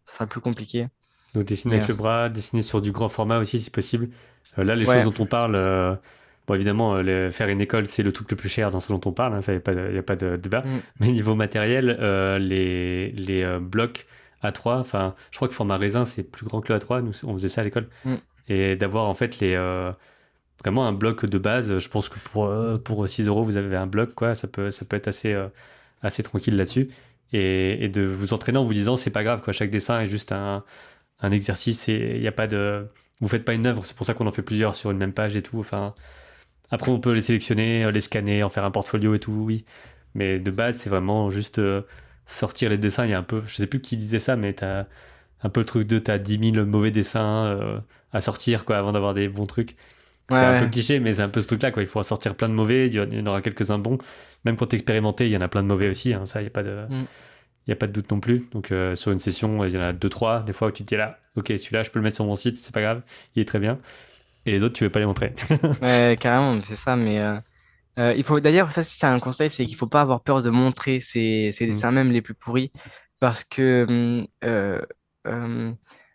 ça sera plus compliqué. Donc dessiner Mais avec le bras, dessiner sur du grand format aussi si possible. Là, les choses ouais, dont on parle, bon évidemment, faire une école, c'est le truc le plus cher dans ce dont on parle, hein, ça, y a pas de débat. mm, Mais niveau matériel, les blocs A3, enfin, je crois que format raisin, c'est plus grand que le A3, nous, on faisait ça à l'école. mm. Et d'avoir en fait vraiment un bloc de base, je pense que pour 6 euros, vous avez un bloc, quoi, ça peut être assez tranquille là-dessus. Et de vous entraîner en vous disant, c'est pas grave, quoi, chaque dessin est juste un exercice et il y a pas de. Vous faites pas une œuvre, c'est pour ça qu'on en fait plusieurs sur une même page et tout. Enfin, après, on peut les sélectionner, les scanner, en faire un portfolio et tout, oui. Mais de base, c'est vraiment juste sortir les dessins. Il y a un peu, je sais plus qui disait ça, mais t'as un peu le truc de t'as 10 000 mauvais dessins à sortir quoi, avant d'avoir des bons trucs. Ouais, C'est un peu ouais. cliché, mais c'est un peu ce truc-là, quoi. Il faut en sortir plein de mauvais, il y en aura quelques-uns bons. Même quand t'es expérimenté, il y en a plein de mauvais aussi, hein. Ça, Mm. il y a pas de doute non plus. Donc, sur une session, il y en a deux, trois. Des fois où tu te dis là, ok, celui-là, je peux le mettre sur mon site, c'est pas grave, il est très bien. Et les autres, tu veux pas les montrer. Ouais, carrément, c'est ça. Mais il faut d'ailleurs, ça, si c'est un conseil, c'est qu'il faut pas avoir peur de montrer ses Mm. dessins même les plus pourris, parce que euh,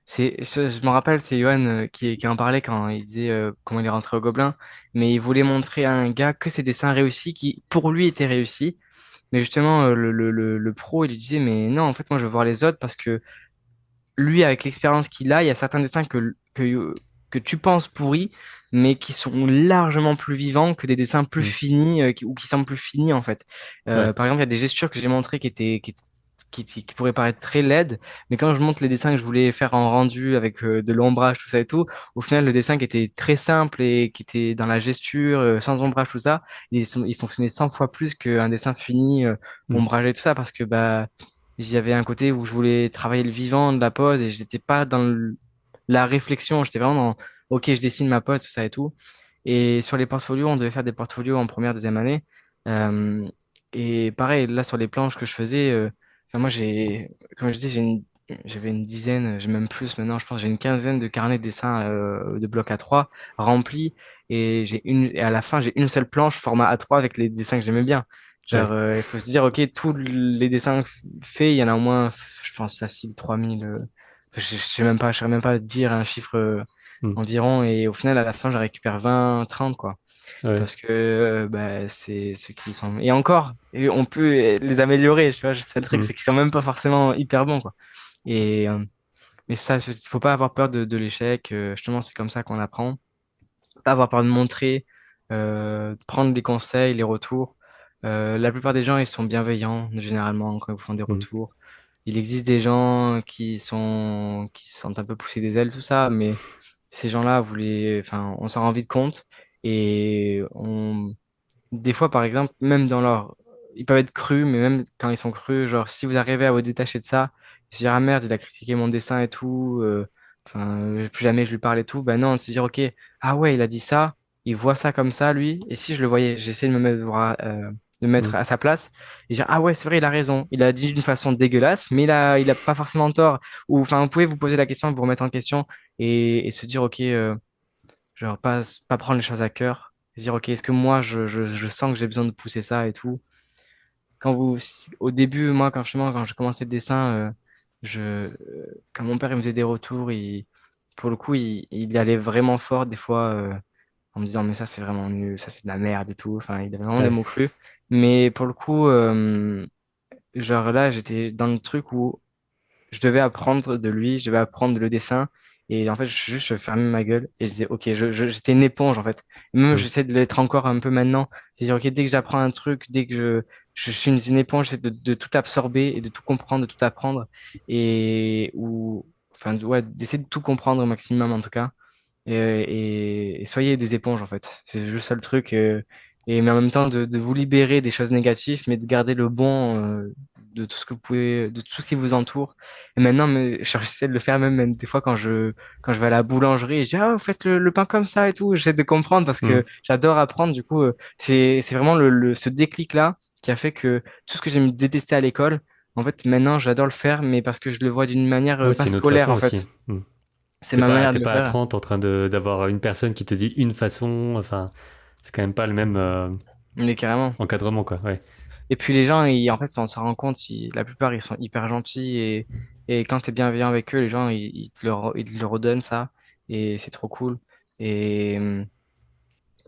je me rappelle, c'est Johan qui en parlait quand il disait comment il est rentré au Gobelin, mais il voulait montrer à un gars que ses dessins réussis qui pour lui étaient réussis. Mais justement, le pro, il lui disait, mais non, en fait, moi, je veux voir les autres parce que lui, avec l'expérience qu'il a, il y a certains dessins que tu penses pourris, mais qui sont largement plus vivants que des dessins plus Mm. finis, ou qui semblent plus finis, en fait. Ouais. Par exemple, il y a des gestures que j'ai montrées qui pourraient paraître très laides, mais quand je montre les dessins que je voulais faire en rendu avec de l'ombrage, tout ça et tout, au final, le dessin qui était très simple et qui était dans la gesture, sans ombrage, tout ça, il fonctionnait 100 fois plus qu'un dessin fini, Mm. ombragé, tout ça, parce que bah, j'y avais un côté où je voulais travailler le vivant de la pose et j'étais pas dans la réflexion, j'étais vraiment dans, ok, je dessine ma pose, tout ça et tout. Et sur les portfolios, on devait faire des portfolios en première, deuxième année. Euh, et pareil, là, sur les planches que je faisais, enfin, moi, comme je dis, j'ai une j'avais une dizaine, j'ai même plus maintenant, je pense, j'ai une quinzaine de carnets de dessins de blocs A3 remplis et à la fin, j'ai une seule planche format A3 avec les dessins que j'aimais bien. Genre, Ouais. il faut se dire, ok, tous les dessins faits, il y en a au moins, je pense, facile 3000. Je sais même pas, je saurais même pas dire un chiffre Hmm. environ et au final, à la fin, je récupère 20, 30, quoi. Ouais. Parce que bah, c'est ceux qui sont... Et encore, et on peut les améliorer, tu vois, c'est le truc, Hmm. c'est qu'ils sont même pas forcément hyper bons, quoi. Et, mais ça, faut pas avoir peur de l'échec. Justement, c'est comme ça qu'on apprend. Pas avoir peur de montrer, prendre les conseils, les retours. La plupart des gens, ils sont bienveillants, généralement, quand ils vous font des Hmm. retours. Il existe des gens qui se sentent un peu pousser des ailes, tout ça, mais ces gens-là, enfin, on s'en rend vite compte. Et des fois, par exemple, même ils peuvent être crus, mais même quand ils sont crus, genre, si vous arrivez à vous détacher de ça, se dire, ah merde, il a critiqué mon dessin et tout, enfin, plus jamais je lui parle et tout, ben non, se dire, ok, ah ouais, il a dit ça, il voit ça comme ça, lui, et si je le voyais, j'essaie de de me Hmm. mettre à sa place, et dire, ah ouais, c'est vrai, il a raison, il a dit d'une façon dégueulasse, mais il a pas forcément tort, ou, enfin, vous pouvez vous poser la question, vous remettre en question, et se dire, ok, genre, pas prendre les choses à cœur. Se dire, ok, est-ce que moi, je sens que j'ai besoin de pousser ça et tout. Au début, moi, quand je commençais le dessin, quand mon père il me faisait des retours, pour le coup, il allait vraiment fort des fois, en me disant, mais ça, c'est vraiment nul, ça, c'est de la merde et tout. Enfin, il avait vraiment des Ouais. mots crus. Mais pour le coup, genre là, j'étais dans le truc où je devais apprendre de lui, je devais apprendre le dessin. Et en fait, je fermais ma gueule et je disais, ok, j'étais une éponge en fait. Et même, Hmm. j'essaie de l'être encore un peu maintenant. C'est-à-dire, ok, dès que j'apprends un truc, dès que je suis une éponge, j'essaie de tout absorber et de tout comprendre, de tout apprendre. Enfin, ouais, d'essayer de tout comprendre au maximum en tout cas. Et soyez des éponges en fait. C'est juste ça le truc. Mais en même temps de vous libérer des choses négatives, mais de garder le bon de tout ce que vous pouvez, de tout ce qui vous entoure. Et maintenant, mais, genre, j'essaie de le faire même des fois quand je vais à la boulangerie, et je dis ah vous faites le pain comme ça et tout. J'essaie de comprendre parce Hmm. que j'adore apprendre. Du coup, c'est vraiment ce déclic là qui a fait que tout ce que j'aime détester à l'école, en fait maintenant j'adore le faire, mais parce que je le vois d'une manière Ouais, pas c'est une autre scolaire façon en aussi. fait. Hmm. C'est ma manière de T'es le pas à faire. 30 en train d'avoir une personne qui te dit une façon. Enfin, c'est quand même pas le même Mais carrément. encadrement, quoi. Ouais. Et puis les gens, en fait, on s'en rend compte, la plupart, ils sont hyper gentils et quand tu es bienveillant avec eux, les gens, ils te le redonnent ça et c'est trop cool. Et,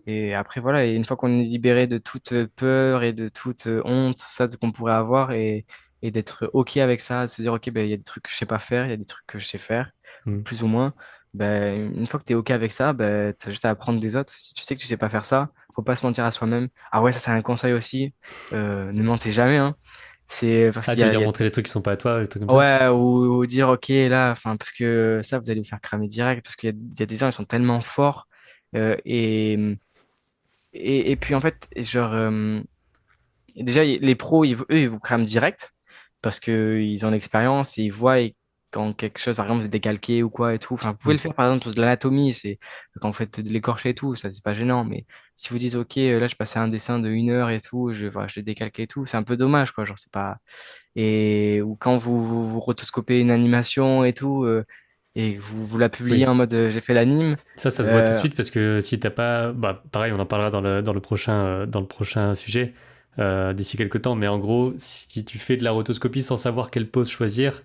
et après, voilà, et une fois qu'on est libéré de toute peur et de toute honte, tout ça qu'on pourrait avoir et d'être OK avec ça, de se dire, OK, ben, il y a des trucs que je sais pas faire, il y a des trucs que je sais faire, Hmm. plus ou moins. Ben, une fois que tu es OK avec ça, ben, tu as juste à apprendre des autres. Si tu sais que tu sais pas faire ça, faut pas se mentir à soi-même. Ah ouais, ça c'est un conseil aussi. Ne mentez jamais, hein. C'est parce Ah, qu'il tu veux dire y a... montrer les trucs qui sont pas à toi, les trucs comme ça? Ouais, ou dire, OK, là, enfin, parce que ça, vous allez vous faire cramer direct, parce qu'il y a des gens, ils sont tellement forts. euh, et, et puis, en fait, genre, déjà, les pros, eux, ils vous crament direct parce que ils ont l'expérience et ils voient quand quelque chose, par exemple, est décalqué ou quoi et tout. Enfin, vous pouvez Hmm. le faire, par exemple, sur de l'anatomie, c'est quand vous faites de l'écorché et tout, ça, c'est pas gênant. Mais si vous dites, OK, là, je passais un dessin de 1 heure et tout, voilà, je l'ai décalqué et tout, c'est un peu dommage, quoi. Genre, c'est pas. Ou quand vous rotoscopez une animation et tout, et que vous la publiez Oui. en mode j'ai fait l'anime. Ça se voit tout de euh, suite parce que si t'as pas. Bah, pareil, on en parlera dans le prochain sujet d'ici quelques temps. Mais en gros, si tu fais de la rotoscopie sans savoir quelle pose choisir,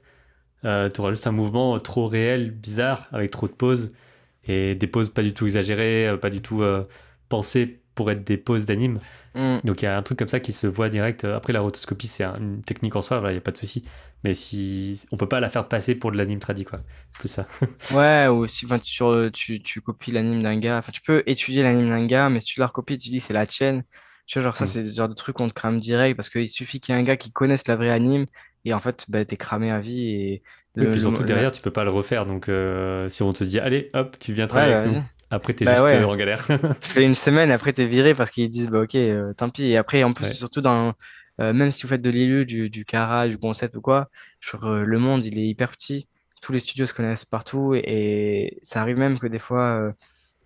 tu auras juste un mouvement trop réel, bizarre, avec trop de poses et des poses pas du tout exagérées, pas du tout pensées pour être des poses d'anime. hmm. Donc il y a un truc comme ça qui se voit direct. Après, la rotoscopie, c'est une technique en soi, il n'y a pas de souci. Mais si on peut pas la faire passer pour de l'anime tradi, quoi. C'est plus ça. Ouais, ou si enfin, tu copies l'anime d'un gars, enfin tu peux étudier l'anime d'un gars, mais si tu la recopies, tu dis c'est la tienne. Tu vois, genre ça, Hmm. c'est le genre de truc qu'on te crame direct parce qu'il suffit qu'il y ait un gars qui connaisse la vraie anime et en fait, bah, t'es cramé à vie et Oui, puis surtout derrière, tu peux pas le refaire. Donc si on te dit, allez, hop, tu viens ouais, travailler bah avec nous. vas-y. Après, t'es Bah juste ouais, en galère. tu fais une semaine, après t'es viré parce qu'ils disent bah ok, tant pis. Et après, en plus, c'est Ouais. surtout même si vous faites de l'ILU, du Kara, du concept ou quoi, sur le monde, il est hyper petit. Tous les studios se connaissent partout et ça arrive même que des fois.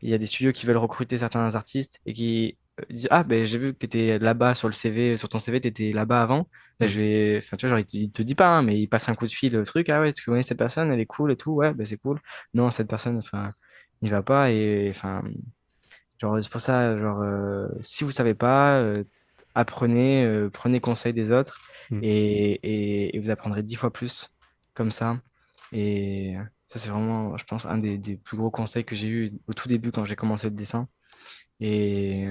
il y a des studios qui veulent recruter certains artistes et qui disent, ah, ben, j'ai vu que tu étais là-bas sur le CV, sur ton CV, tu étais là-bas avant. Ben, Mm. enfin, tu vois, genre, il te dit pas, hein, mais il passe un coup de fil, le truc, ah ouais, tu connais cette personne, elle est cool et tout, ouais, ben, c'est cool. Non, cette personne, enfin, il va pas et, enfin, genre, c'est pour ça, genre, si vous savez pas, apprenez, prenez conseil des autres Mm. et vous apprendrez 10 fois plus comme ça. Et ça, c'est vraiment, je pense, un des plus gros conseils que j'ai eu au tout début quand j'ai commencé le dessin. Et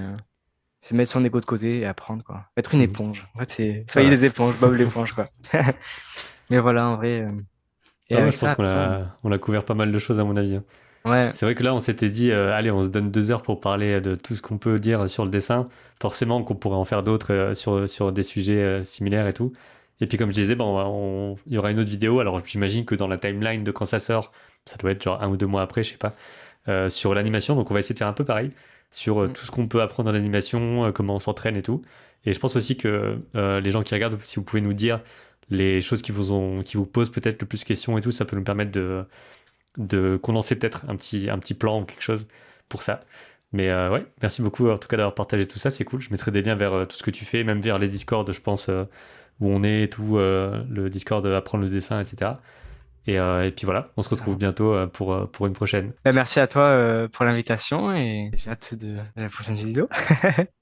c'est mettre son ego de côté et apprendre, quoi. Être une Mhm. éponge. En fait, c'est soyez Ouais. des éponges, Bob l'éponge, quoi. Mais voilà, en vrai. Et Ouais, moi, avec je pense ça, de qu'on toute façon, a couvert pas mal de choses à mon avis, hein. ouais. C'est vrai que là, on s'était dit, allez, on se donne 2 heures pour parler de tout ce qu'on peut dire sur le dessin. Forcément qu'on pourrait en faire d'autres sur des sujets similaires et tout. Et puis, comme je disais, bon, il y aura une autre vidéo. Alors, j'imagine que dans la timeline de quand ça sort, ça doit être genre 1 ou 2 mois après, je sais pas, sur l'animation. Donc, on va essayer de faire un peu pareil sur Mm. tout ce qu'on peut apprendre en animation, comment on s'entraîne et tout. Et je pense aussi que les gens qui regardent, si vous pouvez nous dire les choses qui vous posent peut-être le plus questions et tout, ça peut nous permettre de condenser peut-être un petit plan ou quelque chose pour ça. Mais ouais, merci beaucoup en tout cas d'avoir partagé tout ça, c'est cool. Je mettrai des liens vers tout ce que tu fais, même vers les Discord, je pense, où on est et tout, le Discord, apprendre le dessin, etc. Et puis voilà, on se retrouve bientôt pour une prochaine. Ben, merci à toi pour l'invitation et j'ai hâte de la prochaine vidéo.